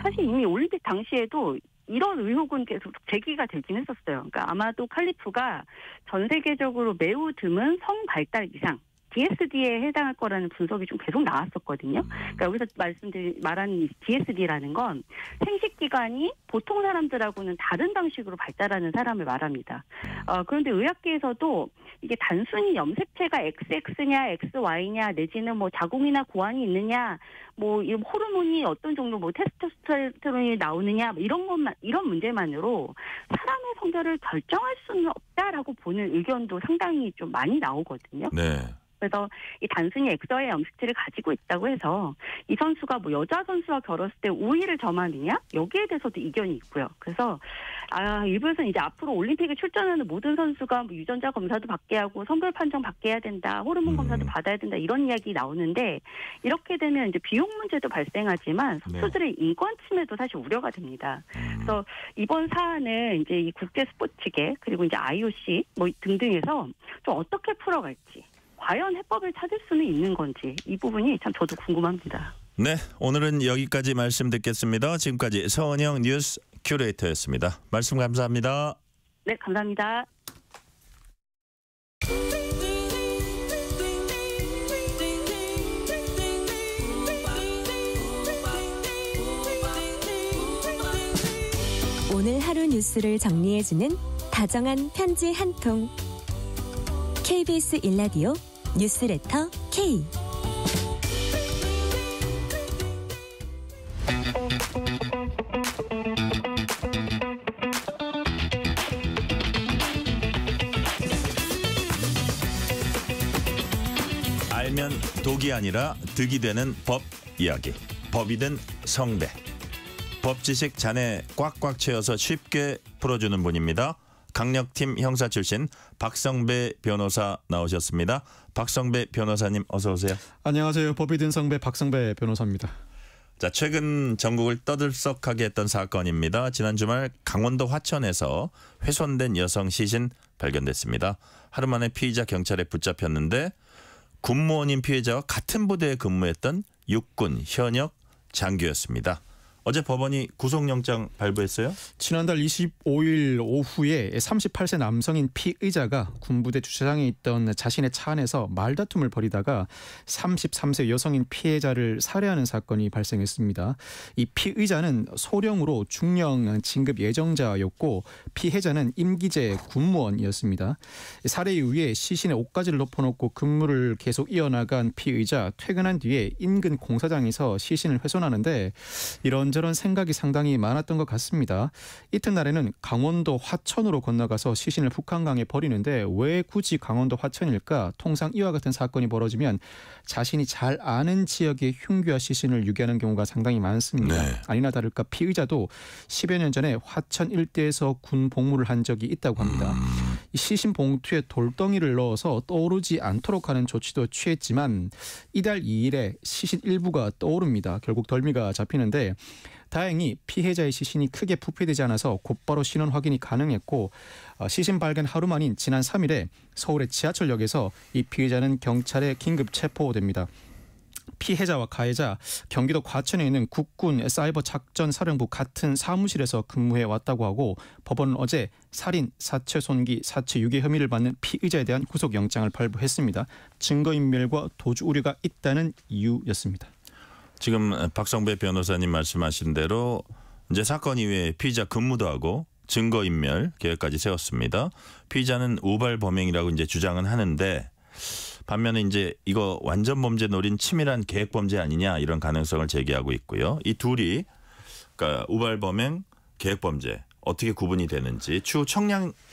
사실 이미 올림픽 당시에도 이런 의혹은 계속 제기가 되긴 했었어요. 그러니까 아마도 칼리프가 전 세계적으로 매우 드문 성 발달 이상 DSD에 해당할 거라는 분석이 좀 계속 나왔었거든요. 그러니까 여기서 말하는 DSD라는 건 생식기관이 보통 사람들하고는 다른 방식으로 발달하는 사람을 말합니다. 그런데 의학계에서도 이게 단순히 염색체가 XX냐 XY냐 내지는 뭐 자궁이나 고환이 있느냐 뭐 호르몬이 어떤 정도 뭐 테스토스테론이 나오느냐 이런 문제만으로 사람의 성별을 결정할 수는 없다라고 보는 의견도 상당히 좀 많이 나오거든요. 그래서 이 단순히 XY 염색체를 가지고 있다고 해서 이 선수가 뭐 여자 선수와 결혼했을 때 우위를 점하느냐 여기에 대해서도 이견이 있고요. 그래서 일부에서는 이제 앞으로 올림픽에 출전하는 모든 선수가 뭐 유전자 검사도 받게 하고 성별 판정 받게 해야 된다, 호르몬 검사도 받아야 된다 이런 이야기 나오는데 이렇게 되면 이제 비용 문제도 발생하지만 선수들의 인권 침해도 사실 우려가 됩니다. 그래서 이번 사안을 이제 이 국제 스포츠계 그리고 이제 IOC 뭐 등등에서 좀 어떻게 풀어갈지. 과연 해법을 찾을 수는 있는 건지 이 부분이 참 저도 궁금합니다. 네, 오늘은 여기까지 말씀 듣겠습니다. 지금까지 서은영 뉴스 큐레이터였습니다. 말씀 감사합니다. 네, 감사합니다. 오늘 하루 뉴스를 정리해주는 다정한 편지 한 통. KBS 1라디오 뉴스레터 K. 알면 독이 아니라 득이 되는 법 이야기. 법이든 성배. 법 지식 잔에 꽉꽉 채워서 쉽게 풀어주는 분입니다. 강력팀 형사 출신 박성배 변호사 나오셨습니다. 박성배 변호사님 어서 오세요. 안녕하세요. 법이든 성배 박성배 변호사입니다. 자, 최근 전국을 떠들썩하게 했던 사건입니다. 지난 주말 강원도 화천에서 훼손된 여성 시신 발견됐습니다. 하루 만에 피의자 경찰에 붙잡혔는데 군무원인 피해자와 같은 부대에 근무했던 육군 현역 장교였습니다. 어제 법원이 구속영장 발부했어요? 지난달 25일 오후에 38세 남성인 피의자가 군부대 주차장에 있던 자신의 차 안에서 말다툼을 벌이다가 33세 여성인 피해자를 살해하는 사건이 발생했습니다. 이 피의자는 소령으로 중령 진급 예정자였고 피해자는 임기제 군무원이었습니다. 살해 이후에 시신에 옷가지를 덮어놓고 근무를 계속 이어나간 피의자, 퇴근한 뒤에 인근 공사장에서 시신을 훼손하는데 이런저런 생각이 상당히 많았던 것 같습니다. 이튿날에는 강원도 화천으로 건너가서 시신을 북한강에 버리는데 왜 굳이 강원도 화천일까? 통상 이와 같은 사건이 벌어지면 자신이 잘 아는 지역의 흉기와 시신을 유기하는 경우가 상당히 많습니다. 네. 아니나 다를까 피의자도 10여 년 전에 화천 일대에서 군 복무를 한 적이 있다고 합니다. 이 시신 봉투에 돌덩이를 넣어서 떠오르지 않도록 하는 조치도 취했지만 이달 2일에 시신 일부가 떠오릅니다. 결국 덜미가 잡히는데 다행히 피해자의 시신이 크게 부패되지 않아서 곧바로 신원 확인이 가능했고 시신 발견 하루 만인 지난 3일에 서울의 지하철역에서 이 피해자는 경찰에 긴급 체포됩니다. 피해자와 가해자 경기도 과천에 있는 국군 사이버 작전 사령부 같은 사무실에서 근무해 왔다고 하고 법원은 어제 살인, 사체 손기, 사체 유기 혐의를 받는 피의자에 대한 구속영장을 발부했습니다. 증거인멸과 도주 우려가 있다는 이유였습니다. 지금 박성배 변호사님 말씀하신 대로 이제 사건 이후에 피의자 근무도 하고 증거인멸 계획까지 세웠습니다. 피의자는 우발 범행이라고 이제 주장은 하는데 반면에 이제 이거 완전 범죄 노린 치밀한 계획 범죄 아니냐 이런 가능성을 제기하고 있고요. 이 둘이 그러니까 우발 범행, 계획 범죄 어떻게 구분이 되는지 추후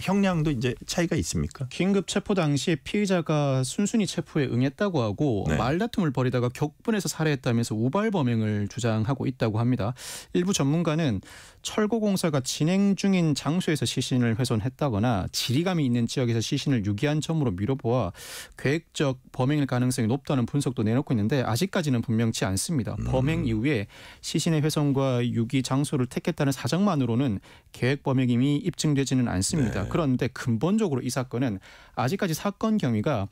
형량도 이제 차이가 있습니까? 긴급 체포 당시에 피의자가 순순히 체포에 응했다고 하고 네. 말다툼을 벌이다가 격분해서 살해했다면서 우발 범행을 주장하고 있다고 합니다. 일부 전문가는 철거공사가 진행 중인 장소에서 시신을 훼손했다거나 지리감이 있는 지역에서 시신을 유기한 점으로 미뤄보아 계획적 범행일 가능성이 높다는 분석도 내놓고 있는데 아직까지는 분명치 않습니다. 범행 이후에 시신의 훼손과 유기 장소를 택했다는 사정만으로는 계획 범행임이 입증되지는 않습니다. 네. 그런데 근본적으로 이 사건은 아직까지 사건 경위가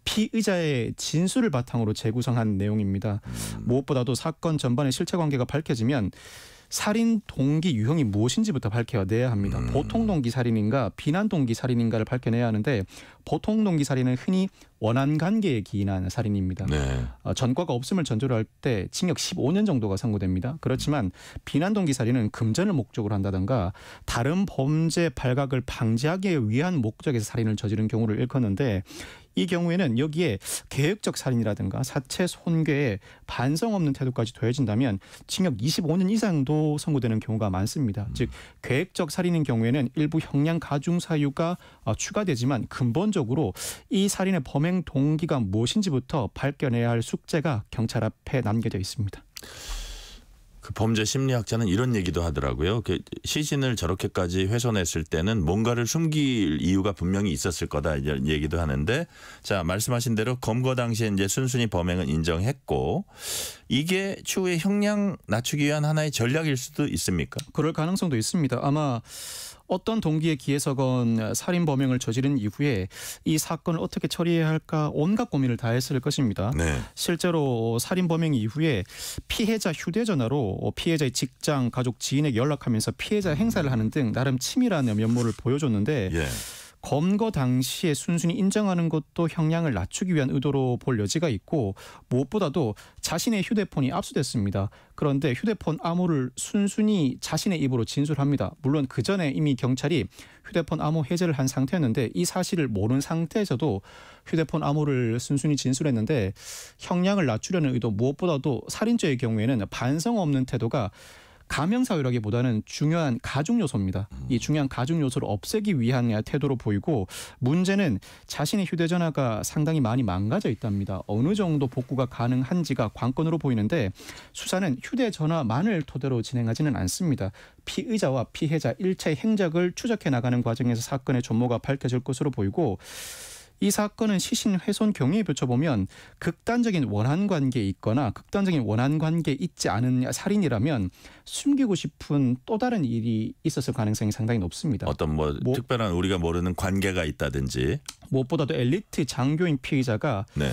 피의자의 진술을 바탕으로 재구성한 내용입니다. 무엇보다도 사건 전반의 실체관계가 밝혀지면 살인 동기 유형이 무엇인지부터 밝혀내야 합니다. 보통 동기 살인인가 비난 동기 살인인가를 밝혀내야 하는데 보통 동기 살인은 흔히 원한 관계에 기인한 살인입니다. 네. 전과가 없음을 전제로 할 때 징역 15년 정도가 선고됩니다. 그렇지만 비난 동기 살인은 금전을 목적으로 한다든가 다른 범죄 발각을 방지하기 위한 목적에서 살인을 저지른 경우를 일컫는데 이 경우에는 여기에 계획적 살인이라든가 사체 손괴에 반성 없는 태도까지 더해진다면 징역 25년 이상도 선고되는 경우가 많습니다. 즉 계획적 살인인 경우에는 일부 형량 가중 사유가 추가되지만 근본적으로 이 살인의 범행 동기가 무엇인지부터 밝혀내야 할 숙제가 경찰 앞에 남겨져 있습니다. 그 범죄 심리학자는 이런 얘기도 하더라고요. 그 시신을 저렇게까지 훼손했을 때는 뭔가를 숨길 이유가 분명히 있었을 거다 이런 얘기도 하는데 자 말씀하신 대로 검거 당시에 이제 순순히 범행은 인정했고 이게 추후에 형량 낮추기 위한 하나의 전략일 수도 있습니까? 그럴 가능성도 있습니다. 아마 어떤 동기에 기해서건 살인 범행을 저지른 이후에 이 사건을 어떻게 처리해야 할까 온갖 고민을 다 했을 것입니다. 네. 실제로 살인 범행 이후에 피해자 휴대전화로 피해자의 직장, 가족, 지인에게 연락하면서 피해자 행사를 하는 등 나름 치밀한 면모를 보여줬는데 예. 검거 당시에 순순히 인정하는 것도 형량을 낮추기 위한 의도로 볼 여지가 있고 무엇보다도 자신의 휴대폰이 압수됐습니다. 그런데 휴대폰 암호를 순순히 자신의 입으로 진술합니다. 물론 그 전에 이미 경찰이 휴대폰 암호 해제를 한 상태였는데 이 사실을 모르는 상태에서도 휴대폰 암호를 순순히 진술했는데 형량을 낮추려는 의도 무엇보다도 살인죄의 경우에는 반성 없는 태도가 가명사유라기보다는 중요한 가중 요소입니다. 이 중요한 가중 요소를 없애기 위한 태도로 보이고 문제는 자신의 휴대전화가 상당히 많이 망가져 있답니다. 어느 정도 복구가 가능한지가 관건으로 보이는데 수사는 휴대전화만을 토대로 진행하지는 않습니다. 피의자와 피해자 일체의 행적을 추적해 나가는 과정에서 사건의 전모가 밝혀질 것으로 보이고 이 사건은 시신 훼손 경위에 비춰보면 극단적인 원한관계에 있거나 극단적인 원한관계에 있지 않은 살인이라면 숨기고 싶은 또 다른 일이 있었을 가능성이 상당히 높습니다. 어떤 특별한 우리가 모르는 관계가 있다든지. 무엇보다도 엘리트 장교인 피의자가 네.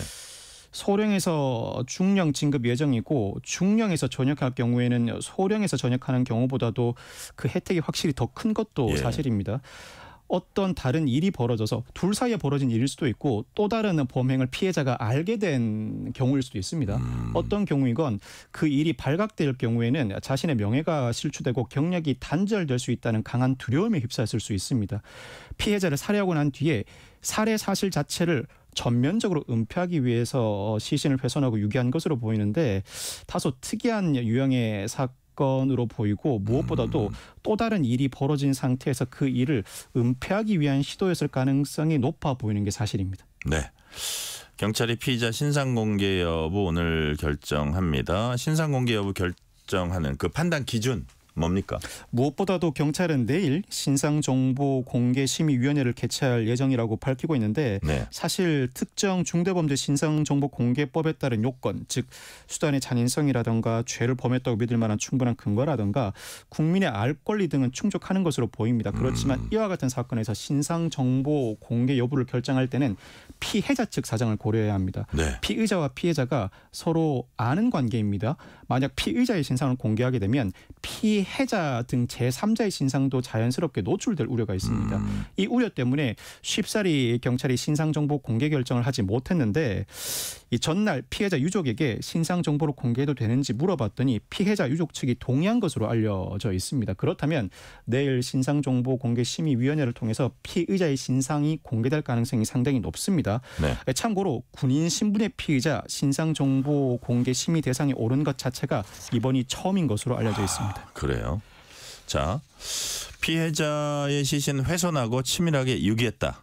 소령에서 중령 진급 예정이고 중령에서 전역할 경우에는 소령에서 전역하는 경우보다도 그 혜택이 확실히 더 큰 것도 사실입니다. 어떤 다른 일이 벌어져서 둘 사이에 벌어진 일일 수도 있고 또 다른 범행을 피해자가 알게 된 경우일 수도 있습니다. 어떤 경우이건 그 일이 발각될 경우에는 자신의 명예가 실추되고 경력이 단절될 수 있다는 강한 두려움에 휩싸였을 수 있습니다. 피해자를 살해하고 난 뒤에 살해 사실 자체를 전면적으로 은폐하기 위해서 시신을 훼손하고 유기한 것으로 보이는데 다소 특이한 유형의 사건으로 보이고 무엇보다도 또 다른 일이 벌어진 상태에서 그 일을 은폐하기 위한 시도였을 가능성이 높아 보이는 게 사실입니다. 네. 경찰이 피의자 신상 공개 여부 오늘 결정합니다. 신상 공개 여부 결정하는 그 판단 기준 뭡니까? 무엇보다도 경찰은 내일 신상정보공개심의위원회를 개최할 예정이라고 밝히고 있는데 사실 특정 중대범죄 신상정보공개법에 따른 요건, 즉 수단의 잔인성이라든가 죄를 범했다고 믿을 만한 충분한 근거라든가 국민의 알 권리 등은 충족하는 것으로 보입니다. 그렇지만 이와 같은 사건에서 신상정보 공개 여부를 결정할 때는 피해자 측 사정을 고려해야 합니다. 피의자와 피해자가 서로 아는 관계입니다. 만약 피의자의 신상을 공개하게 되면 피해자 등 제3자의 신상도 자연스럽게 노출될 우려가 있습니다. 이 우려 때문에 쉽사리 경찰이 신상정보 공개 결정을 하지 못했는데 이 전날 피해자 유족에게 신상정보를 공개해도 되는지 물어봤더니 피해자 유족 측이 동의한 것으로 알려져 있습니다. 그렇다면 내일 신상정보공개심의위원회를 통해서 피의자의 신상이 공개될 가능성이 상당히 높습니다. 참고로 군인 신분의 피의자 신상정보공개심의 대상에 오른 것 자체가 이번이 처음인 것으로 알려져 있습니다. 그래요. 자, 피해자의 시신 훼손하고 치밀하게 유기했다.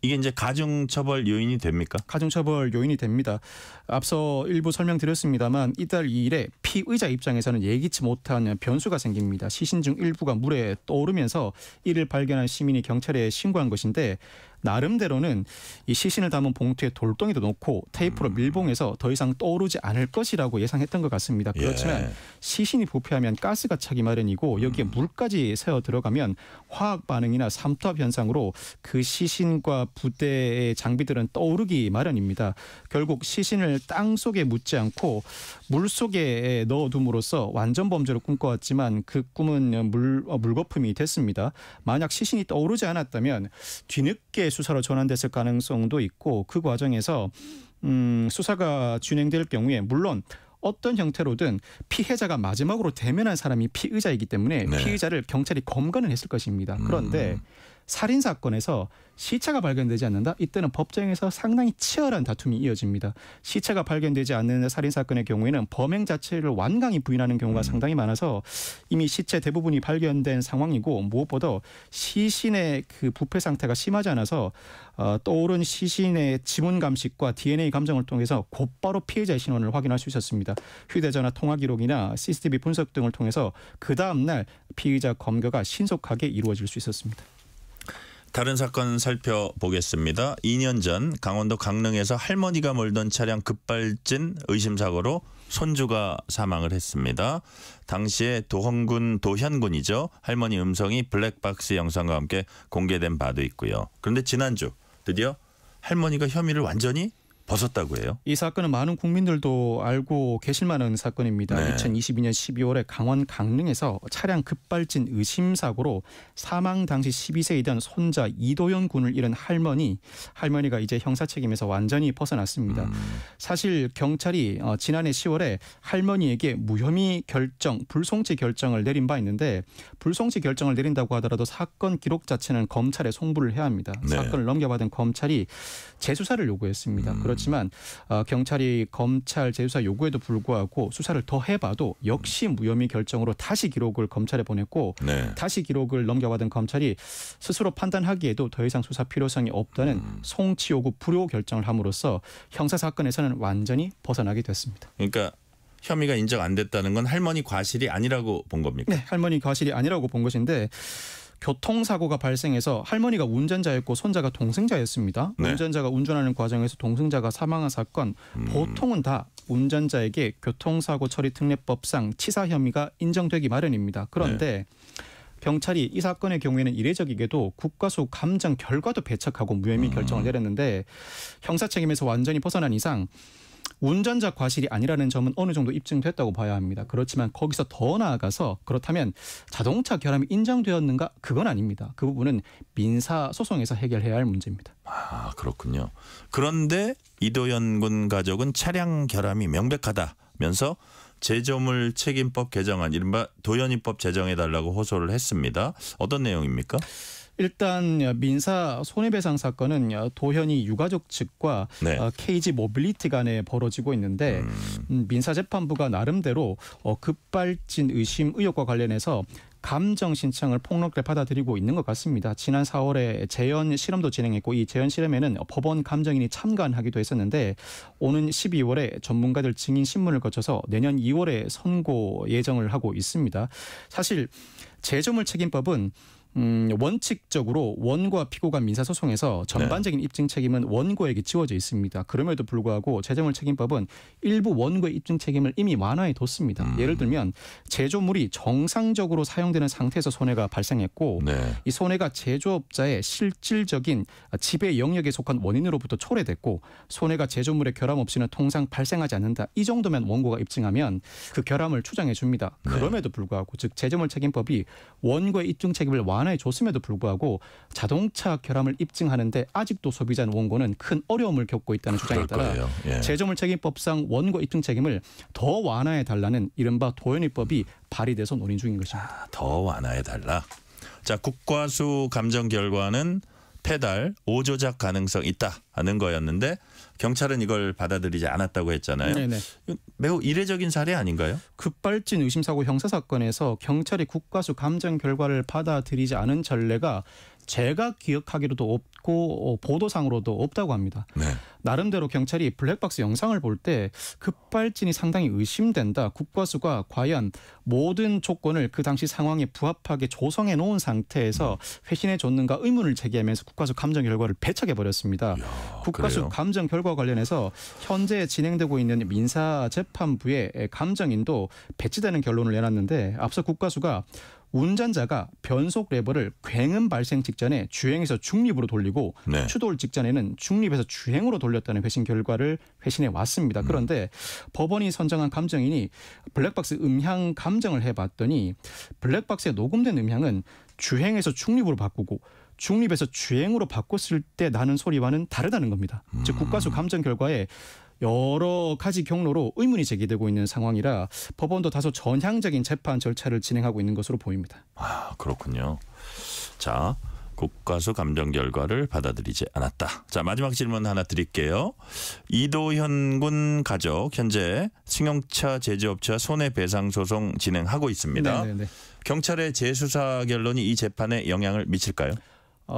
이게 이제 가중처벌 요인이 됩니까? 가중처벌 요인이 됩니다. 앞서 일부 설명드렸습니다만 이달 2일에 피의자 입장에서는 예기치 못한 변수가 생깁니다. 시신 중 일부가 물에 떠오르면서 이를 발견한 시민이 경찰에 신고한 것인데 나름대로는 이 시신을 담은 봉투에 돌덩이도 놓고 테이프로 밀봉해서 더 이상 떠오르지 않을 것이라고 예상했던 것 같습니다. 그렇지만 시신이 부패하면 가스가 차기 마련이고 여기에 물까지 새어 들어가면 화학 반응이나 삼투압 현상으로 그 시신과 부대의 장비들은 떠오르기 마련입니다. 결국 시신을 땅 속에 묻지 않고 물 속에 넣어둠으로써 완전 범죄를 꿈꿔왔지만 그 꿈은 물거품이 됐습니다. 만약 시신이 떠오르지 않았다면 뒤늦게 수사로 전환됐을 가능성도 있고 그 과정에서 수사가 진행될 경우에 물론 어떤 형태로든 피해자가 마지막으로 대면한 사람이 피의자이기 때문에 피의자를 경찰이 검거는 했을 것입니다. 그런데 살인 사건에서 시체가 발견되지 않는다? 이때는 법정에서 상당히 치열한 다툼이 이어집니다. 시체가 발견되지 않는 살인 사건의 경우에는 범행 자체를 완강히 부인하는 경우가 상당히 많아서 이미 시체 대부분이 발견된 상황이고 무엇보다 시신의 그 부패 상태가 심하지 않아서 떠오른 시신의 지문 감식과 DNA 감정을 통해서 곧바로 피해자의 신원을 확인할 수 있었습니다. 휴대전화 통화 기록이나 CCTV 분석 등을 통해서 그 다음 날 피의자 검거가 신속하게 이루어질 수 있었습니다. 다른 사건 살펴보겠습니다. 2년 전 강원도 강릉에서 할머니가 몰던 차량 급발진 의심사고로 손주가 사망을 했습니다. 당시에 도현군이죠. 할머니 음성이 블랙박스 영상과 함께 공개된 바도 있고요. 그런데 지난주 드디어 할머니가 혐의를 완전히 벗었다고 해요? 이 사건은 많은 국민들도 알고 계실 만한 사건입니다. 네. 2022년 12월에 강원 강릉에서 차량 급발진 의심 사고로 사망 당시 12세이던 손자 이도현 군을 잃은 할머니가 이제 형사 책임에서 완전히 벗어났습니다. 사실 경찰이 지난해 10월에 할머니에게 무혐의 결정, 불송치 결정을 내린 바 있는데 불송치 결정을 내린다고 하더라도 사건 기록 자체는 검찰에 송부를 해야 합니다. 네. 사건을 넘겨받은 검찰이 재수사를 요구했습니다. 그렇지만 경찰이 검찰 재수사 요구에도 불구하고 수사를 더 해봐도 역시 무혐의 결정으로 다시 기록을 검찰에 보냈고 네. 다시 기록을 넘겨받은 검찰이 스스로 판단하기에도 더 이상 수사 필요성이 없다는 송치 요구 불효 결정을 함으로써 형사사건에서는 완전히 벗어나게 됐습니다. 그러니까 혐의가 인정 안 됐다는 건 할머니 과실이 아니라고 본 겁니까? 네, 할머니 과실이 아니라고 본 것인데 교통사고가 발생해서 할머니가 운전자였고 손자가 동승자였습니다. 네. 운전자가 운전하는 과정에서 동승자가 사망한 사건 보통은 다 운전자에게 교통사고 처리 특례법상 치사 혐의가 인정되기 마련입니다. 그런데 경찰이 이 사건의 경우에는 이례적이게도 국과수 감정 결과도 배척하고 무혐의 결정을 내렸는데 형사 책임에서 완전히 벗어난 이상 운전자 과실이 아니라는 점은 어느 정도 입증됐다고 봐야 합니다. 그렇지만 거기서 더 나아가서 그렇다면 자동차 결함이 인정되었는가? 그건 아닙니다. 그 부분은 민사소송에서 해결해야 할 문제입니다. 아, 그렇군요. 그런데 이도현 군 가족은 차량 결함이 명백하다면서 제조물 책임법 개정안 이른바 도현이법 제정해달라고 호소를 했습니다. 어떤 내용입니까? 일단 민사 손해배상 사건은 도현이 유가족 측과 네. KG 모빌리티 간에 벌어지고 있는데 민사재판부가 나름대로 급발진 의심 의혹과 관련해서 감정 신청을 폭넓게 받아들이고 있는 것 같습니다. 지난 4월에 재연 실험도 진행했고 이 재연 실험에는 법원 감정인이 참관하기도 했었는데 오는 12월에 전문가들 증인 신문을 거쳐서 내년 2월에 선고 예정을 하고 있습니다. 사실 제조물 책임법은 원칙적으로 원고와 피고가 민사소송에서 전반적인 입증 책임은 원고에게 지워져 있습니다. 그럼에도 불구하고 제조물 책임법은 일부 원고의 입증 책임을 이미 완화해 뒀습니다. 예를 들면 제조물이 정상적으로 사용되는 상태에서 손해가 발생했고 이 손해가 제조업자의 실질적인 지배 영역에 속한 원인으로부터 초래됐고 손해가 제조물의 결함 없이는 통상 발생하지 않는다. 이 정도면 원고가 입증하면 그 결함을 추정해 줍니다. 그럼에도 불구하고 즉 제조물 책임법이 원고의 입증 책임을 완화해 줬음에도 불구하고 자동차 결함을 입증하는데 아직도 소비자 원고는 큰 어려움을 겪고 있다는 주장에 따라 제조물 책임법상 원고 입증 책임을 더 완화해 달라는 이른바 도현이법이 발의돼서 논의 중인 것입니다. 더 완화해 달라. 자, 국과수 감정 결과는 페달 5조작 가능성 있다는 거였는데 경찰은 이걸 받아들이지 않았다고 했잖아요. 네네. 매우 이례적인 사례 아닌가요? 급발진 의심사고 형사사건에서 경찰이 국과수 감정 결과를 받아들이지 않은 전례가 제가 기억하기로도 없고 보도상으로도 없다고 합니다. 나름대로 경찰이 블랙박스 영상을 볼 때 급발진이 상당히 의심된다. 국과수가 과연 모든 조건을 그 당시 상황에 부합하게 조성해 놓은 상태에서 회신해 줬는가 의문을 제기하면서 국과수 감정 결과를 배척해 버렸습니다. 국과수 그래요? 감정 결과 관련해서 현재 진행되고 있는 민사재판부의 감정인도 배치되는 결론을 내놨는데 앞서 국과수가 운전자가 변속 레버를 굉음 발생 직전에 주행에서 중립으로 돌리고 추돌 직전에는 중립에서 주행으로 돌렸다는 회신 결과를 회신해 왔습니다. 그런데 법원이 선정한 감정인이 블랙박스 음향 감정을 해봤더니 블랙박스에 녹음된 음향은 주행에서 중립으로 바꾸고 중립에서 주행으로 바꿨을 때 나는 소리와는 다르다는 겁니다. 즉 국과수 감정 결과에 여러 가지 경로로 의문이 제기되고 있는 상황이라 법원도 다소 전향적인 재판 절차를 진행하고 있는 것으로 보입니다. 아, 그렇군요. 자, 국과수 감정 결과를 받아들이지 않았다. 자, 마지막 질문 하나 드릴게요. 이도현 군 가족 현재 승용차 제조업체와 손해배상 소송 진행하고 있습니다. 네네네. 경찰의 재수사 결론이 이 재판에 영향을 미칠까요?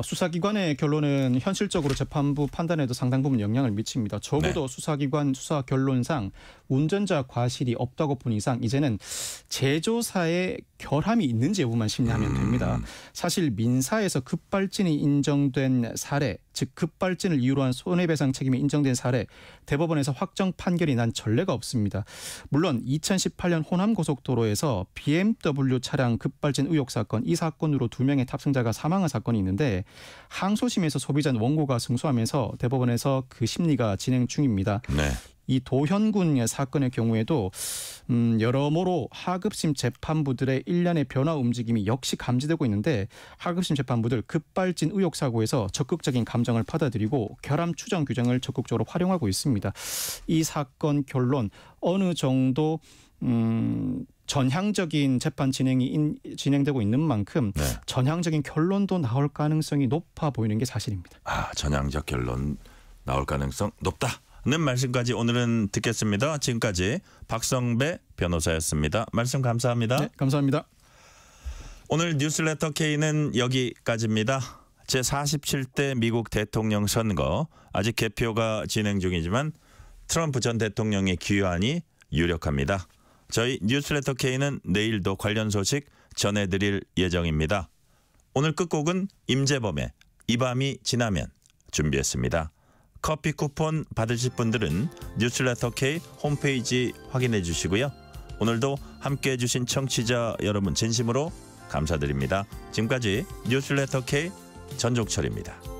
수사기관의 결론은 현실적으로 재판부 판단에도 상당 부분 영향을 미칩니다. 적어도 수사기관 수사 결론상 운전자 과실이 없다고 본 이상 이제는 제조사의 결함이 있는지 여부만 심리하면 됩니다. 사실 민사에서 급발진이 인정된 사례, 즉 급발진을 이유로 한 손해배상 책임이 인정된 사례, 대법원에서 확정 판결이 난 전례가 없습니다. 물론 2018년 호남고속도로에서 BMW 차량 급발진 의혹 사건, 이 사건으로 2명의 탑승자가 사망한 사건이 있는데 항소심에서 소비자 원고가 승소하면서 대법원에서 그 심리가 진행 중입니다. 네. 이 도현군 사건의 경우에도 여러모로 하급심 재판부들의 일련의 변화 움직임이 역시 감지되고 있는데 하급심 재판부들 급발진 의혹 사고에서 적극적인 감정을 받아들이고 결함 추정 규정을 적극적으로 활용하고 있습니다. 이 사건 결론 어느 정도 전향적인 재판 진행되고 있는 만큼 네. 전향적인 결론도 나올 가능성이 높아 보이는 게 사실입니다. 전향적 결론 나올 가능성 높다는 말씀까지 오늘은 듣겠습니다. 지금까지 박성배 변호사였습니다. 말씀 감사합니다. 네, 감사합니다. 오늘 뉴스레터 K는 여기까지입니다. 제47대 미국 대통령 선거 아직 개표가 진행 중이지만 트럼프 전 대통령의 기여안이 유력합니다. 저희 뉴스레터 K는 내일도 관련 소식 전해드릴 예정입니다. 오늘 끝곡은 임재범의 이 밤이 지나면 준비했습니다. 커피 쿠폰 받으실 분들은 뉴스레터 K 홈페이지 확인해 주시고요. 오늘도 함께해 주신 청취자 여러분 진심으로 감사드립니다. 지금까지 뉴스레터 K 전종철입니다.